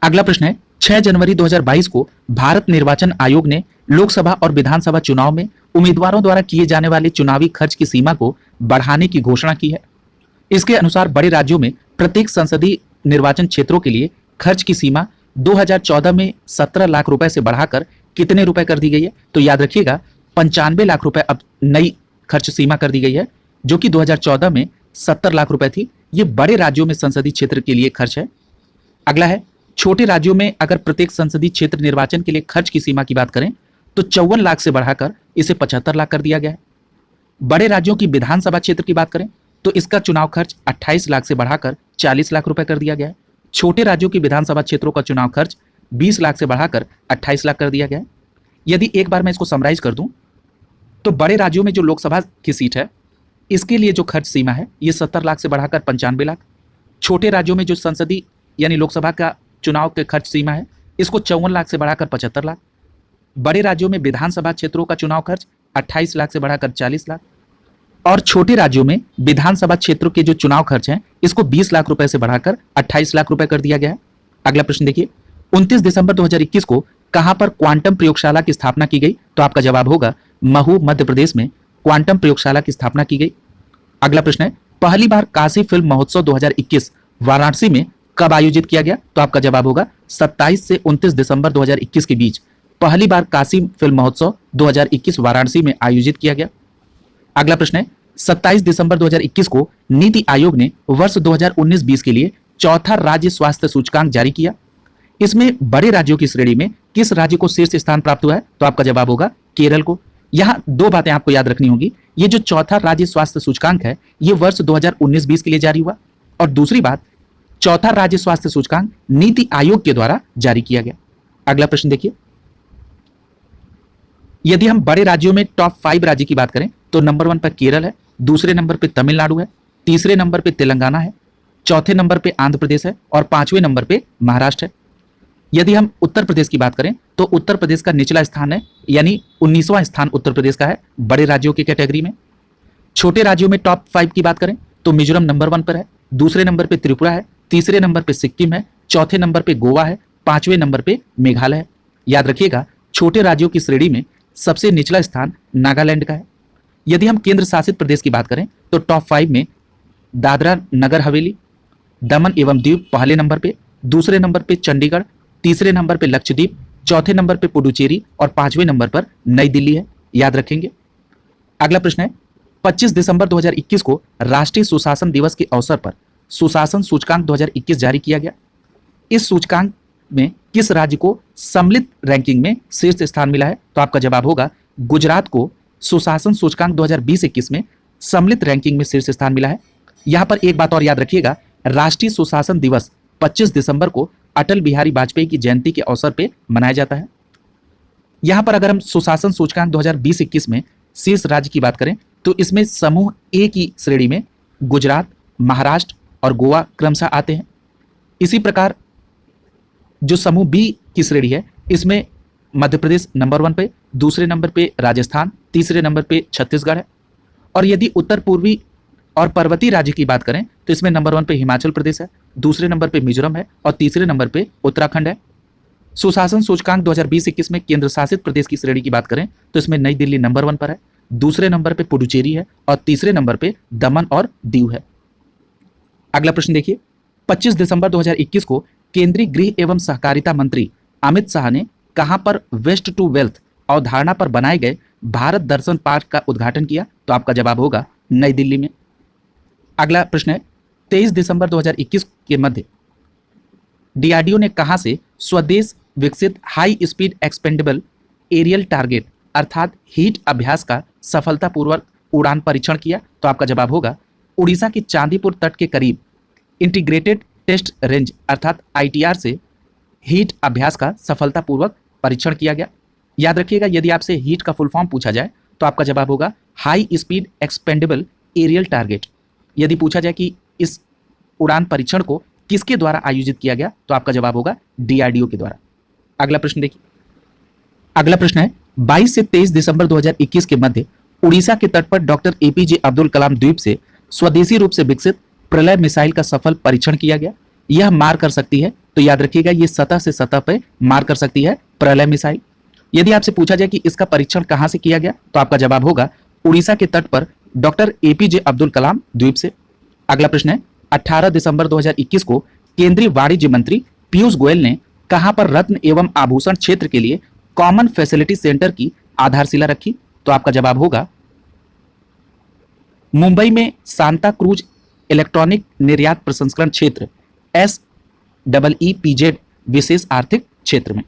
Speaker 1: अगला प्रश्न है 6 जनवरी 2022 को भारत निर्वाचन आयोग ने लोकसभा और विधानसभा चुनाव में उम्मीदवारों द्वारा किए जाने वाले चुनावी खर्च की सीमा को बढ़ाने की घोषणा की है। इसके अनुसार बड़े राज्यों में प्रत्येक संसदीय निर्वाचन क्षेत्रों के लिए खर्च की सीमा 2014 में 17 लाख रुपए से बढ़ाकर कितने रुपए कर दी गई है? तो याद रखिएगा 95 लाख रुपए अब नई खर्च सीमा कर दी गई है, जो कि 2014 में 70 लाख रुपए थी। ये बड़े राज्यों में संसदीय क्षेत्र के लिए खर्च है। अगला है छोटे राज्यों में अगर प्रत्येक संसदीय क्षेत्र निर्वाचन के लिए खर्च की सीमा की बात करें तो 54 लाख से बढ़ाकर इसे 75 लाख कर दिया गया है। बड़े राज्यों की विधानसभा क्षेत्र की बात करें तो इसका चुनाव खर्च 28 लाख से बढ़ाकर 40 लाख रुपए कर दिया गया है। छोटे राज्यों की विधानसभा क्षेत्रों का चुनाव खर्च 20 लाख से बढ़ाकर 28 लाख कर दिया गया है। यदि एक बार मैं इसको समराइज कर दूं तो बड़े राज्यों में जो लोकसभा की सीट है इसके लिए जो खर्च सीमा है ये 70 लाख से बढ़ाकर 95 लाख। छोटे राज्यों में जो संसदीय यानी लोकसभा का चुनाव के खर्च सीमा है इसको 54 लाख से बढ़ाकर 75 लाख। बड़े राज्यों में विधानसभा क्षेत्रों का चुनाव खर्च 28 लाख से बढ़ाकर 40 लाख और छोटे राज्यों में विधानसभा क्षेत्रों के जो चुनाव खर्च हैं इसको 20 लाख रुपए से बढ़ाकर 28 लाख रुपए कर दिया गया है। अगला प्रश्न देखिए 29 दिसंबर 2021 को कहां पर क्वांटम प्रयोगशाला की स्थापना की गई? तो आपका जवाब होगा महू मध्य प्रदेश में क्वांटम प्रयोगशाला की स्थापना की गई। अगला प्रश्न है पहली बार काशी फिल्म महोत्सव 2021 वाराणसी में कब आयोजित किया गया? तो आपका जवाब होगा 27 से 29 दिसंबर 2021 के बीच पहली बार काशी फिल्म महोत्सव 2021 वाराणसी में आयोजित किया गया। अगला प्रश्न है 27 दिसंबर 2021 को नीति आयोग ने वर्ष 2019-20 के लिए चौथा राज्य स्वास्थ्य सूचकांक जारी किया। इसमें बड़े राज्यों की श्रेणी में किस राज्य को शीर्ष स्थान प्राप्त हुआ है? तो आपका जवाब होगा केरल को। यहां दो बातें आपको याद रखनी होगी। ये जो चौथा राज्य स्वास्थ्य सूचकांक है ये वर्ष 2019-20 के लिए जारी हुआ और दूसरी बात चौथा राज्य स्वास्थ्य सूचकांक नीति आयोग के द्वारा जारी किया गया। अगला प्रश्न देखिए यदि हम बड़े राज्यों में टॉप 5 राज्य की बात करें तो नंबर 1 पर केरल है, दूसरे नंबर पे तमिलनाडु है, तीसरे नंबर पे तेलंगाना है, चौथे नंबर पे आंध्र प्रदेश है और पांचवें नंबर पे महाराष्ट्र है। यदि हम उत्तर प्रदेश की बात करें तो उत्तर प्रदेश का निचला स्थान है, यानी 19वां स्थान उत्तर प्रदेश का है बड़े राज्यों की कैटेगरी में। छोटे राज्यों में टॉप 5 की बात करें तो मिजोरम नंबर 1 पर है, दूसरे नंबर पे त्रिपुरा है, तीसरे नंबर पे सिक्किम है, चौथे नंबर पे गोवा है, पांचवें नंबर पे मेघालय है। याद रखिएगा छोटे राज्यों की श्रेणी में सबसे निचला स्थान नागालैंड का है। यदि हम केंद्र शासित प्रदेश की बात करें तो टॉप 5 में दादरा नगर हवेली, दमन एवं दीव पहले नंबर पे, दूसरे नंबर पे चंडीगढ़, तीसरे नंबर पे लक्षद्वीप, चौथे नंबर पे पुडुचेरी और पांचवें नंबर पर नई दिल्ली है। याद रखेंगे। अगला प्रश्न है 25 दिसंबर 2021 को राष्ट्रीय सुशासन दिवस के अवसर पर सुशासन सूचकांक 2021 जारी किया गया। इस सूचकांक में किस राज्य को सम्मिलित रैंकिंग में शीर्ष स्थान मिला है? तो आपका जवाब होगा गुजरात को सुशासन सूचकांक 2020-21 में सम्मिलित रैंकिंग में शीर्ष स्थान मिला है। यहां पर एक बात और याद रखिएगा, राष्ट्रीय सुशासन दिवस 25 दिसंबर को अटल बिहारी वाजपेयी की जयंती के अवसर पर मनाया जाता है। यहां पर अगर हम सुशासन सूचकांक 2020-21 में शीर्ष राज्य की बात करें तो इसमें समूह ए की श्रेणी में गुजरात, महाराष्ट्र और गोवा क्रमशः आते हैं। इसी प्रकार जो समूह बी की श्रेणी है इसमें मध्य प्रदेश नंबर 1 पे, दूसरे नंबर पे राजस्थान, तीसरे नंबर पे छत्तीसगढ़ है। और यदि उत्तर पूर्वी और पर्वतीय राज्य की बात करें तो इसमें नंबर 1 पे हिमाचल प्रदेश है, दूसरे नंबर पे मिजोरम है और तीसरे नंबर पे उत्तराखंड है। सुशासन सूचकांक 2020-21 में केंद्र शासित प्रदेश की श्रेणी की बात करें तो इसमें नई दिल्ली नंबर 1 पर है, दूसरे नंबर पे पुडुचेरी है और तीसरे नंबर पे दमन और दीव है। अगला प्रश्न देखिए, 25 दिसंबर 2021 को केंद्रीय गृह एवं सहकारिता मंत्री अमित शाह ने कहां पर वेस्ट टू वेल्थ अवधारणा पर बनाए गए भारत दर्शन पार्क का उद्घाटन किया? तो आपका जवाब होगा नई दिल्ली में। अगला प्रश्न है, 23 दिसंबर 2021 के मध्य डीआरडीओ ने कहां से स्वदेश विकसित high speed expendable aerial target अर्थात हीट अभ्यास का सफलतापूर्वक उड़ान परीक्षण किया? तो आपका जवाब होगा उड़ीसा के चांदीपुर तट के करीब इंटीग्रेटेड टेस्ट रेंज अर्थात आईटीआर से हीट अभ्यास का सफलतापूर्वक परीक्षण किया गया। याद रखिएगा, यदि आपसे हीट का फुल फॉर्म पूछा जाए तो आपका जवाब होगा high speed expendable aerial target. यदि पूछा जाए कि इस उड़ान परीक्षण को किसके द्वारा आयोजित किया गया तो आपका जवाब होगा डीआरडीओ के द्वारा। अगला प्रश्न देखिए, अगला प्रश्न है 22 से 23 दिसंबर 2021 के मध्य उड़ीसा के तट पर डॉक्टर एपीजे अब्दुल कलाम द्वीप से स्वदेशी रूप से विकसित प्रलय मिसाइल का सफल परीक्षण किया गया। यह मार कर सकती है, तो याद रखिएगा ये सतह से सतह पर मार कर सकती है प्रलय मिसाइल। यदि आपसे पूछा जाए कि इसका परीक्षण कहां से किया गया तो आपका जवाब होगा उड़ीसा के तट पर डॉक्टर एपीजे अब्दुल कलाम द्वीप से। अगला प्रश्न है, 18 दिसंबर 2021 को केंद्रीय वाणिज्य मंत्री पीयूष गोयल ने कहां पर रत्न एवं आभूषण क्षेत्र के लिए कॉमन फैसिलिटी सेंटर की आधारशिला रखी? तो आपका जवाब होगा मुंबई में सांता क्रूज इलेक्ट्रॉनिक निर्यात प्रसंस्करण क्षेत्र SEEPZ विशेष आर्थिक क्षेत्र में।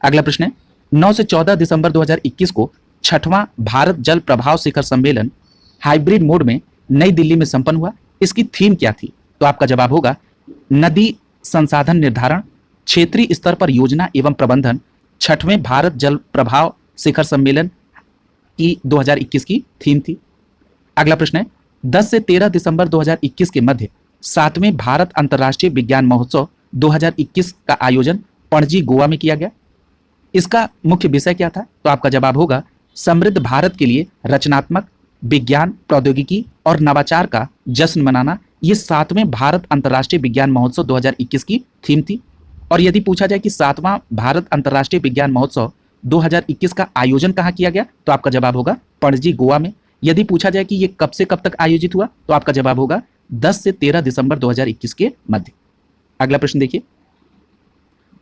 Speaker 1: अगला प्रश्न है, 9 से 14 दिसंबर 2021 को छठवां भारत जल प्रभाव शिखर सम्मेलन हाइब्रिड मोड में नई दिल्ली में संपन्न हुआ। इसकी थीम क्या थी? तो आपका जवाब होगा नदी संसाधन निर्धारण, क्षेत्रीय स्तर पर योजना एवं प्रबंधन, छठवें भारत जल प्रभाव शिखर सम्मेलन की 2021 की थीम थी। अगला प्रश्न है, 10 से 13 दिसंबर 2021 के मध्य 7वें भारत अंतर्राष्ट्रीय विज्ञान महोत्सव 2021 का आयोजन पणजी गोवा में किया गया। इसका मुख्य विषय क्या था? तो आपका जवाब होगा समृद्ध भारत के लिए रचनात्मक विज्ञान, प्रौद्योगिकी और नवाचार का जश्न मनाना। ये 7वें भारत अंतर्राष्ट्रीय विज्ञान महोत्सव 2021 की थीम थी। और यदि पूछा जाए कि 7वां भारत अंतर्राष्ट्रीय विज्ञान महोत्सव 2021 का आयोजन कहाँ किया गया तो आपका जवाब होगा पणजी गोवा में। यदि पूछा जाए कि ये कब से कब तक आयोजित हुआ तो आपका जवाब होगा 10 से 13 दिसंबर 2021 के मध्य। अगला प्रश्न देखिए,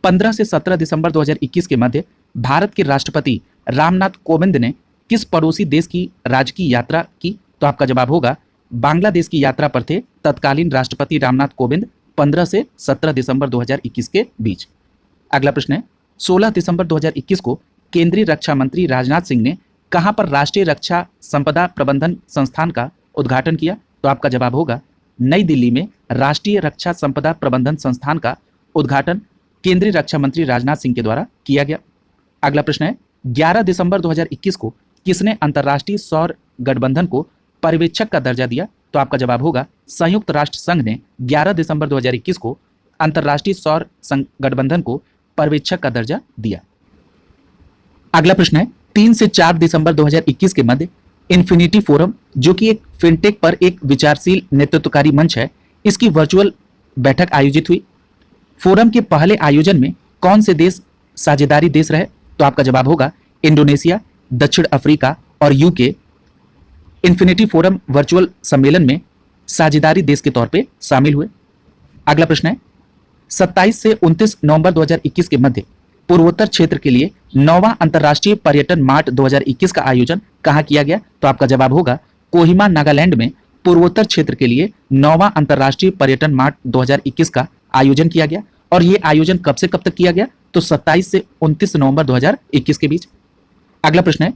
Speaker 1: 15 से 17 दिसंबर 2021 के मध्य भारत के राष्ट्रपति रामनाथ कोविंद ने किस पड़ोसी देश की राजकीय यात्रा की? तो आपका जवाब होगा बांग्लादेश की यात्रा पर थे तत्कालीन राष्ट्रपति रामनाथ कोविंद 15 से 17 दिसंबर 2021 के बीच। अगला प्रश्न है, 16 दिसंबर 2021 को केंद्रीय रक्षा मंत्री राजनाथ सिंह ने कहां पर राष्ट्रीय रक्षा संपदा प्रबंधन संस्थान का उद्घाटन किया? तो आपका जवाब होगा नई दिल्ली में राष्ट्रीय रक्षा संपदा प्रबंधन संस्थान का उद्घाटन केंद्रीय रक्षा मंत्री राजनाथ सिंह के द्वारा किया गया। अगला प्रश्न है, 11 दिसंबर 2021 को किसने अंतर्राष्ट्रीय सौर गठबंधन को पर्यवेक्षक का दर्जा दिया? तो आपका जवाब होगा संयुक्त राष्ट्र संघ ने 11 दिसंबर 2021 को अंतर्राष्ट्रीय सौर गठबंधन को पर्यवेक्षक का दर्जा दिया। अगला प्रश्न है, 3 से 4 दिसंबर 2021 के मध्य इन्फिनिटी फोरम, जो कि एक फिनटेक पर एक विचारशील नेतृत्वकारी मंच है, इसकी वर्चुअल बैठक आयोजित हुई। फोरम के पहले आयोजन में कौन से देश साझेदारी देश रहे? तो आपका जवाब होगा इंडोनेशिया, दक्षिण अफ्रीका और यूके इन्फिनिटी फोरम वर्चुअल सम्मेलन में साझेदारी देश के तौर पे शामिल हुए। अगला प्रश्न है, 27 से 29 नवंबर 2021 के मध्य पूर्वोत्तर क्षेत्र के लिए 9वां अंतर्राष्ट्रीय पर्यटन मार्ट 2021 का आयोजन कहां किया गया? तो आपका जवाब होगा कोहिमा नागालैंड में पूर्वोत्तर क्षेत्र के लिए 9वां अंतर्राष्ट्रीय पर्यटन मार्ट 2021 का आयोजन किया गया। और ये आयोजन कब से कब तक किया गया? तो 27 से 29 नवंबर 2021 के बीच। अगला प्रश्न है,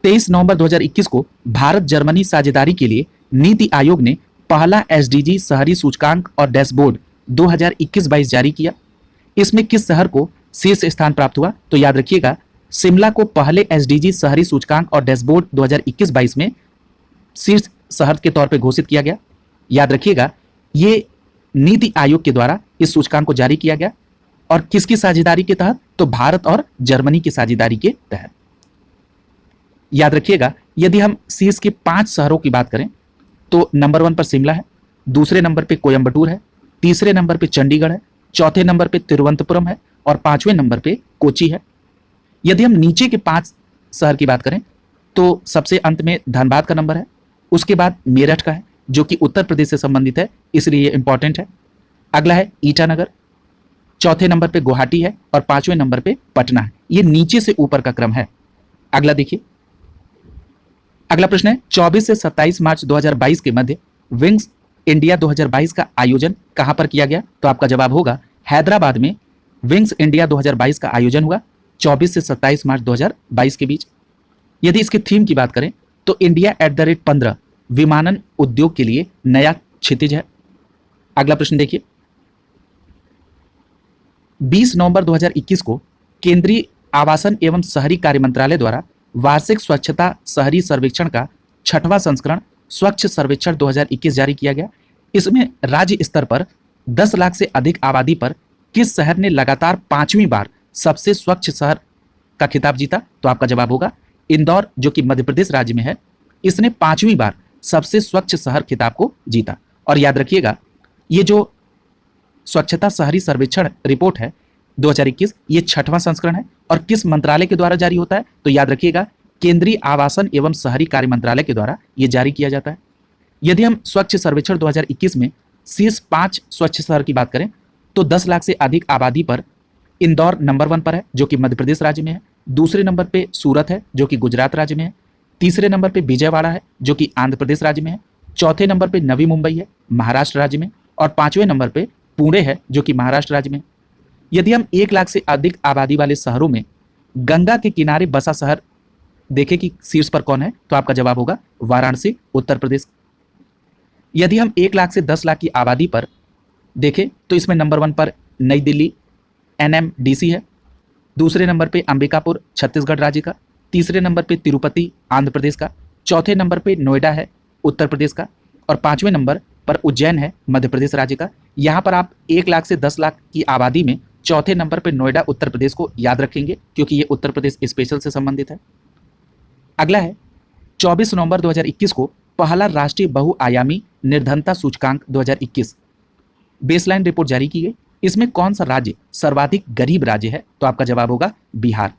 Speaker 1: 23 नवंबर 2021 को भारत जर्मनी साझेदारी के लिए नीति आयोग ने पहला एसडीजी शहरी सूचकांक और डैशबोर्ड 2021-22 जारी किया। इसमें किस शहर को शीर्ष स्थान प्राप्त हुआ? तो याद रखिएगा शिमला को पहले एसडीजी शहरी सूचकांक और डैशबोर्ड 2021-22 में शीर्ष शहर के तौर पे घोषित किया गया? याद रखिएगा, ये नीति आयोग के द्वारा इस सूचकांक को जारी किया गया और किसकी साझेदारी के तहत? तो भारत और जर्मनी की साझेदारी के तहत। याद रखिएगा, यदि हम शीर्ष के 5 शहरों की बात करें तो नंबर 1 पर शिमला है, दूसरे नंबर पे कोयंबटूर है, तीसरे नंबर पे चंडीगढ़ है, चौथे नंबर पे तिरुवनंतपुरम है और 5वें नंबर पे कोची है। यदि हम नीचे के 5 शहर की बात करें तो सबसे अंत में धनबाद का नंबर है, उसके बाद मेरठ का है जो कि उत्तर प्रदेश से संबंधित है, इसलिए ये इंपॉर्टेंट है। अगला है ईटानगर, चौथे नंबर पे गुवाहाटी है और 5वें नंबर पे पटना है। ये नीचे से ऊपर का क्रम है। अगला देखिए, अगला प्रश्न है 24 से 27 मार्च 2022 के मध्य विंग्स इंडिया 2022 का आयोजन कहां पर किया गया? तो आपका जवाब होगा हैदराबाद में विंग्स इंडिया 2022 का आयोजन हुआ 24 से 27 मार्च 2022 के बीच। यदि इसके थीम की बात करें तो इंडिया @15 विमानन उद्योग के लिए नया क्षितिज है। अगला प्रश्न देखिए, 20 नवंबर 2021 को केंद्रीय आवासन एवं शहरी कार्य मंत्रालय द्वारा वार्षिक स्वच्छता शहरी सर्वेक्षण का 6वां संस्करण स्वच्छ सर्वेक्षण 2021 जारी किया गया। इसमें राज्य स्तर पर 10 लाख से अधिक आबादी पर किस शहर ने लगातार 5वीं बार सबसे स्वच्छ शहर का खिताब जीता? तो आपका जवाब होगा इंदौर, जो कि मध्य प्रदेश राज्य में है। इसने 5वीं बार सबसे स्वच्छ शहर खिताब को जीता। और याद रखिएगा, ये जो स्वच्छता शहरी सर्वेक्षण रिपोर्ट है 2021, ये 6वां संस्करण है और किस मंत्रालय के द्वारा जारी होता है? तो याद रखिएगा, केंद्रीय आवासन एवं शहरी कार्य मंत्रालय के द्वारा ये जारी किया जाता है। यदि हम स्वच्छ सर्वेक्षण 2021 में शीर्ष 5 स्वच्छ शहर की बात करें तो 10 लाख से अधिक आबादी पर इंदौर नंबर 1 पर है जो कि मध्य प्रदेश राज्य में है, दूसरे नंबर पे सूरत है जो कि गुजरात राज्य में है, तीसरे नंबर पे विजयवाड़ा है जो कि आंध्र प्रदेश राज्य में है, चौथे नंबर पे नवी मुंबई है महाराष्ट्र राज्य में और 5वें नंबर पे पुणे है जो कि महाराष्ट्र राज्य में। यदि हम 1 लाख से अधिक आबादी वाले शहरों में गंगा के किनारे बसा शहर देखें कि शीर्ष पर कौन है, तो आपका जवाब होगा वाराणसी, उत्तर प्रदेश। यदि हम 1 लाख से 10 लाख की आबादी पर देखें तो इसमें नंबर 1 पर नई दिल्ली NMDC है, दूसरे नंबर पे अंबिकापुर छत्तीसगढ़ राज्य का, तीसरे नंबर पे तिरुपति आंध्र प्रदेश का, चौथे नंबर पे नोएडा है उत्तर प्रदेश का और 5वें नंबर पर उज्जैन है मध्य प्रदेश राज्य का। यहाँ पर आप 1 लाख से 10 लाख की आबादी में चौथे नंबर पे नोएडा उत्तर प्रदेश को याद रखेंगे क्योंकि ये उत्तर प्रदेश स्पेशल से संबंधित है। अगला है 24 नवंबर 2021 को पहला राष्ट्रीय बहुआयामी निर्धनता सूचकांक 2021 बेसलाइन रिपोर्ट जारी की गई। इसमें कौन सा राज्य सर्वाधिक गरीब राज्य है? तो आपका जवाब होगा बिहार।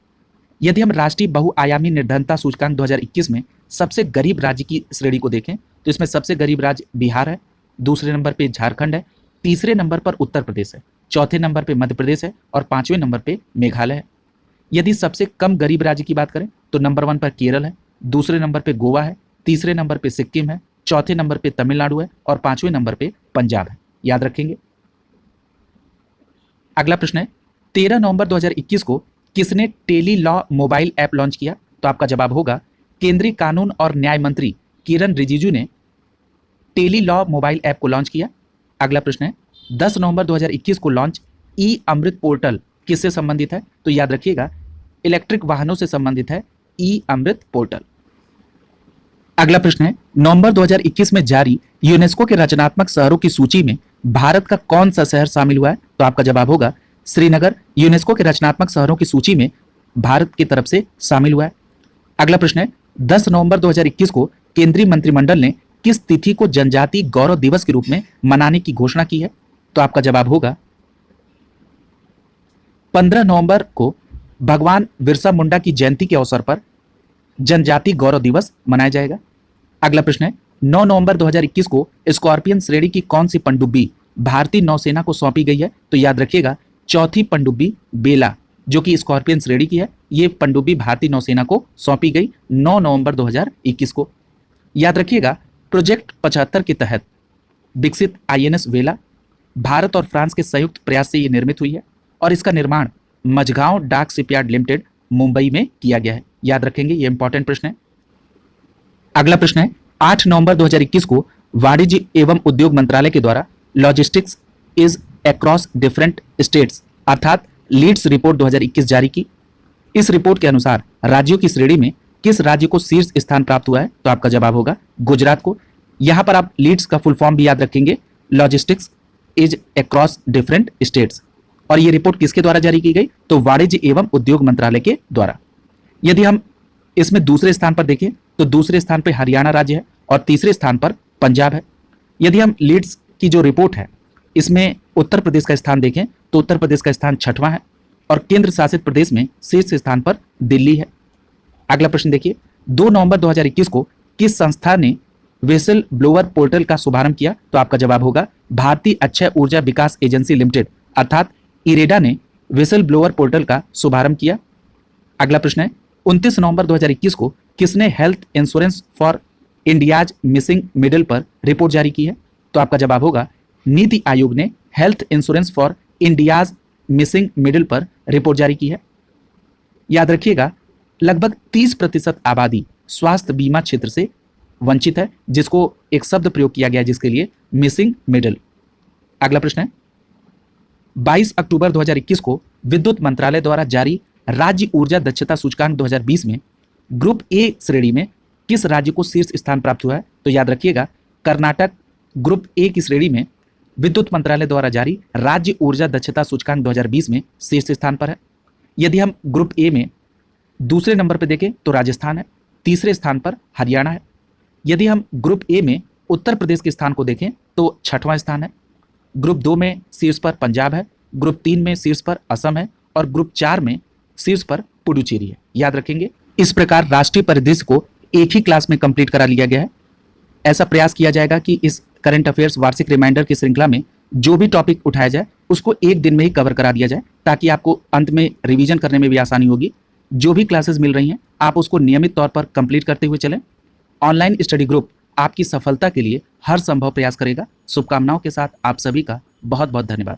Speaker 1: यदि हम राष्ट्रीय बहुआयामी निर्धनता सूचकांक 2021 में सबसे गरीब राज्य की श्रेणी को देखें तो इसमें सबसे गरीब राज्य बिहार है, दूसरे नंबर पे झारखंड है, तीसरे नंबर पर उत्तर प्रदेश है, चौथे नंबर पे मध्य प्रदेश है और 5वें नंबर पे मेघालय है। यदि सबसे कम गरीब राज्य की बात करें तो नंबर 1 पर केरल है, दूसरे नंबर पे गोवा है, तीसरे नंबर पे सिक्किम है, चौथे नंबर पे तमिलनाडु है और 5वें नंबर पे पंजाब है। याद रखेंगे। अगला प्रश्न है 13 नवंबर 2021 को किसने tele law mobile app launch किया? तो आपका जवाब होगा केंद्रीय कानून और न्याय मंत्री किरण रिजिजू ने टेली लॉ मोबाइल ऐप को लॉन्च किया। अगला प्रश्न है 10 नवंबर 2021 को लॉन्च ई अमृत पोर्टल किससे संबंधित है? तो याद रखिएगा, इलेक्ट्रिक वाहनों से संबंधित है ई अमृत पोर्टल। अगला प्रश्न है नवंबर 2021 में जारी यूनेस्को के रचनात्मक शहरों की सूची में भारत का कौन सा शहर शामिल हुआ है? तो आपका जवाब होगा श्रीनगर यूनेस्को के रचनात्मक शहरों की सूची में भारत की तरफ से शामिल हुआ है। अगला प्रश्न है 10 नवंबर 2021 को केंद्रीय मंत्रिमंडल ने किस तिथि को जनजातीय गौरव दिवस के रूप में मनाने की घोषणा की है? तो आपका जवाब होगा 15 नवंबर को भगवान बिरसा मुंडा की जयंती के अवसर पर जनजातीय गौरव दिवस मनाया जाएगा। अगला प्रश्न है 9 नवंबर 2021 को स्कॉर्पियन श्रेणी की कौन सी पनडुब्बी भारतीय नौसेना को सौंपी गई है? तो याद रखिएगा, चौथी पनडुब्बी बेला जो कि स्कॉर्पियन श्रेणी की है, ये पनडुब्बी भारतीय नौसेना को सौंपी गई 9 नवंबर 2021 को। याद रखिएगा, प्रोजेक्ट 75 के तहत विकसित INS वेला भारत और फ्रांस के संयुक्त प्रयास से ये निर्मित हुई है और इसका निर्माण मझगांव डाक शिपयार्ड लिमिटेड मुंबई में किया गया है। याद रखेंगे, ये इंपॉर्टेंट प्रश्न है। अगला प्रश्न है 8 नवंबर 2021 को वाणिज्य एवं उद्योग मंत्रालय के द्वारा logistics is across different states अर्थात लीड्स रिपोर्ट 2021 जारी की। इस रिपोर्ट के अनुसार राज्यों की श्रेणी में किस राज्य को शीर्ष स्थान प्राप्त हुआ है? तो आपका जवाब होगा गुजरात को। यहां पर आप लीड्स का फुल फॉर्म भी याद रखेंगे, logistics is across different states. और ये रिपोर्ट किसके द्वारा जारी की गई? तो वाणिज्य एवं उद्योग मंत्रालय के द्वारा। यदि हम इसमें दूसरे स्थान पर देखें तो दूसरे स्थान पर हरियाणा राज्य है और तीसरे स्थान पर पंजाब है। यदि हम लीड्स की जो रिपोर्ट है इसमें उत्तर प्रदेश का स्थान देखें तो उत्तर प्रदेश का स्थान 6वां है और केंद्र शासित प्रदेश में शीर्ष स्थान पर दिल्ली है। अगला प्रश्न देखिए, 2 नवंबर 2021 को किस संस्था ने वेसल ब्लोअर पोर्टल का शुभारंभ किया? तो आपका जवाब होगा भारतीय अक्षय ऊर्जा विकास एजेंसी लिमिटेड अर्थात इरेडा ने वेसल ब्लोअर पोर्टल का शुभारंभ किया। अगला प्रश्न है, 29 नवंबर 2021 को किसने health insurance for India's missing middle पर रिपोर्ट जारी की है? तो आपका जवाब होगा नीति आयोग ने health insurance for India's missing middle पर रिपोर्ट जारी की है। याद रखिएगा, लगभग 30% आबादी स्वास्थ्य बीमा क्षेत्र से वंचित है, जिसको एक शब्द प्रयोग किया गया जिसके लिए मिसिंग मिडिल। अगला प्रश्न है, 22 अक्टूबर 2021 को विद्युत मंत्रालय द्वारा जारी राज्य ऊर्जा दक्षता सूचकांक 2020 में ग्रुप ए श्रेणी में किस राज्य को शीर्ष स्थान प्राप्त हुआ है? तो याद रखिएगा, कर्नाटक ग्रुप ए की श्रेणी में विद्युत मंत्रालय द्वारा जारी राज्य ऊर्जा दक्षता सूचकांक 2020 में शीर्ष स्थान पर है। यदि हम ग्रुप ए में दूसरे नंबर पर देखें तो राजस्थान है, तीसरे स्थान पर हरियाणा है। यदि हम ग्रुप ए में उत्तर प्रदेश के स्थान को देखें तो 6वां स्थान है। ग्रुप 2 में शीर्ष पर पंजाब है, ग्रुप 3 में शीर्ष पर असम है और ग्रुप 4 में शीर्ष पर पुडुचेरी है। याद रखेंगे, इस प्रकार राष्ट्रीय परिदृश्य को एक ही क्लास में कंप्लीट करा लिया गया है। ऐसा प्रयास किया जाएगा कि इस करंट अफेयर्स वार्षिक रिमाइंडर की श्रृंखला में जो भी टॉपिक उठाया जाए उसको एक दिन में ही कवर करा दिया जाए, ताकि आपको अंत में रिवीजन करने में भी आसानी होगी। जो भी क्लासेस मिल रही हैं आप उसको नियमित तौर पर कंप्लीट करते हुए चलें। ऑनलाइन स्टडी ग्रुप आपकी सफलता के लिए हर संभव प्रयास करेगा। शुभकामनाओं के साथ आप सभी का बहुत बहुत धन्यवाद।